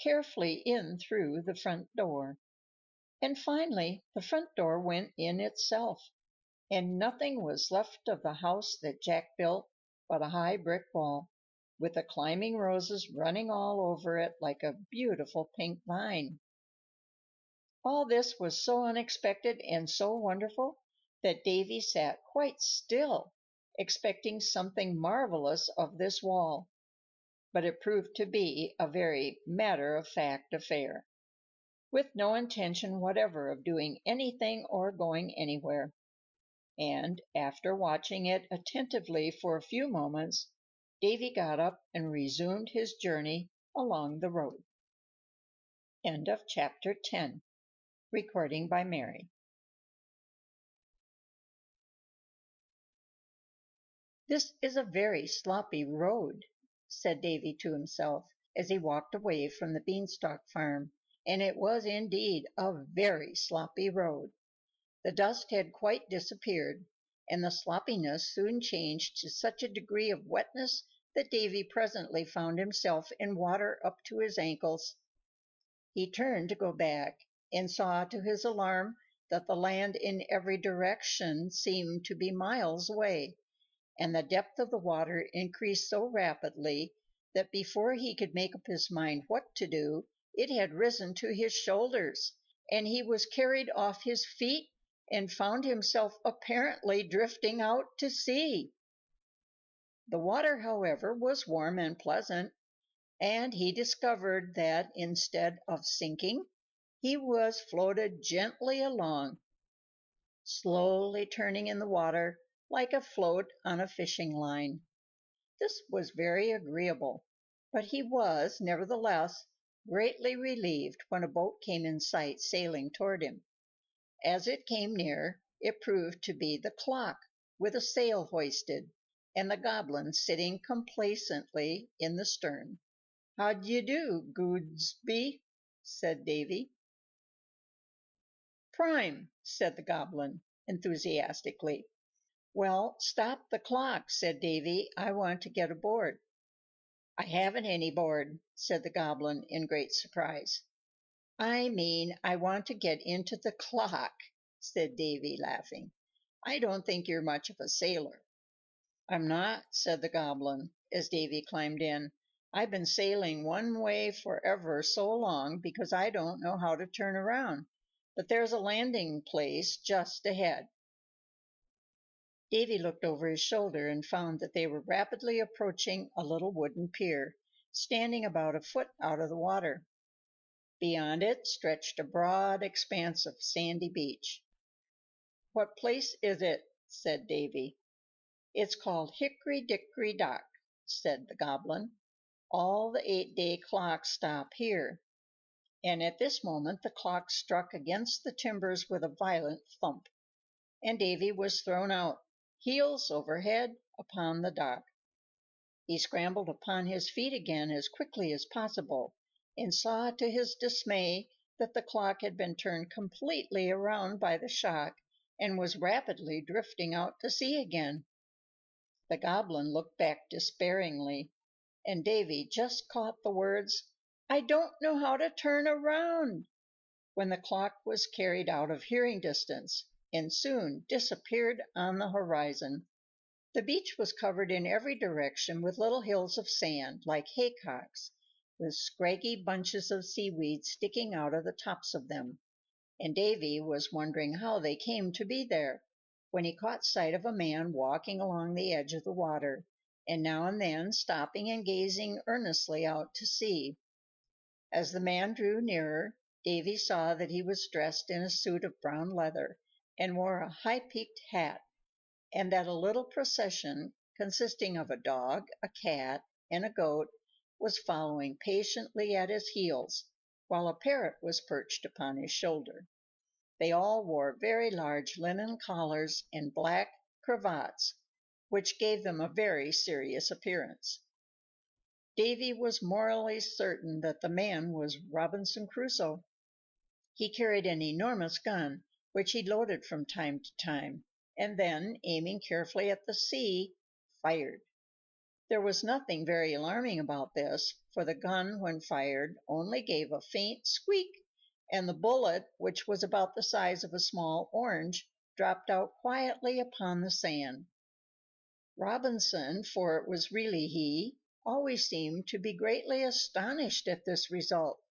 carefully in through the front door. And finally the front door went in itself, and nothing was left of the house that Jack built but a high brick wall, with the climbing roses running all over it like a beautiful pink vine. All this was so unexpected and so wonderful that Davy sat quite still, expecting something marvelous of this wall. But it proved to be a very matter-of-fact affair, with no intention whatever of doing anything or going anywhere. And after watching it attentively for a few moments, Davy got up and resumed his journey along the road. End of chapter 10. Recording by Mary. "This is a very sloppy road," said Davy to himself, as he walked away from the beanstalk farm, and it was indeed a very sloppy road. The dust had quite disappeared, and the sloppiness soon changed to such a degree of wetness that Davy presently found himself in water up to his ankles. He turned to go back, and saw to his alarm that the land in every direction seemed to be miles away, and the depth of the water increased so rapidly that before he could make up his mind what to do, it had risen to his shoulders, and he was carried off his feet and found himself apparently drifting out to sea. The water, however, was warm and pleasant, and he discovered that instead of sinking, he was floated gently along, slowly turning in the water like a float on a fishing line. This was very agreeable, but he was, nevertheless, greatly relieved when a boat came in sight sailing toward him. As it came near, it proved to be the clock, with a sail hoisted, and the Goblin sitting complacently in the stern. "How d'ye do, Goodsby?" said Davy. "Prime," said the Goblin, enthusiastically. "Well, stop the clock," said Davy. "I want to get aboard." "I haven't any board," said the Goblin, in great surprise. "I mean, I want to get into the clock," said Davy, laughing. "I don't think you're much of a sailor." "I'm not," said the Goblin, as Davy climbed in. "I've been sailing one way for ever so long because I don't know how to turn around. But there's a landing place just ahead." Davy looked over his shoulder and found that they were rapidly approaching a little wooden pier, standing about a foot out of the water. Beyond it stretched a broad expanse of sandy beach. "What place is it?" said Davy. "It's called Hickory Dickory Dock," said the Goblin. "All the 8-day clocks stop here." And at this moment the clock struck against the timbers with a violent thump, and Davy was thrown out, heels over head, upon the dock. He scrambled upon his feet again as quickly as possible, and saw to his dismay that the clock had been turned completely around by the shock and was rapidly drifting out to sea again. The Goblin looked back despairingly, and Davy just caught the words, "I don't know how to turn around," when the clock was carried out of hearing distance and soon disappeared on the horizon. The beach was covered in every direction with little hills of sand, like haycocks, with scraggy bunches of seaweed sticking out of the tops of them, and Davy was wondering how they came to be there, when he caught sight of a man walking along the edge of the water, and now and then stopping and gazing earnestly out to sea. As the man drew nearer, Davy saw that he was dressed in a suit of brown leather and wore a high-peaked hat, and that a little procession, consisting of a dog, a cat, and a goat, was following patiently at his heels, while a parrot was perched upon his shoulder. They all wore very large linen collars and black cravats, which gave them a very serious appearance. Davy was morally certain that the man was Robinson Crusoe. He carried an enormous gun, which he loaded from time to time, and then, aiming carefully at the sea, fired. There was nothing very alarming about this, for the gun, when fired, only gave a faint squeak, and the bullet, which was about the size of a small orange, dropped out quietly upon the sand. Robinson, for it was really he, always seemed to be greatly astonished at this result,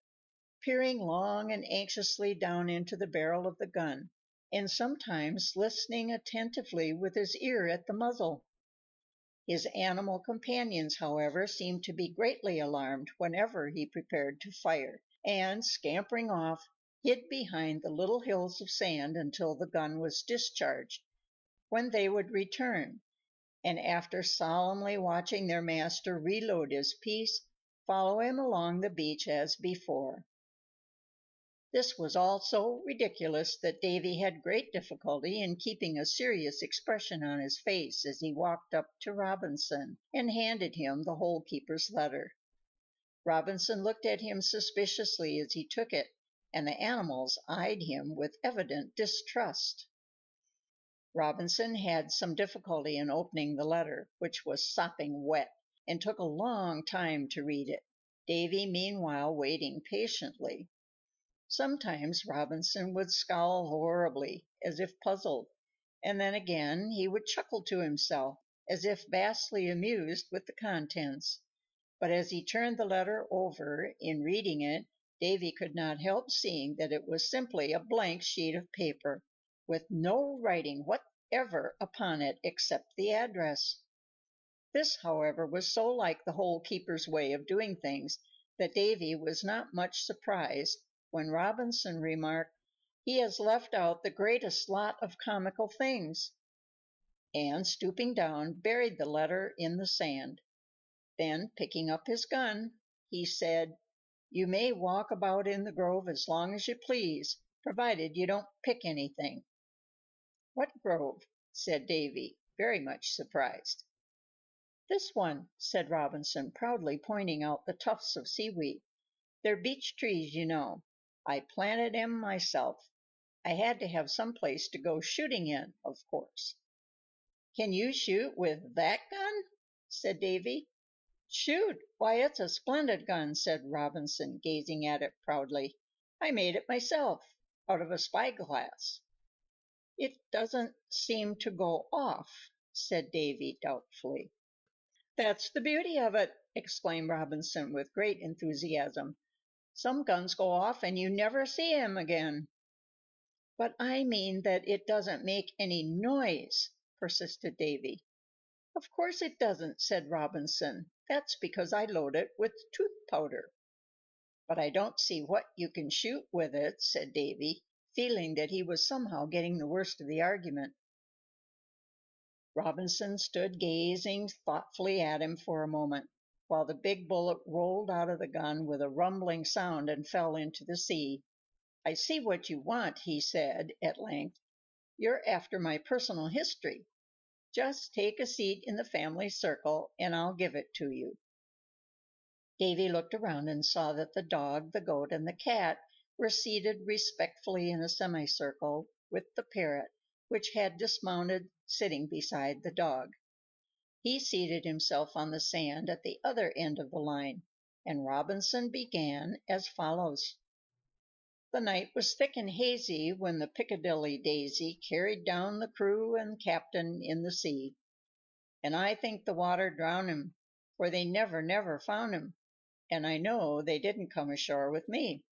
peering long and anxiously down into the barrel of the gun, and sometimes listening attentively with his ear at the muzzle. His animal companions, however, seemed to be greatly alarmed whenever he prepared to fire, and, scampering off, hid behind the little hills of sand until the gun was discharged, when they would return, and after solemnly watching their master reload his piece, follow him along the beach as before. This was all so ridiculous that Davy had great difficulty in keeping a serious expression on his face as he walked up to Robinson and handed him the Hole keeper's letter. Robinson looked at him suspiciously as he took it, and the animals eyed him with evident distrust. Robinson had some difficulty in opening the letter, which was sopping wet, and took a long time to read it, Davy meanwhile waiting patiently. Sometimes Robinson would scowl horribly, as if puzzled, and then again he would chuckle to himself, as if vastly amused with the contents. But as he turned the letter over in reading it, Davy could not help seeing that it was simply a blank sheet of paper, with no writing whatever upon it except the address. This, however, was so like the Hole keeper's way of doing things that Davy was not much surprised when Robinson remarked, "He has left out the greatest lot of comical things," and, stooping down, buried the letter in the sand. Then, picking up his gun, he said, "You may walk about in the grove as long as you please, provided you don't pick anything." "What grove?" said Davy, very much surprised. "This one," said Robinson, proudly pointing out the tufts of seaweed. "They're beech trees, you know. I planted 'em myself. I had to have some place to go shooting in, of course." "Can you shoot with that gun?" said Davy. "Shoot? Why, it's a splendid gun," said Robinson, gazing at it proudly. "I made it myself, out of a spyglass." "It doesn't seem to go off," said Davy, doubtfully. "That's the beauty of it!" exclaimed Robinson, with great enthusiasm. "Some guns go off and you never see 'em again." "But I mean that it doesn't make any noise," persisted Davy. "Of course it doesn't," said Robinson. "That's because I load it with tooth powder." "But I don't see what you can shoot with it," said Davy, feeling that he was somehow getting the worst of the argument. Robinson stood gazing thoughtfully at him for a moment, while the big bullet rolled out of the gun with a rumbling sound and fell into the sea. "I see what you want," he said, at length. "You're after my personal history. Just take a seat in the family circle, and I'll give it to you." Davy looked around and saw that the dog, the goat, and the cat were seated respectfully in a semicircle, with the parrot, which had dismounted, sitting beside the dog. He seated himself on the sand at the other end of the line, and Robinson began as follows: "The night was thick and hazy when the Piccadilly Daisy carried down the crew and captain in the sea, and I think the water drowned 'em, for they never, never found 'em, and I know they didn't come ashore with me.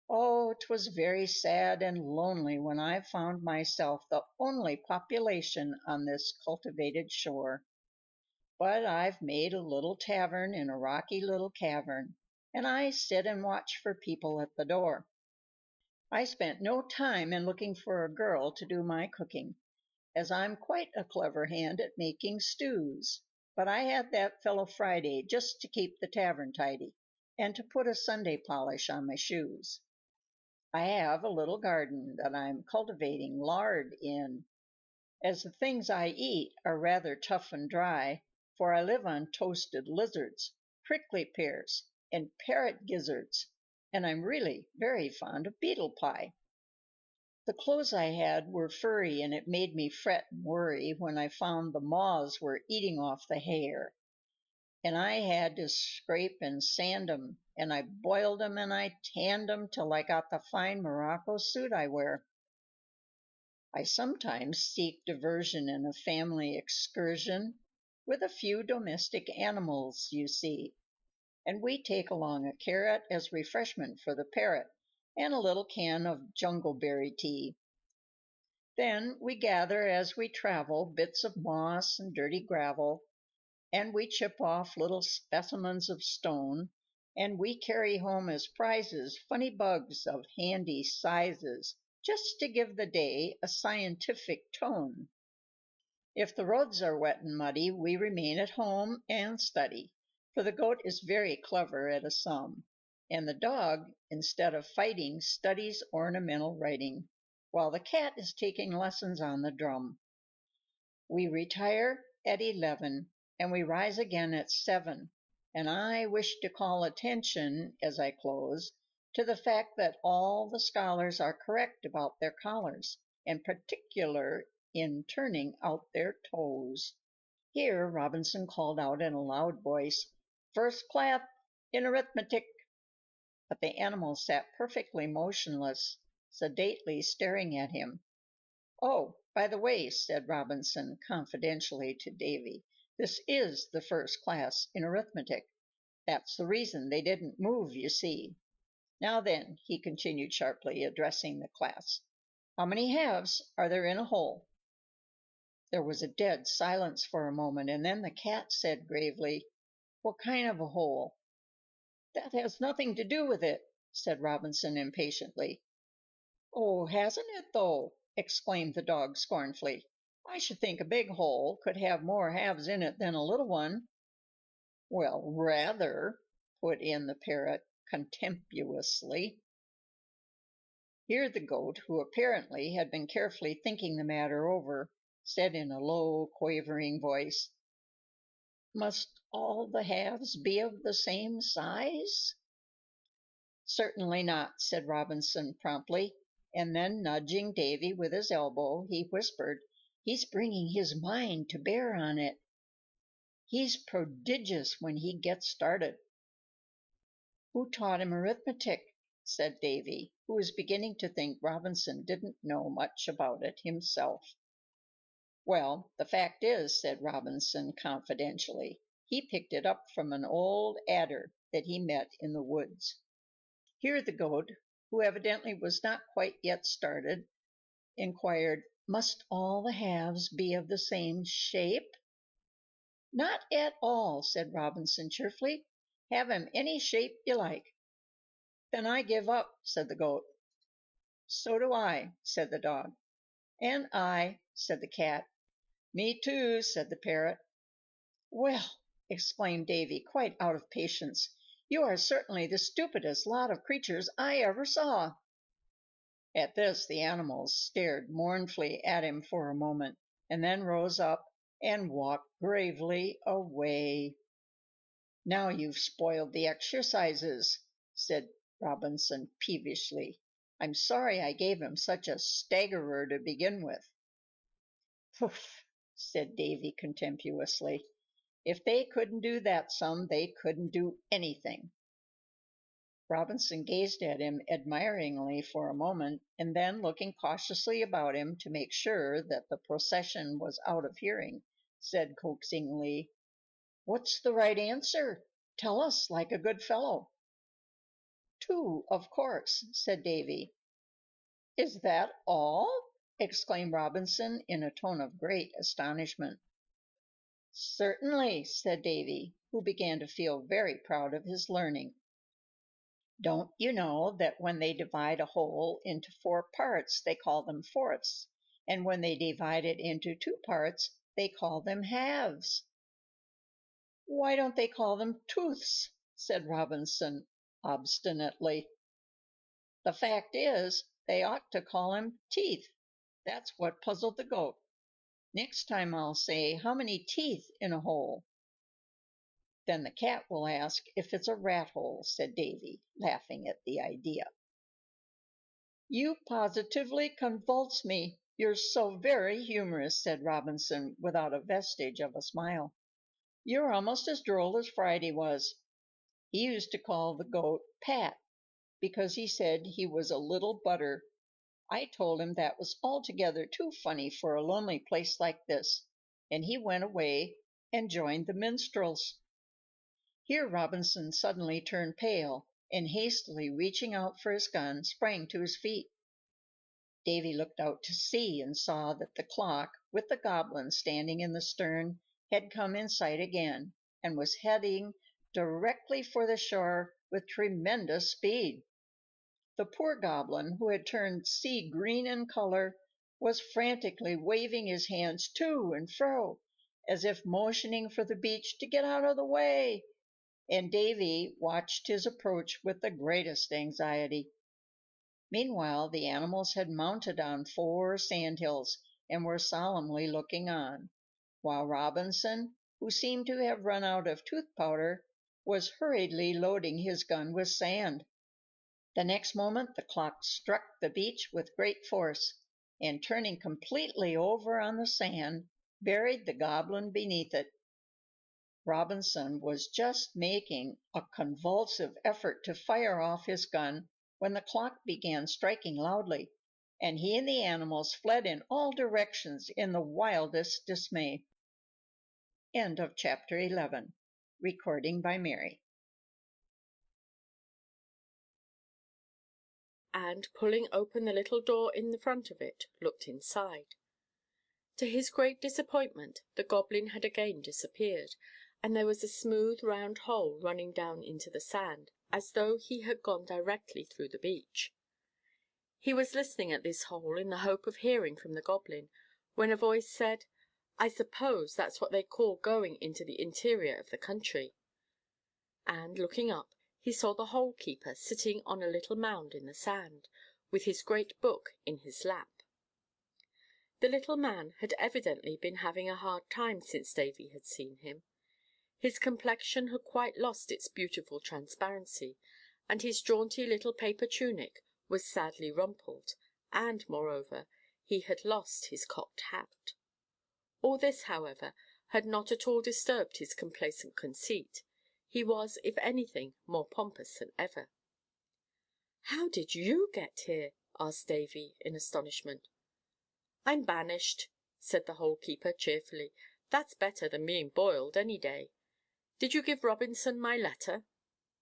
Oh, 'twas very sad and lonely when I found myself the only population on this cultivated shore. But I've made a little tavern in a rocky little cavern, and I sit and watch for people at the door. I spent no time in looking for a girl to do my cooking, as I'm quite a clever hand at making stews, but I had that fellow Friday just to keep the tavern tidy, and to put a Sunday polish on my shoes. I have a little garden that I'm cultivating lard in, as the things I eat are rather tough and dry, for I live on toasted lizards, prickly pears, and parrot gizzards, and I'm really very fond of beetle pie. The clothes I had were furry, and it made me fret and worry when I found the moths were eating off the hair, and I had to scrape and sand 'em, and I boiled 'em and I tanned 'em till I got the fine morocco suit I wear. I sometimes seek diversion in a family excursion with a few domestic animals, you see, and we take along a carrot as refreshment for the parrot, and a little can of jungleberry tea. Then we gather as we travel bits of moss and dirty gravel, and we chip off little specimens of stone, and we carry home as prizes funny bugs of handy sizes, just to give the day a scientific tone. If the roads are wet and muddy, we remain at home and study, for the goat is very clever at a sum, and the dog, instead of fighting, studies ornamental writing, while the cat is taking lessons on the drum. We retire at 11, and we rise again at 7, and I wish to call attention, as I close, to the fact that all the scholars are correct about their collars, and particular in turning out their toes." Here Robinson called out in a loud voice, "First class in arithmetic!" But the animals sat perfectly motionless, sedately staring at him. "Oh, by the way," said Robinson confidentially to Davy, "this is the first class in arithmetic. That's the reason they didn't move, you see. Now then," he continued sharply, addressing the class, "how many halves are there in a whole?" There was a dead silence for a moment, and then the cat said gravely, "What kind of a hole?" "That has nothing to do with it," said Robinson impatiently. "Oh, hasn't it, though?" exclaimed the dog scornfully. "I should think a big hole could have more halves in it than a little one." "Well, rather," put in the parrot contemptuously. Here the goat, who apparently had been carefully thinking the matter over, said in a low, quavering voice, "Must all the halves be of the same size?" "Certainly not," said Robinson promptly, and then nudging Davy with his elbow, he whispered, "He's bringing his mind to bear on it. He's prodigious when he gets started." "Who taught him arithmetic?" said Davy, who was beginning to think Robinson didn't know much about it himself. "Well, the fact is," said Robinson confidentially, "he picked it up from an old adder that he met in the woods." Here the goat, who evidently was not quite yet started, inquired, "Must all the halves be of the same shape?" "Not at all," said Robinson cheerfully. "Have 'em any shape you like." "Then I give up," said the goat. "So do I," said the dog. "And I," said the cat. "Me too," said the parrot. "Well," exclaimed Davy, quite out of patience, "you are certainly the stupidest lot of creatures I ever saw." At this the animals stared mournfully at him for a moment. and then rose up and walked gravely away. "Now you've spoiled the exercises," said Robinson, peevishly. "I'm sorry I gave him such a staggerer to begin with." "Poof!" said Davy, contemptuously. "If they couldn't do that sum, they couldn't do anything." Robinson gazed at him admiringly for a moment, and then, looking cautiously about him to make sure that the procession was out of hearing, said coaxingly, "What's the right answer? Tell us, like a good fellow." "Two, of course," said Davy. "Is that all?" exclaimed Robinson, in a tone of great astonishment. "Certainly," said Davy, who began to feel very proud of his learning. "Don't you know that when they divide a whole into 4 parts, they call them fourths, and when they divide it into 2 parts, they call them halves?" "Why don't they call them tooths?" said Robinson, obstinately. "The fact is, they ought to call 'em teeth. That's what puzzled the Goat. Next time I'll say, 'How many teeth in a hole?'" "Then the Cat will ask if it's a rat hole," said Davy, laughing at the idea. "You positively convulse me, you're so very humorous," said Robinson, without a vestige of a smile. "You're almost as droll as Friday was. He used to call the Goat Pat, because he said he was a little butter. I told him that was altogether too funny for a lonely place like this, and he went away and joined the minstrels." Here Robinson suddenly turned pale, and hastily reaching out for his gun, sprang to his feet. Davy looked out to sea and saw that the clock, with the Goblin standing in the stern, had come in sight again, and was heading directly for the shore with tremendous speed. The poor Goblin, who had turned sea green in color, was frantically waving his hands to and fro, as if motioning for the beach to get out of the way, and Davy watched his approach with the greatest anxiety. Meanwhile the animals had mounted on 4 sandhills and were solemnly looking on, while Robinson, who seemed to have run out of tooth powder, was hurriedly loading his gun with sand. The next moment the clock struck the beach with great force, and turning completely over on the sand, buried the Goblin beneath it. Robinson was just making a convulsive effort to fire off his gun when the clock began striking loudly, and he and the animals fled in all directions in the wildest dismay. End of chapter 11. Recording by Mary. And, pulling open the little door in the front of it, looked inside. To his great disappointment, the Goblin had again disappeared, and there was a smooth round hole running down into the sand, as though he had gone directly through the beach. He was listening at this hole in the hope of hearing from the Goblin, when a voice said, "I suppose that's what they call going into the interior of the country." And, looking up, he saw the Hole keeper sitting on a little mound in the sand, with his great book in his lap. The little man had evidently been having a hard time since Davy had seen him. His complexion had quite lost its beautiful transparency, and his jaunty little paper tunic was sadly rumpled, and, moreover, he had lost his cocked hat. All this, however, had not at all disturbed his complacent conceit. He was, if anything, more pompous than ever. "How did you get here?" asked Davy, in astonishment. "I'm banished," said the Hole keeper, cheerfully. "That's better than being boiled, any day. Did you give Robinson my letter?"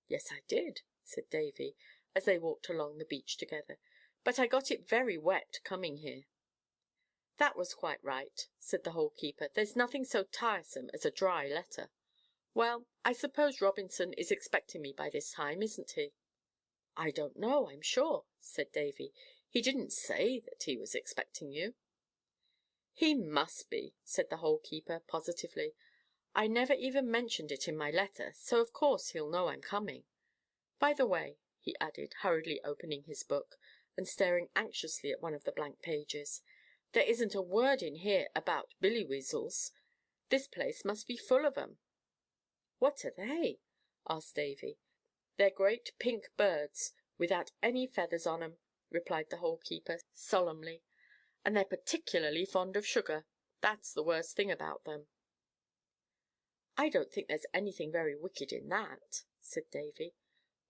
"Yes, I did," said Davy, as they walked along the beach together, "but I got it very wet coming here." "That was quite right," said the Hole keeper. "There's nothing so tiresome as a dry letter. Well, I suppose Robinson is expecting me by this time, isn't he?" "I don't know, I'm sure," said Davy. "He didn't say that he was expecting you." "He must be," said the Hole keeper, positively. "I never even mentioned it in my letter, so of course he'll know I'm coming. By the way," he added, hurriedly opening his book, and staring anxiously at one of the blank pages, There isn't a word in here about billy-weasels. This place must be full of 'em." "What are they?" asked Davy. "They're great pink birds, without any feathers on 'em," replied the Hole-keeper, solemnly. "And they're particularly fond of sugar. That's the worst thing about them." "I don't think there's anything very wicked in that," said Davy.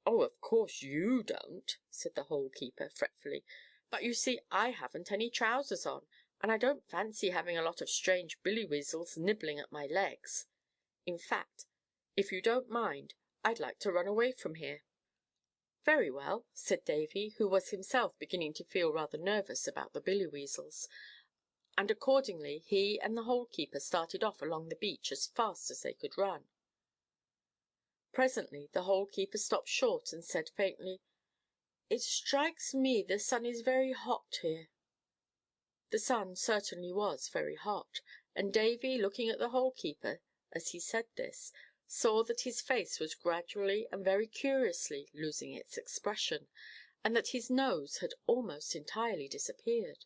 "Oh, of course you don't," said the Hole-keeper, fretfully. "But you see I haven't any trousers on, and I don't fancy having a lot of strange billy-weasels nibbling at my legs. In fact, if you don't mind, I'd like to run away from here." "Very well," said Davy, who was himself beginning to feel rather nervous about the billy-weasels, and accordingly he and the Hole-keeper started off along the beach as fast as they could run. Presently the Hole-keeper stopped short and said faintly, "It strikes me the sun is very hot here." The sun certainly was very hot, and Davy, looking at the Hole-keeper as he said this, saw that his face was gradually and very curiously losing its expression, and that his nose had almost entirely disappeared.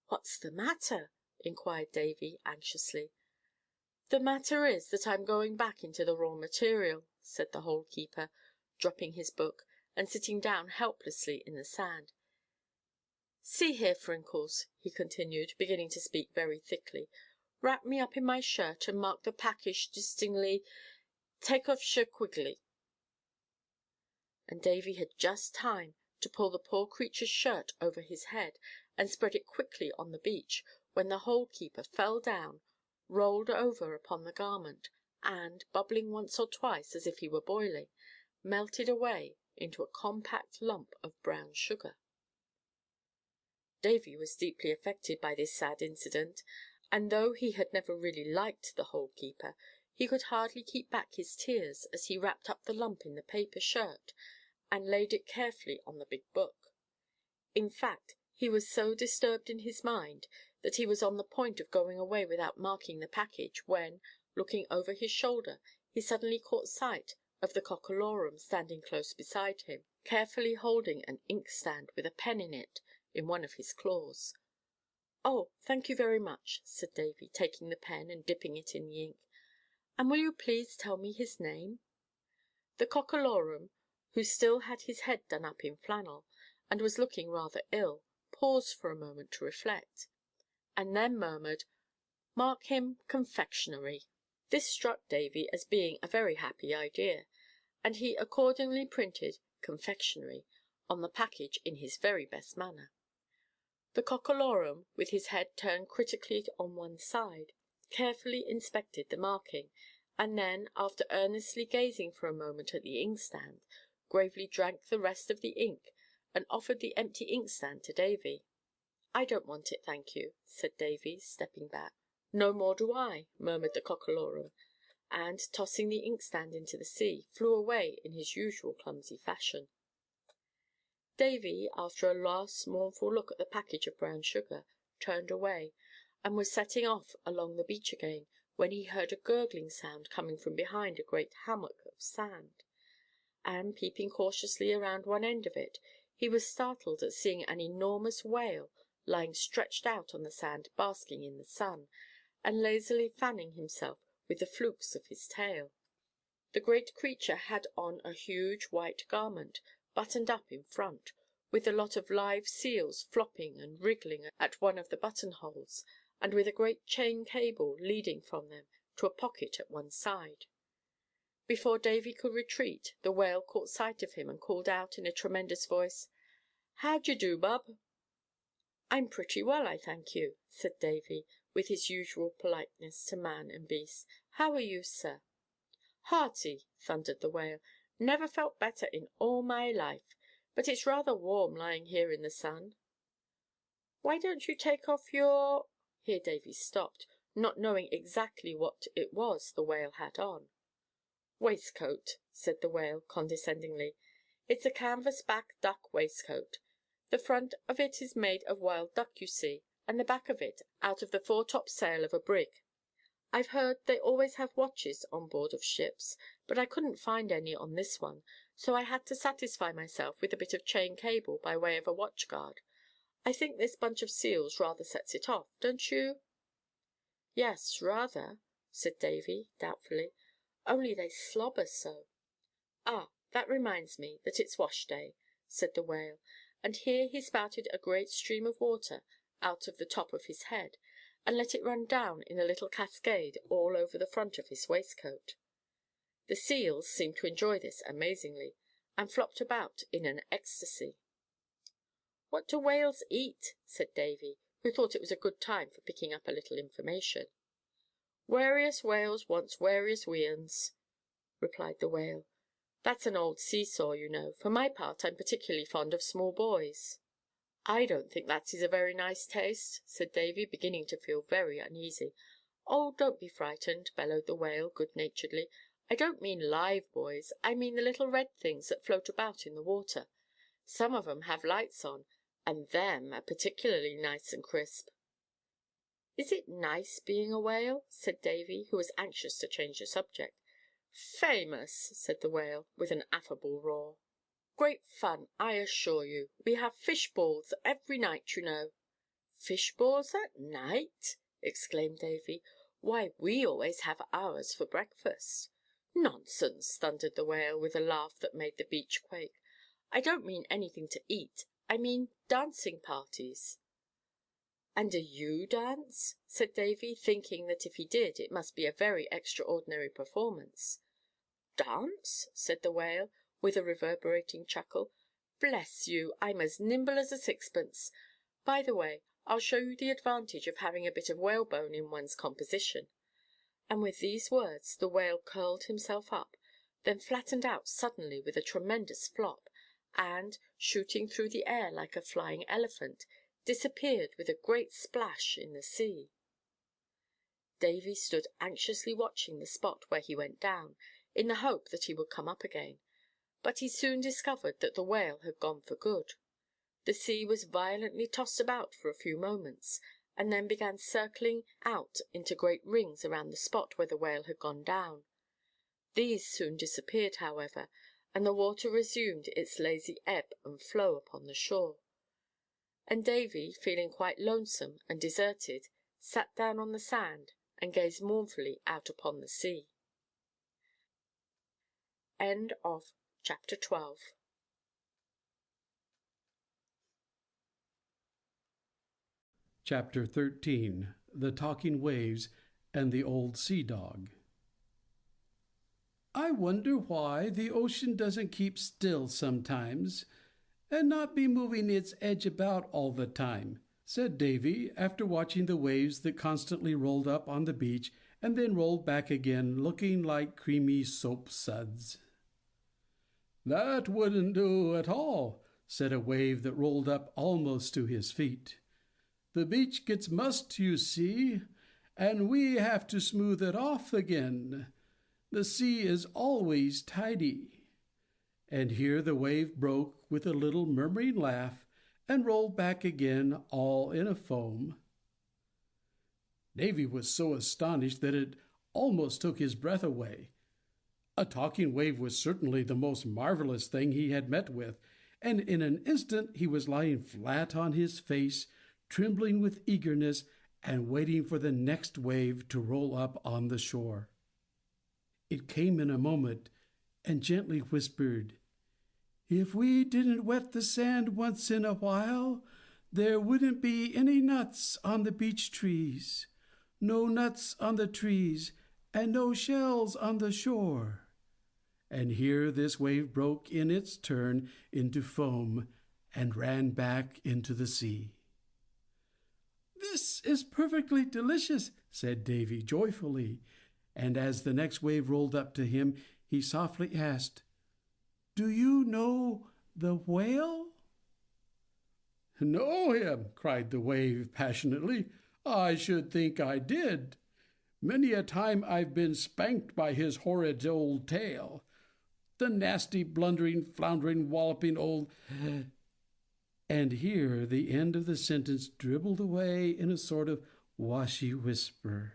"What's the matter?" inquired Davy, anxiously. "The matter is that I'm going back into the raw material," said the Hole-keeper, dropping his book, and sitting down helplessly in the sand. "See here, Frinkles," he continued, beginning to speak very thickly, "wrap me up in my shirt, and mark the package distinctly, 'Take off yer quigley.'" And Davy had just time to pull the poor creature's shirt over his head, and spread it quickly on the beach, when the Hole-keeper fell down, rolled over upon the garment, and, bubbling once or twice as if he were boiling, melted away into a compact lump of brown sugar. Davy was deeply affected by this sad incident, and though he had never really liked the Hole-keeper, he could hardly keep back his tears as he wrapped up the lump in the paper shirt and laid it carefully on the big book. In fact, he was so disturbed in his mind that he was on the point of going away without marking the package, when, looking over his shoulder, he suddenly caught sight of the Cockalorum standing close beside him, carefully holding an inkstand with a pen in it in one of his claws. "Oh, thank you very much," said Davy, taking the pen and dipping it in the ink. "And will you please tell me his name?" The Cockalorum, who still had his head done up in flannel, and was looking rather ill, paused for a moment to reflect, and then murmured, "Mark him Confectionery." This struck Davy as being a very happy idea, and he accordingly printed "Confectionery" on the package in his very best manner. The Cockalorum, with his head turned critically on one side, carefully inspected the marking, and then, after earnestly gazing for a moment at the inkstand, gravely drank the rest of the ink, and offered the empty inkstand to Davy. "I don't want it, thank you," said Davy, stepping back. "No more do I," murmured the Cockalorum, and, tossing the inkstand into the sea, flew away in his usual clumsy fashion. Davy, after a last mournful look at the package of brown sugar, turned away, and was setting off along the beach again, when he heard a gurgling sound coming from behind a great hummock of sand, and, peeping cautiously around one end of it, he was startled at seeing an enormous whale lying stretched out on the sand, basking in the sun, and lazily fanning himself with the flukes of his tail. The great creature had on a huge white garment, buttoned up in front, with a lot of live seals flopping and wriggling at one of the button-holes, and with a great chain cable leading from them to a pocket at one side. Before Davy could retreat, the whale caught sight of him, and called out in a tremendous voice, "How d'ye do, bub?" "I'm pretty well, I thank you," said Davy, with his usual politeness to man and beast. "How are you, sir?" "Hearty," thundered the whale. "Never felt better in all my life. But it's rather warm lying here in the sun." "Why don't you take off your—" Here Davy stopped, not knowing exactly what it was the whale had on. "Waistcoat," said the whale, condescendingly. "It's a canvas-back duck waistcoat. The front of it is made of wild duck, you see, and the back of it out of the foretop sail of a brig. I've heard they always have watches on board of ships, but I couldn't find any on this one, so I had to satisfy myself with a bit of chain cable by way of a watch guard. I think this bunch of seals rather sets it off, don't you?" "Yes, rather," said Davy, doubtfully. "Only they slobber so." "Ah, that reminds me that it's wash day," said the Whale, and here he spouted a great stream of water out of the top of his head, and let it run down in a little cascade all over the front of his waistcoat. The seals seemed to enjoy this amazingly, and flopped about in an ecstasy. "What do whales eat?" said Davy, who thought it was a good time for picking up a little information. "Warious whales wants warious wiands," replied the Whale. "That's an old see-saw, you know. For my part, I'm particularly fond of small boys." "I don't think that is a very nice taste," said Davy, beginning to feel very uneasy. "Oh, don't be frightened," bellowed the Whale, good-naturedly. "I don't mean live boys. I mean the little red things that float about in the water. Some of 'em have lights on, and them are particularly nice and crisp." "Is it nice being a Whale?" said Davy, who was anxious to change the subject. "Famous!" said the Whale, with an affable roar. "Great fun, I assure you. We have fish balls every night, you know." "Fish balls at night!" exclaimed Davy. "Why, we always have ours for breakfast." "Nonsense!" thundered the Whale, with a laugh that made the beach quake. "I don't mean anything to eat. I mean dancing parties." "And do you dance?" said Davy, thinking that if he did it must be a very extraordinary performance. "Dance?" said the Whale, with a reverberating chuckle. "Bless you, I'm as nimble as a sixpence. By the way, I'll show you the advantage of having a bit of whalebone in one's composition." And with these words the Whale curled himself up, then flattened out suddenly with a tremendous flop, and, shooting through the air like a flying elephant, disappeared with a great splash in the sea. Davy stood anxiously watching the spot where he went down, in the hope that he would come up again, but he soon discovered that the Whale had gone for good. The sea was violently tossed about for a few moments, and then began circling out into great rings around the spot where the Whale had gone down. These soon disappeared, however, and the water resumed its lazy ebb and flow upon the shore. And Davy, feeling quite lonesome and deserted, sat down on the sand and gazed mournfully out upon the sea. End of Chapter 12. Chapter 13. The Talking Waves and the Old Sea Dog. I wonder why the ocean doesn't keep still sometimes, and not be moving its edge about all the time, said Davy, after watching the waves that constantly rolled up on the beach and then rolled back again, looking like creamy soap suds. "That wouldn't do at all," said a wave that rolled up almost to his feet. "The beach gets mussed, you see, and we have to smooth it off again. The sea is always tidy." And here the wave broke with a little murmuring laugh and rolled back again, all in a foam. Davy was so astonished that it almost took his breath away. A talking wave was certainly the most marvelous thing he had met with, and in an instant he was lying flat on his face, trembling with eagerness, and waiting for the next wave to roll up on the shore. It came in a moment, and gently whispered, "If we didn't wet the sand once in a while, there wouldn't be any nuts on the beech trees, no nuts on the trees, and no shells on the shore." And here this wave broke in its turn into foam and ran back into the sea. "This is perfectly delicious," said Davy joyfully, and as the next wave rolled up to him, he softly asked, "Do you know the whale?" "Know him!" cried the wave passionately. "I should think I did. Many a time I've been spanked by his horrid old tail. The nasty, blundering, floundering, walloping old—" And here the end of the sentence dribbled away in a sort of washy whisper.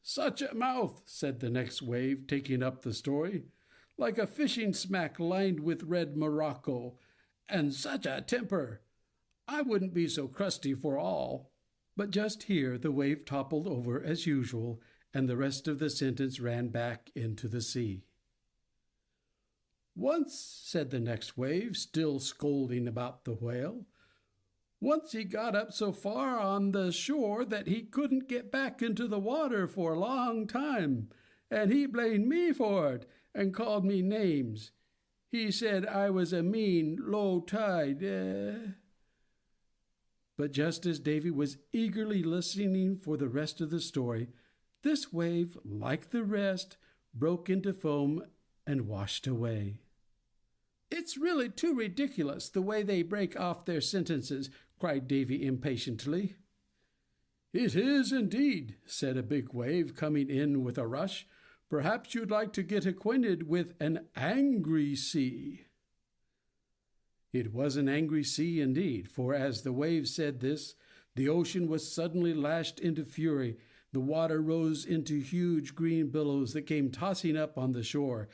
"Such a mouth," said the next wave, taking up the story, "like a fishing smack lined with red morocco, and such a temper! I wouldn't be so crusty for all." But just here the wave toppled over as usual, and the rest of the sentence ran back into the sea. "Once," said the next wave, still scolding about the whale, "once he got up so far on the shore that he couldn't get back into the water for a long time, and he blamed me for it, and called me names. He said I was a mean, low tide, But just as Davy was eagerly listening for the rest of the story, this wave, like the rest, broke into foam and washed away. "It's really too ridiculous, the way they break off their sentences," cried Davy impatiently. "It is indeed," said a big wave, coming in with a rush. "Perhaps you'd like to get acquainted with an angry sea." It was an angry sea indeed, for as the wave said this, the ocean was suddenly lashed into fury. The water rose into huge green billows that came tossing up on the shore,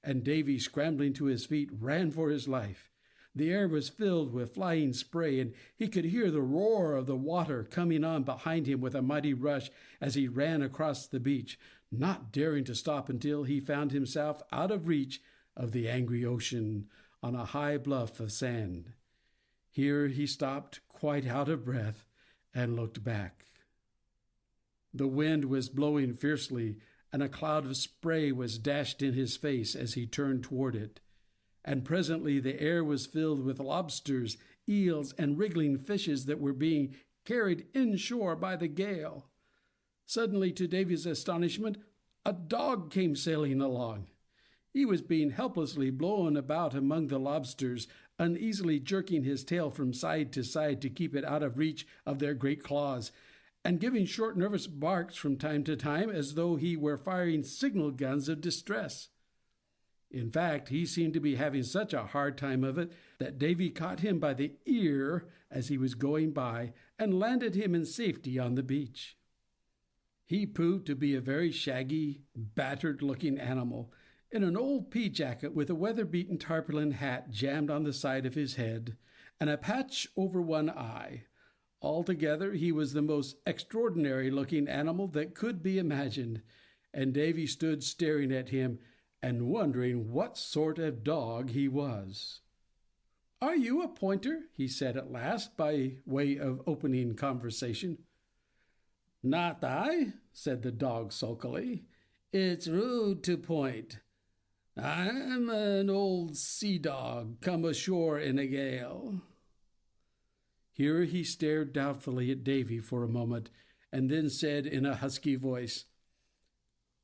and Davy, scrambling to his feet, ran for his life. The air was filled with flying spray, and he could hear the roar of the water coming on behind him with a mighty rush as he ran across the beach, not daring to stop until he found himself out of reach of the angry ocean on a high bluff of sand. Here he stopped, quite out of breath, and looked back. The wind was blowing fiercely, and a cloud of spray was dashed in his face as he turned toward it. And presently the air was filled with lobsters, eels, and wriggling fishes that were being carried inshore by the gale. Suddenly, to Davy's astonishment, a dog came sailing along. He was being helplessly blown about among the lobsters, uneasily jerking his tail from side to side to keep it out of reach of their great claws, and giving short, nervous barks from time to time as though he were firing signal guns of distress. In fact, he seemed to be having such a hard time of it that Davy caught him by the ear as he was going by and landed him in safety on the beach. He proved to be a very shaggy, battered-looking animal, in an old pea-jacket with a weather-beaten tarpaulin hat jammed on the side of his head, and a patch over one eye. Altogether, he was the most extraordinary-looking animal that could be imagined, and Davy stood staring at him and wondering what sort of dog he was. "Are you a pointer?" he said at last, by way of opening conversation. "Not I," said the dog sulkily. "It's rude to point. I'm an old sea-dog come ashore in a gale." Here he stared doubtfully at Davy for a moment, and then said in a husky voice,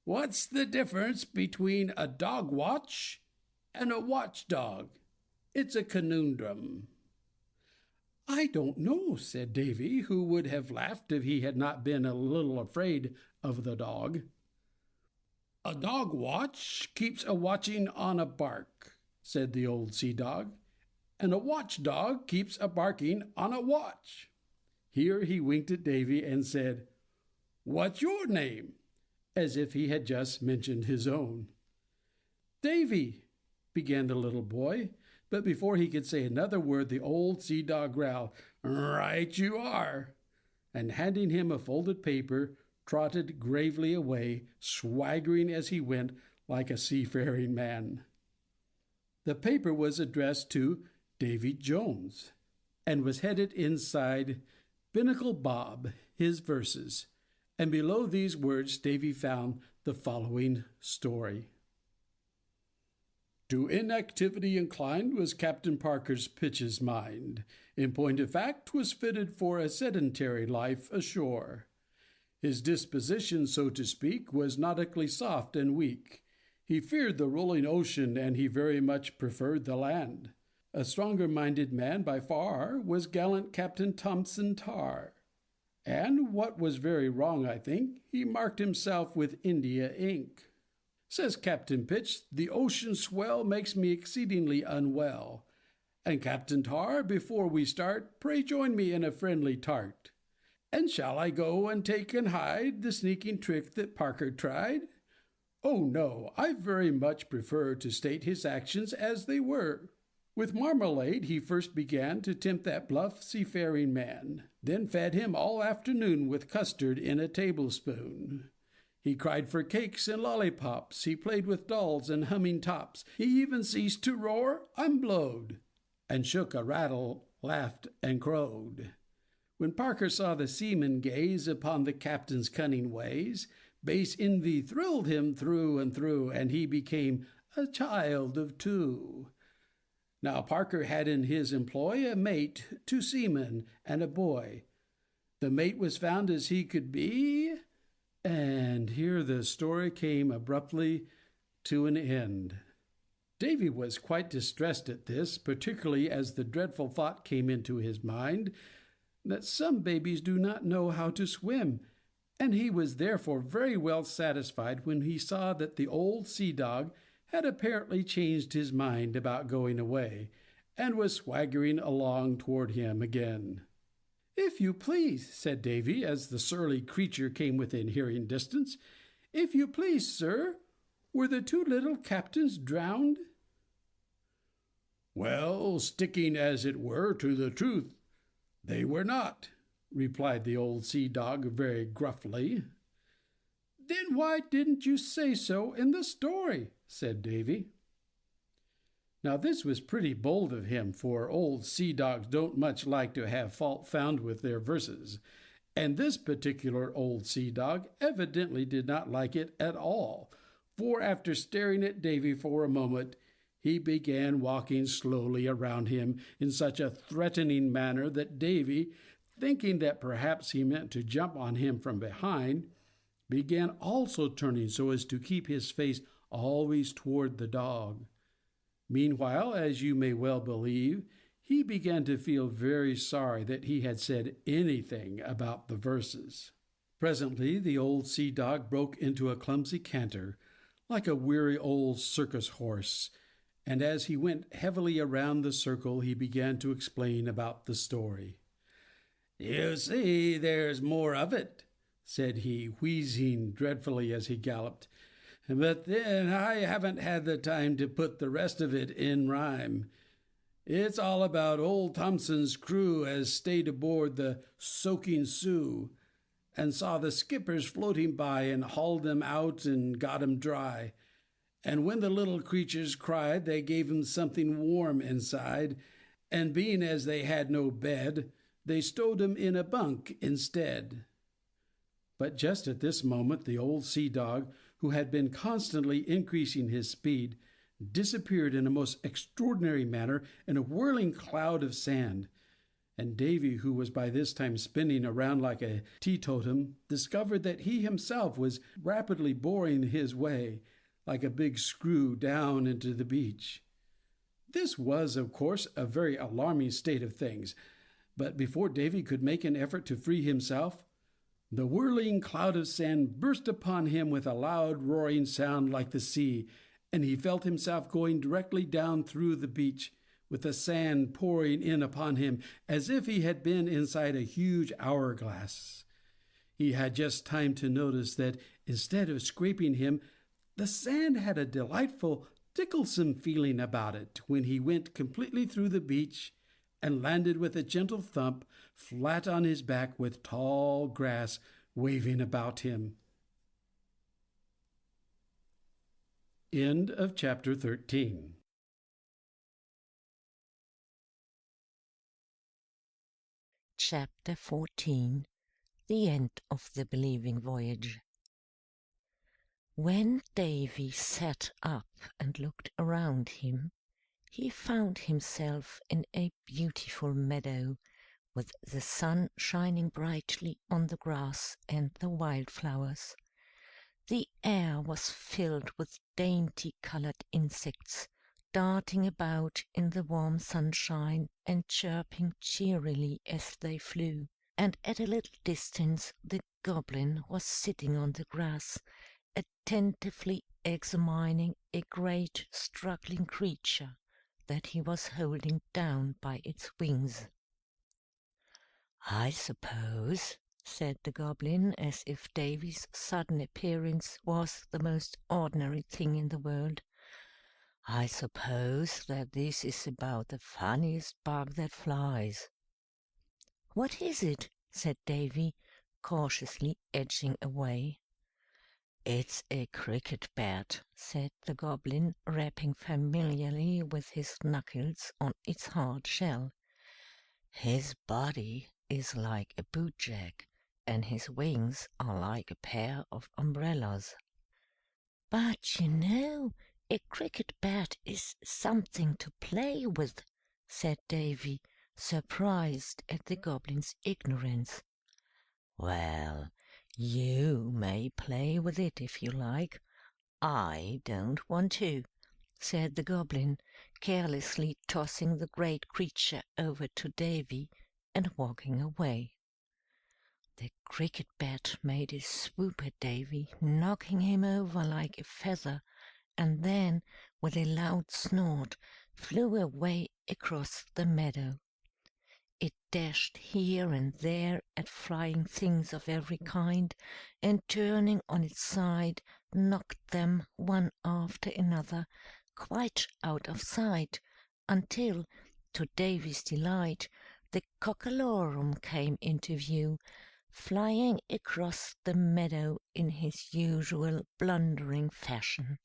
"What's the difference between a dog-watch and a watchdog? It's a conundrum." "I don't know," said Davy, who would have laughed if he had not been a little afraid of the dog. "A dog-watch keeps a watching on a bark," said the old sea-dog, "and a watchdog keeps a barking on a watch." Here he winked at Davy and said, "What's your name?" as if he had just mentioned his own. "Davy," began the little boy, but before he could say another word, the old sea-dog growled, "Right you are," and handing him a folded paper, trotted gravely away, swaggering as he went like a seafaring man. The paper was addressed to Davy Jones, and was headed inside Binnacle Bob, his verses, and below these words Davy found the following story. To inactivity inclined was Captain Parker's pitch's mind. In point of fact, was fitted for a sedentary life ashore. His disposition, so to speak, was nautically soft and weak. He feared the rolling ocean, and he very much preferred the land. A stronger-minded man by far was gallant Captain Thompson Tar. And, what was very wrong, I think, he marked himself with India ink. Says Captain Pitch, "The ocean swell makes me exceedingly unwell. And Captain Tar, before we start, pray join me in a friendly tart. And shall I go and take and hide the sneaking trick that Parker tried? Oh, no, I very much prefer to state his actions as they were." With marmalade he first began to tempt that bluff seafaring man, then fed him all afternoon with custard in a tablespoon. He cried for cakes and lollipops, he played with dolls and humming tops, he even ceased to roar, "I'm blowed," and shook a rattle, laughed and crowed. When Parker saw the seaman gaze upon the captain's cunning ways, base envy thrilled him through and through, and he became a child of 2. Now Parker had in his employ a mate, 2 seamen, and a boy. The mate was found as he could be, and here the story came abruptly to an end. Davy was quite distressed at this, particularly as the dreadful thought came into his mind that some babies do not know how to swim, and he was therefore very well satisfied when he saw that the old sea-dog had apparently changed his mind about going away, and was swaggering along toward him again. "If you please," said Davy, as the surly creature came within hearing distance, "if you please, sir, were the 2 little captains drowned?" "Well, sticking as it were to the truth, they were not," replied the old sea-dog very gruffly. "Then why didn't you say so in the story?" said Davy. Now this was pretty bold of him, for old sea-dogs don't much like to have fault found with their verses, and this particular old sea-dog evidently did not like it at all, for after staring at Davy for a moment, he began walking slowly around him in such a threatening manner that Davy, thinking that perhaps he meant to jump on him from behind, began also turning so as to keep his face always toward the dog. Meanwhile, as you may well believe, he began to feel very sorry that he had said anything about the verses. Presently the old sea-dog broke into a clumsy canter, like a weary old circus horse, and as he went heavily around the circle he began to explain about the story. "You see, there's more of it," said he, wheezing dreadfully as he galloped. "But then I haven't had the time to put the rest of it in rhyme. It's all about old Thompson's crew as stayed aboard the Soaking Sioux, and saw the skippers floating by and hauled 'em out and got 'em dry. And when the little creatures cried, they gave 'em something warm inside, and being as they had no bed, they stowed 'em in a bunk instead." But just at this moment the old sea-dog, who had been constantly increasing his speed, disappeared in a most extraordinary manner in a whirling cloud of sand, and Davy, who was by this time spinning around like a teetotum, discovered that he himself was rapidly boring his way, like a big screw, down into the beach. This was, of course, a very alarming state of things, but before Davy could make an effort to free himself, the whirling cloud of sand burst upon him with a loud roaring sound like the sea, and he felt himself going directly down through the beach, with the sand pouring in upon him as if he had been inside a huge hourglass. He had just time to notice that instead of scraping him, the sand had a delightful, ticklesome feeling about it when he went completely through the beach and landed with a gentle thump flat on his back with tall grass waving about him. End of chapter 13. Chapter 14. The End of the Believing Voyage. When Davy sat up and looked around him, he found himself in a beautiful meadow, with the sun shining brightly on the grass and the wildflowers. The air was filled with dainty-colored insects, darting about in the warm sunshine and chirping cheerily as they flew, and at a little distance the Goblin was sitting on the grass, attentively examining a great struggling creature that he was holding down by its wings. "I suppose," said the Goblin, as if Davy's sudden appearance was the most ordinary thing in the world, I suppose that this is about the funniest bug that flies. What is it? Said Davy, cautiously edging away. It's a cricket bat, said the goblin, rapping familiarly with his knuckles on its hard shell. His body is like a bootjack, and his wings are like a pair of umbrellas. But you know, a cricket bat is something to play with, said Davy, surprised at the goblin's ignorance. Well, you may play with it if you like. I don't want to, said the goblin, carelessly tossing the great creature over to Davy and walking away. The cricket bat made a swoop at Davy, knocking him over like a feather, and then, with a loud snort, flew away across the meadow. It dashed here and there at flying things of every kind, and turning on its side, knocked them one after another quite out of sight, until, to Davy's delight, the cockalorum came into view, flying across the meadow in his usual blundering fashion.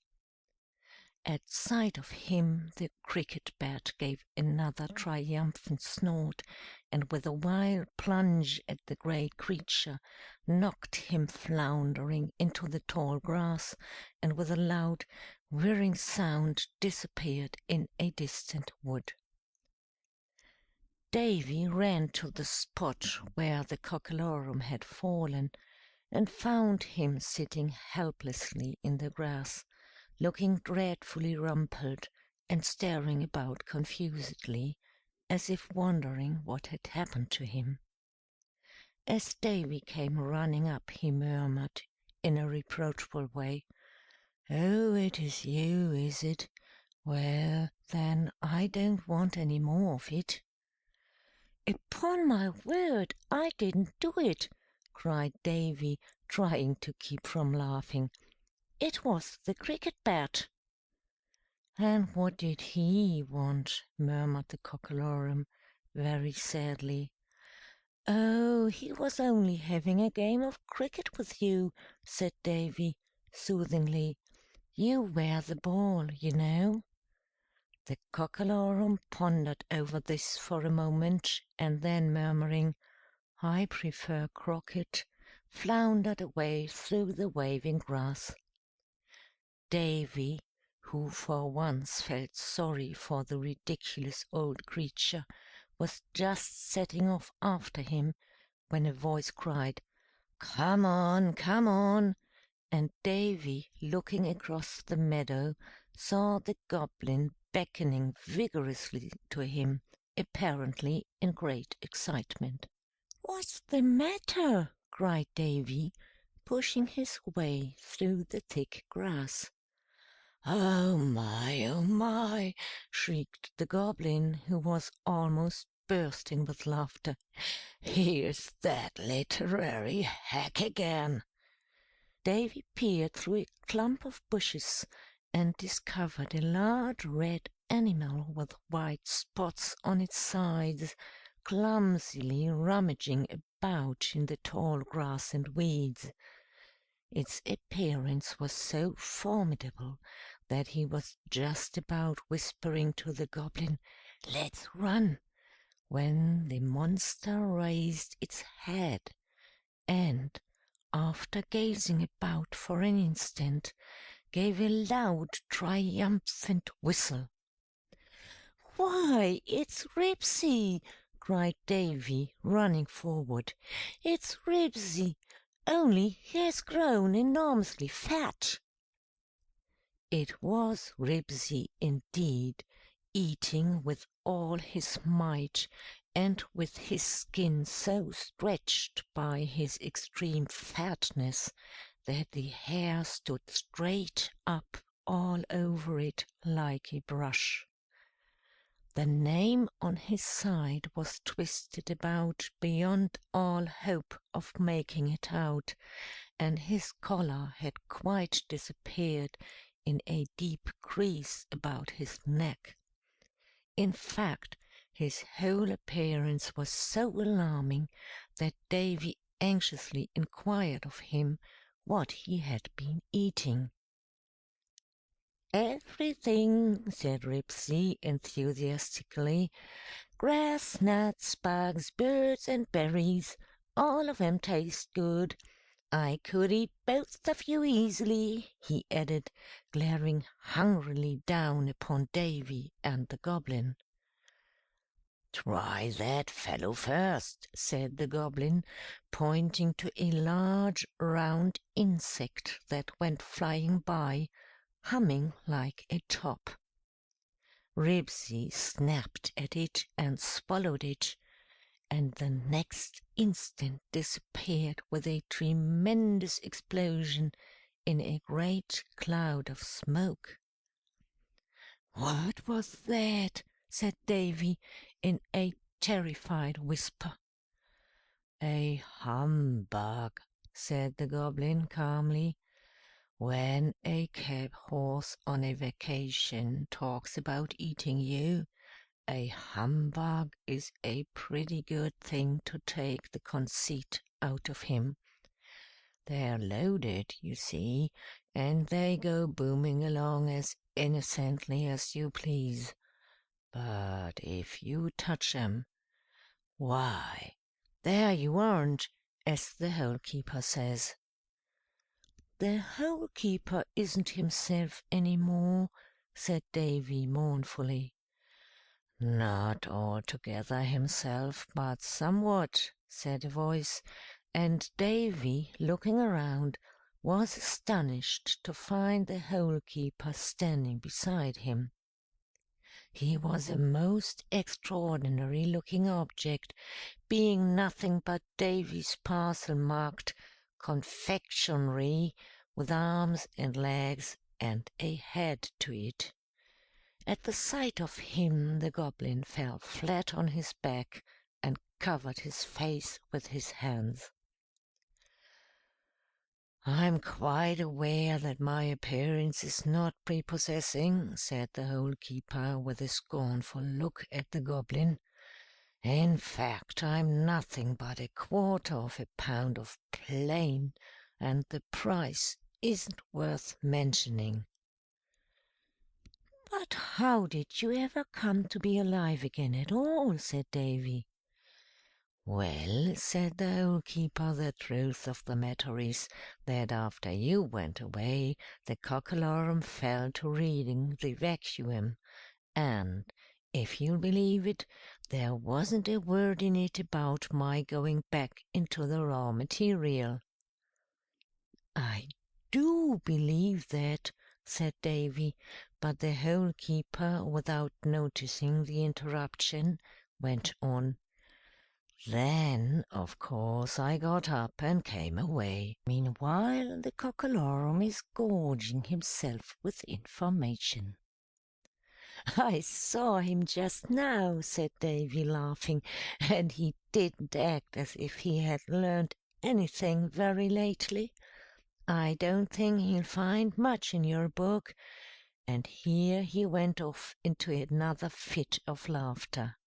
At sight of him the cricket bat gave another triumphant snort, and with a wild plunge at the great creature, knocked him floundering into the tall grass, and with a loud whirring sound disappeared in a distant wood. Davy ran to the spot where the cockalorum had fallen, and found him sitting helplessly in the grass, looking dreadfully rumpled and staring about confusedly, as if wondering what had happened to him. As Davy came running up, he murmured in a reproachful way, "Oh, it is you, is it? Well, then, I don't want any more of it." "Upon my word, I didn't do it," cried Davy, trying to keep from laughing. "It was the cricket bat." "And what did he want?" murmured the cockalorum, very sadly. "Oh, he was only having a game of cricket with you," said Davy, soothingly. "You wear the ball, you know." The cockalorum pondered over this for a moment, and then murmuring, "I prefer croquet," floundered away through the waving grass. Davy, who for once felt sorry for the ridiculous old creature, was just setting off after him, when a voice cried, "Come on, come on!" and Davy, looking across the meadow, saw the goblin beckoning vigorously to him, apparently in great excitement. "What's the matter?" cried Davy, pushing his way through the thick grass. Oh my!" shrieked the goblin, who was almost bursting with laughter. "Here's that literary hack again." Davy peered through a clump of bushes and discovered a large red animal with white spots on its sides, clumsily rummaging about in the tall grass and weeds. Its appearance was so formidable that he was just about whispering to the goblin, "Let's run," when the monster raised its head, and, after gazing about for an instant, gave a loud triumphant whistle. "Why, it's Ribsy!" cried Davy, running forward. "It's Ribsy, only he has grown enormously fat." It was Ribsy indeed, eating with all his might, and with his skin so stretched by his extreme fatness that the hair stood straight up all over it like a brush. The name on his side was twisted about beyond all hope of making it out, and his collar had quite disappeared in a deep crease about his neck. In fact, his whole appearance was so alarming that Davy anxiously inquired of him what he had been eating. "Everything," said Ribsy enthusiastically. "Grass, nuts, bugs, birds, and berries. All of 'em taste good. I could eat both of you easily," he added, glaring hungrily down upon Davy and the Goblin. "Try that fellow first," said the Goblin, pointing to a large round insect that went flying by, humming like a top. Ribsy snapped at it and swallowed it, and the next instant disappeared with a tremendous explosion in a great cloud of smoke. "What was that?" said Davy in a terrified whisper. "A humbug," said the Goblin calmly. "When a cab horse on a vacation talks about eating you, a humbug is a pretty good thing to take the conceit out of him. They're loaded, you see, and they go booming along as innocently as you please. But if you touch 'em, why, there you aren't, as the hole-keeper says." "The hole-keeper isn't himself any more," said Davy mournfully. "Not altogether himself, but somewhat," said a voice, and Davy, looking around, was astonished to find the hole-keeper standing beside him. He was a most extraordinary-looking object, being nothing but Davy's parcel marked "Confectionery," with arms and legs and a head to it. At the sight of him the Goblin fell flat on his back and covered his face with his hands. "I'm quite aware that my appearance is not prepossessing," said the hole-keeper with a scornful look at the Goblin. "In fact, I'm nothing but a quarter of a pound of plain, and the price isn't worth mentioning." "But how did you ever come to be alive again at all?" said Davy. "Well," said the hole-keeper, "the truth of the matter is that after you went away the cockalorum fell to reading the vacuum, and, if you'll believe it, there wasn't a word in it about my going back into the raw material." "I do believe that," said Davy, but the hole-keeper, without noticing the interruption, went on. "Then, of course, I got up and came away. Meanwhile, the cockalorum is gorging himself with information." "I saw him just now," said Davy, laughing, "and he didn't act as if he had learned anything very lately. I don't think he'll find much in your book," and here he went off into another fit of laughter.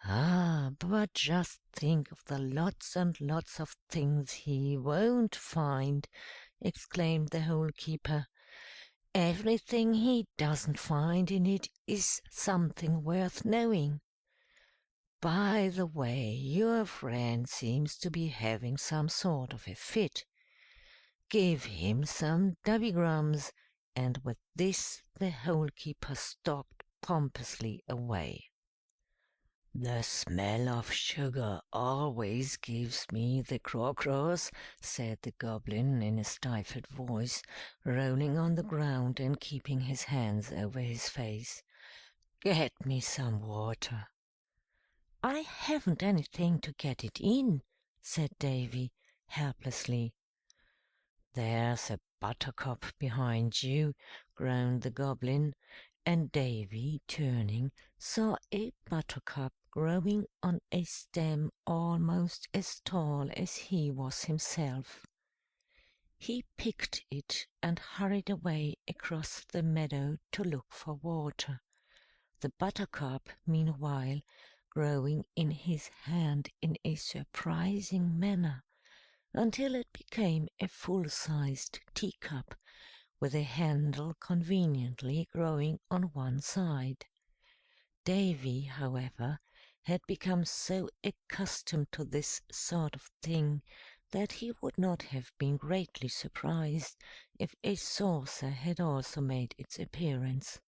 "Ah, but just think of the lots and lots of things he won't find!" exclaimed the hole-keeper. "Everything he doesn't find in it is something worth knowing. By the way, your friend seems to be having some sort of a fit. Give him some Dubbygrums," and with this the hole-keeper stalked pompously away. "The smell of sugar always gives me the craw-craws," said the Goblin in a stifled voice, rolling on the ground and keeping his hands over his face. "Get me some water." "I haven't anything to get it in," said Davy, helplessly. "There's a buttercup behind you," groaned the Goblin, and Davy, turning, saw a buttercup growing on a stem almost as tall as he was himself. He picked it and hurried away across the meadow to look for water, the buttercup meanwhile growing in his hand in a surprising manner, until it became a full-sized teacup, with a handle conveniently growing on one side. Davy, however, had become so accustomed to this sort of thing that he would not have been greatly surprised if a saucer had also made its appearance.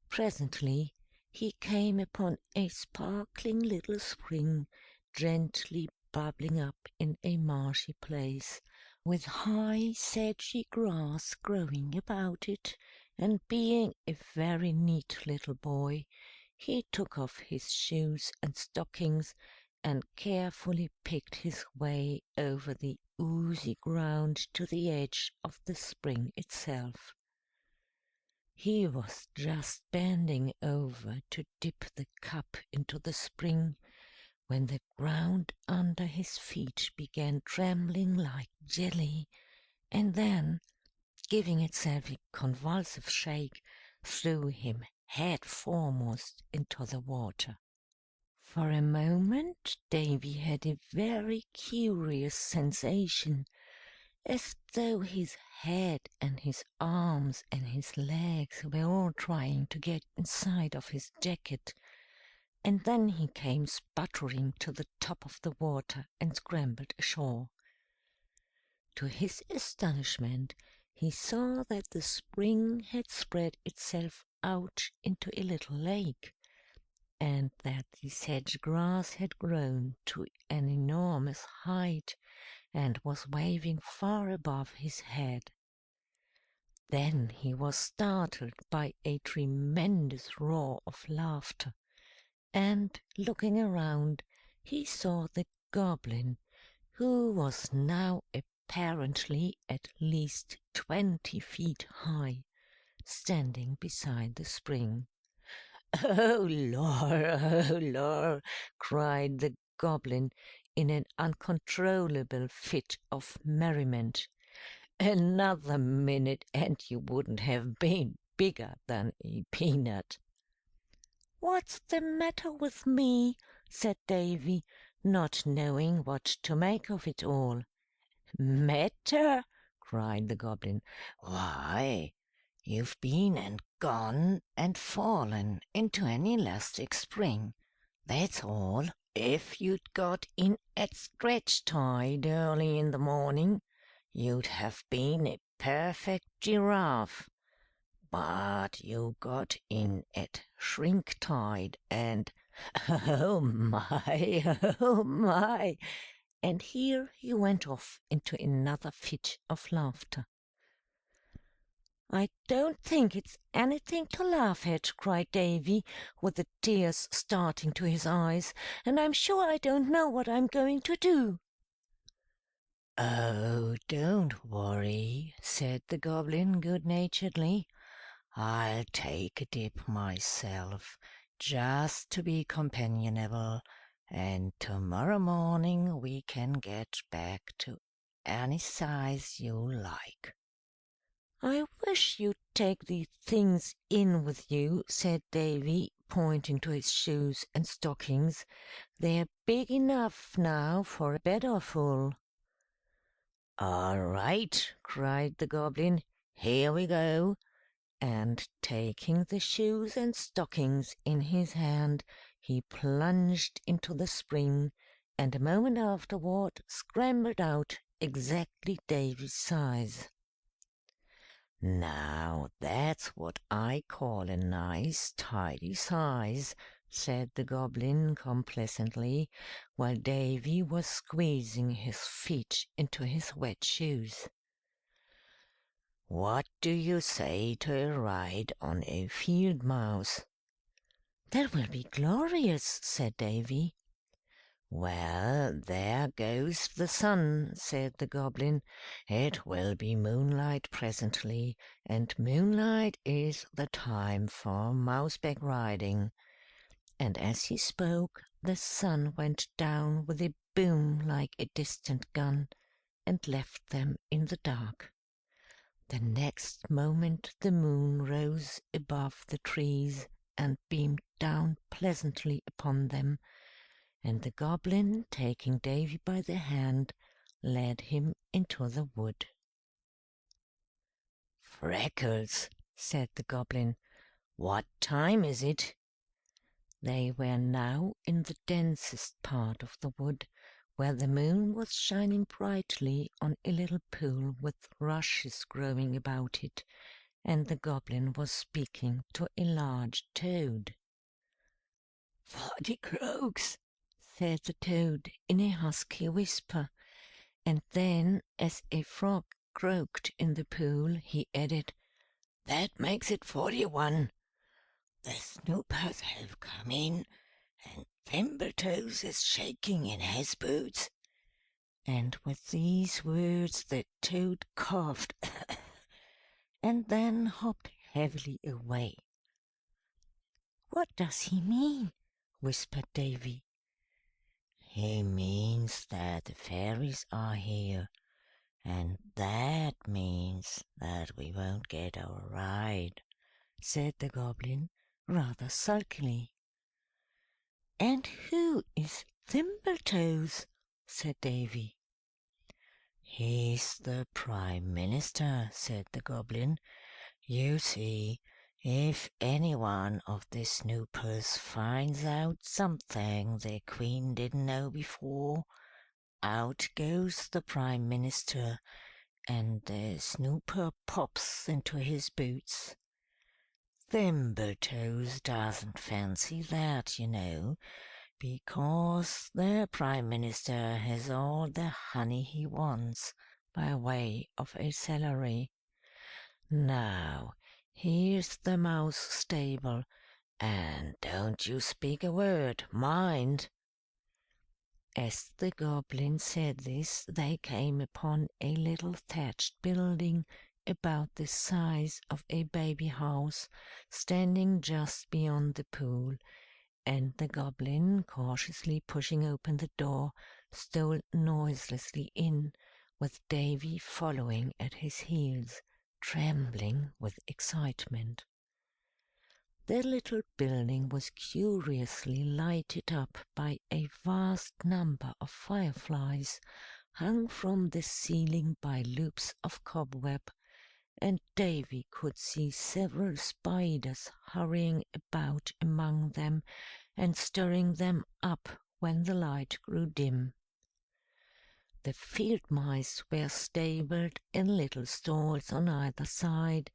Presently he came upon a sparkling little spring, gently bubbling up in a marshy place, with high sedgy grass growing about it, and being a very neat little boy, he took off his shoes and stockings and carefully picked his way over the oozy ground to the edge of the spring itself. He was just bending over to dip the cup into the spring when the ground under his feet began trembling like jelly, and then, giving itself a convulsive shake, threw him head foremost into the water. For a moment Davy had a very curious sensation, as though his head and his arms and his legs were all trying to get inside of his jacket, and then he came sputtering to the top of the water and scrambled ashore. To his astonishment, he saw that the spring had spread itself out into a little lake, and that the sedge grass had grown to an enormous height and was waving far above his head. Then he was startled by a tremendous roar of laughter, and looking around, he saw the Goblin, who was now apparently at least 20 feet high, standing beside the spring. "Oh, Lor! Oh, Lor!" cried the Goblin in an uncontrollable fit of merriment. "Another minute and you wouldn't have been bigger than a peanut." "What's the matter with me?" said Davy, not knowing what to make of it all. "Matter!" cried the Goblin. "Why, you've been and gone and fallen into an elastic spring. That's all. If you'd got in at scratch tide early in the morning, you'd have been a perfect giraffe. But you got in at shrink tide and oh my, oh my!" And here he went off into another fit of laughter. "I don't think it's anything to laugh at," cried Davy, with the tears starting to his eyes, "and I'm sure I don't know what I'm going to do." "Oh, don't worry," said the Goblin good-naturedly. "I'll take a dip myself, just to be companionable, and tomorrow morning we can get back to any size you like." "I wish you'd take these things in with you," said Davy, pointing to his shoes and stockings. "They're big enough now for a bedderful." "All right," cried the Goblin. "Here we go." And taking the shoes and stockings in his hand, he plunged into the spring, and a moment afterward scrambled out exactly Davy's size. "Now that's what I call a nice tidy size," said the Goblin complacently, while Davy was squeezing his feet into his wet shoes. "What do you say to a ride on a field mouse?" "That will be glorious," said Davy. "Well, there goes the sun," said the Goblin. "It will be moonlight presently, and moonlight is the time for mouseback riding." And as he spoke, the sun went down with a boom like a distant gun, and left them in the dark. The next moment the moon rose above the trees and beamed down pleasantly upon them, and the goblin, taking Davy by the hand, led him into the wood. "Freckles," said the goblin, "what time is it?" They were now in the densest part of the wood, where the moon was shining brightly on a little pool with rushes growing about it, and the goblin was speaking to a large toad. "40 croaks," said the toad in a husky whisper, and then, as a frog croaked in the pool, he added, "That makes it 41. The snoopers have come in, and Thimbletoes is shaking in his boots." And with these words the toad coughed and then hopped heavily away. "What does he mean?" whispered Davy. "He means that the fairies are here, and that means that we won't get our ride," said the goblin, rather sulkily. "And who is Thimbletoes?" said Davy. "He's the Prime Minister," said the goblin. "You see, if any one of the snoopers finds out something the Queen didn't know before, out goes the Prime Minister, and the snooper pops into his boots. Thimbletoes doesn't fancy that, you know, because the Prime Minister has all the honey he wants by way of a salary. Now, here's the mouse stable, and don't you speak a word, mind." As the goblin said this, they came upon a little thatched building about the size of a baby house, standing just beyond the pool, and the goblin, cautiously pushing open the door, stole noiselessly in, with Davy following at his heels, trembling with excitement. The little building was curiously lighted up by a vast number of fireflies, hung from the ceiling by loops of cobweb, and Davy could see several spiders hurrying about among them and stirring them up when the light grew dim. The field mice were stabled in little stalls on either side,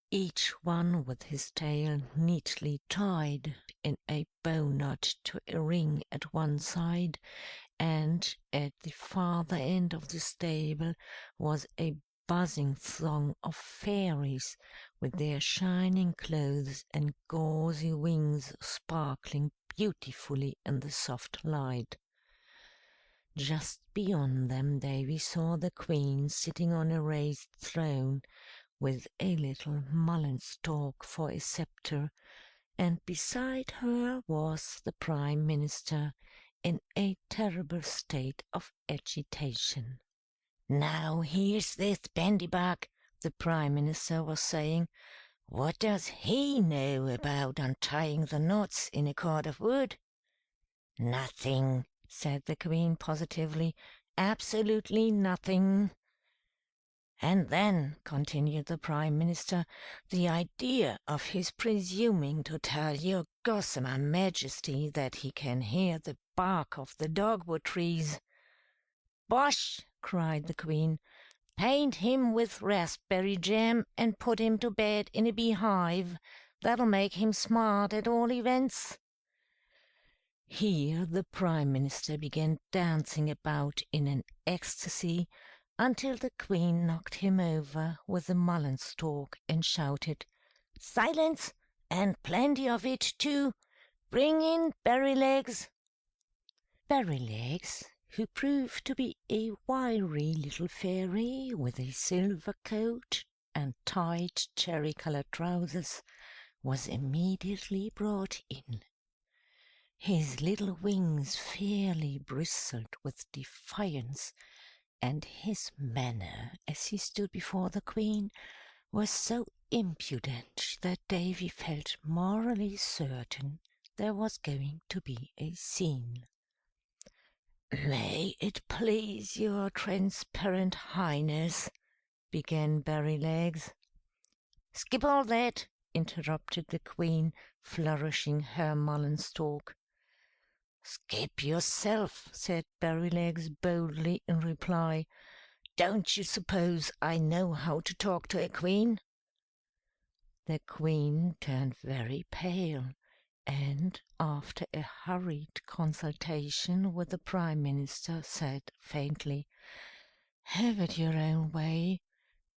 each one with his tail neatly tied in a bow knot to a ring at one side, and at the farther end of the stable was a buzzing throng of fairies, with their shining clothes and gauzy wings sparkling beautifully in the soft light. Just beyond them Davy saw the Queen sitting on a raised throne, with a little mullen stalk for a sceptre, and beside her was the Prime Minister in a terrible state of agitation. "Now here's this Bandybug," the Prime Minister was saying. "What does he know about untying the knots in a cord of wood?" "Nothing," said the Queen positively. "Absolutely nothing." "And then," continued the Prime Minister, "the idea of his presuming to tell your gossamer Majesty that he can hear the bark of the dogwood trees." "Bosh!" cried the Queen. "Paint him with raspberry jam and put him to bed in a beehive. That'll make him smart at all events." Here the Prime Minister began dancing about in an ecstasy, until the Queen knocked him over with the mullen stalk and shouted, "Silence, and plenty of it, too! Bring in Berrylegs." Berrylegs, who proved to be a wiry little fairy with a silver coat and tight cherry-colored trousers, was immediately brought in. His little wings fairly bristled with defiance, and his manner as he stood before the Queen was so impudent that Davy felt morally certain there was going to be a scene. "May it please your transparent highness," began Berrylegs. "Skip all that," interrupted the Queen, flourishing her mullen stalk. "Skip yourself," said Berrylegs boldly in reply. "Don't you suppose I know how to talk to a queen?" The Queen turned very pale, and after a hurried consultation with the Prime Minister said faintly, "Have it your own way,"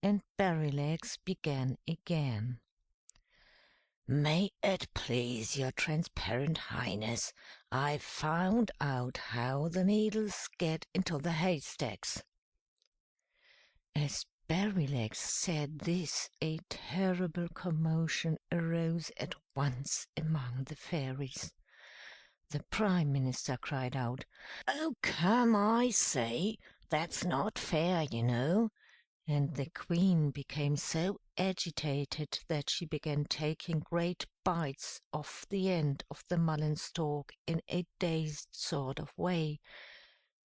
and Berrylegs began again. "May it please your transparent highness, I've found out how the needles get into the haystacks." As Berrylegs said this, a terrible commotion arose at once among the fairies. The Prime Minister cried out, "Oh, come, I say! That's not fair, you know." And the Queen became so agitated that she began taking great bites off the end of the mullen stalk in a dazed sort of way,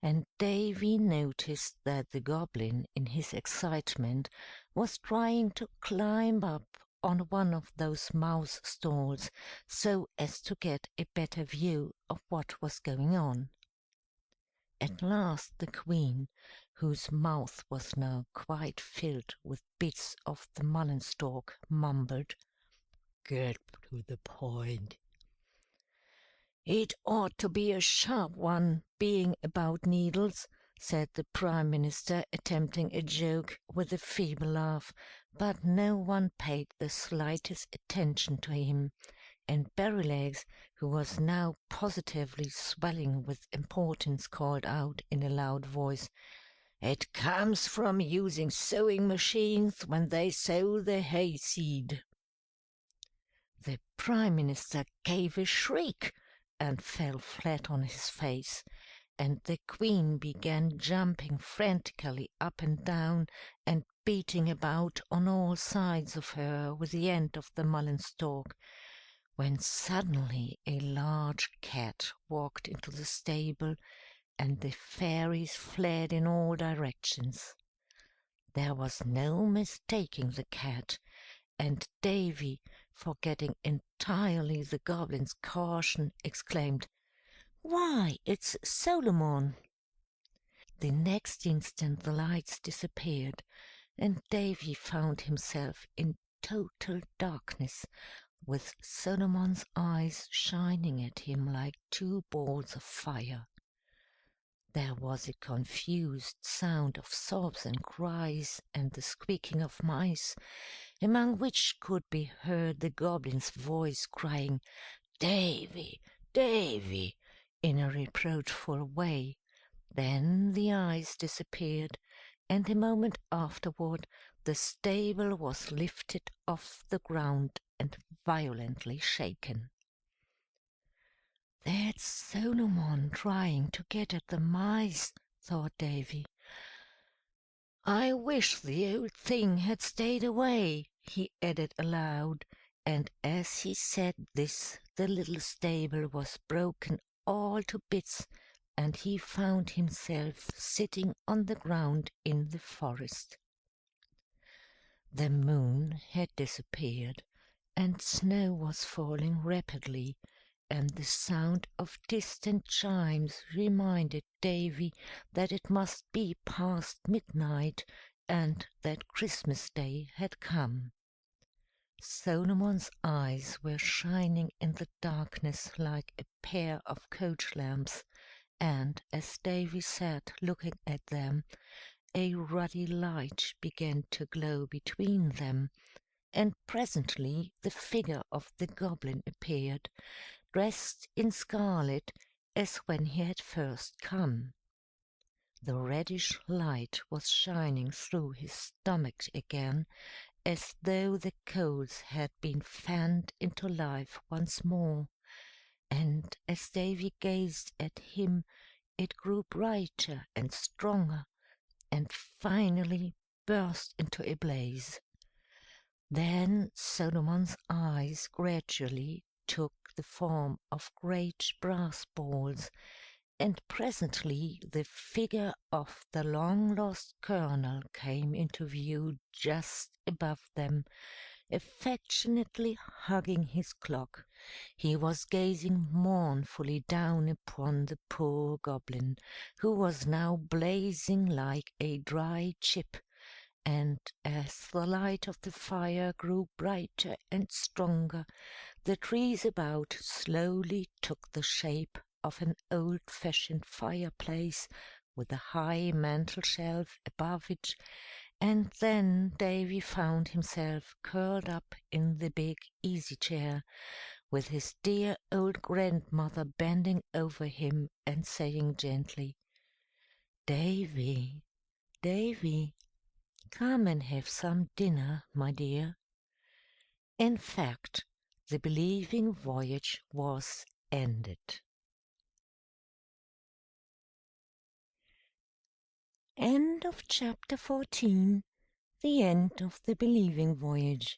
and Davy noticed that the Goblin, in his excitement, was trying to climb up on one of those mouse stalls so as to get a better view of what was going on. At last the Queen, whose mouth was now quite filled with bits of the mullen stalk, mumbled, "Get to the point." "It ought to be a sharp one, being about needles," said the Prime Minister, attempting a joke with a feeble laugh, but no one paid the slightest attention to him, and Berrylegs, who was now positively swelling with importance, called out in a loud voice, "It comes from using sewing machines when they sow the hayseed." The Prime Minister gave a shriek and fell flat on his face, and the Queen began jumping frantically up and down and beating about on all sides of her with the end of the mullen stalk, when suddenly a large cat walked into the stable, and the fairies fled in all directions. There was no mistaking the cat, and Davy, forgetting entirely the Goblin's caution, exclaimed, "Why, it's Solomon!" The next instant the lights disappeared, and Davy found himself in total darkness, with Solomon's eyes shining at him like two balls of fire. There was a confused sound of sobs and cries and the squeaking of mice, among which could be heard the Goblin's voice crying, "Davy, Davy," in a reproachful way. Then the eyes disappeared, and a moment afterward the stable was lifted off the ground and violently shaken. "That's Solomon trying to get at the mice," thought Davy. "I wish the old thing had stayed away," he added aloud, and as he said this the little stable was broken all to bits, and he found himself sitting on the ground in the forest. The moon had disappeared, and snow was falling rapidly, and the sound of distant chimes reminded Davy that it must be past midnight, and that Christmas Day had come. Solomon's eyes were shining in the darkness like a pair of coach lamps, and as Davy sat looking at them, a ruddy light began to glow between them, and presently the figure of the Goblin appeared, dressed in scarlet as when he had first come. The reddish light was shining through his stomach again, as though the coals had been fanned into life once more, and as Davy gazed at him it grew brighter and stronger, and finally burst into a blaze. Then Solomon's eyes gradually took the form of great brass balls, and presently the figure of the long-lost colonel came into view just above them, affectionately hugging his clock. He was gazing mournfully down upon the poor goblin, who was now blazing like a dry chip, and as the light of the fire grew brighter and stronger, the trees about slowly took the shape of an old-fashioned fireplace with a high mantel-shelf above it, and then Davy found himself curled up in the big easy-chair, with his dear old grandmother bending over him and saying gently, "Davy, Davy, come and have some dinner, my dear." In fact, the believing voyage was ended. End of chapter 14. The end of the believing voyage.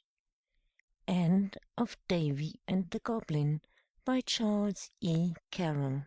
End of Davy and the Goblin by Charles E. Carroll.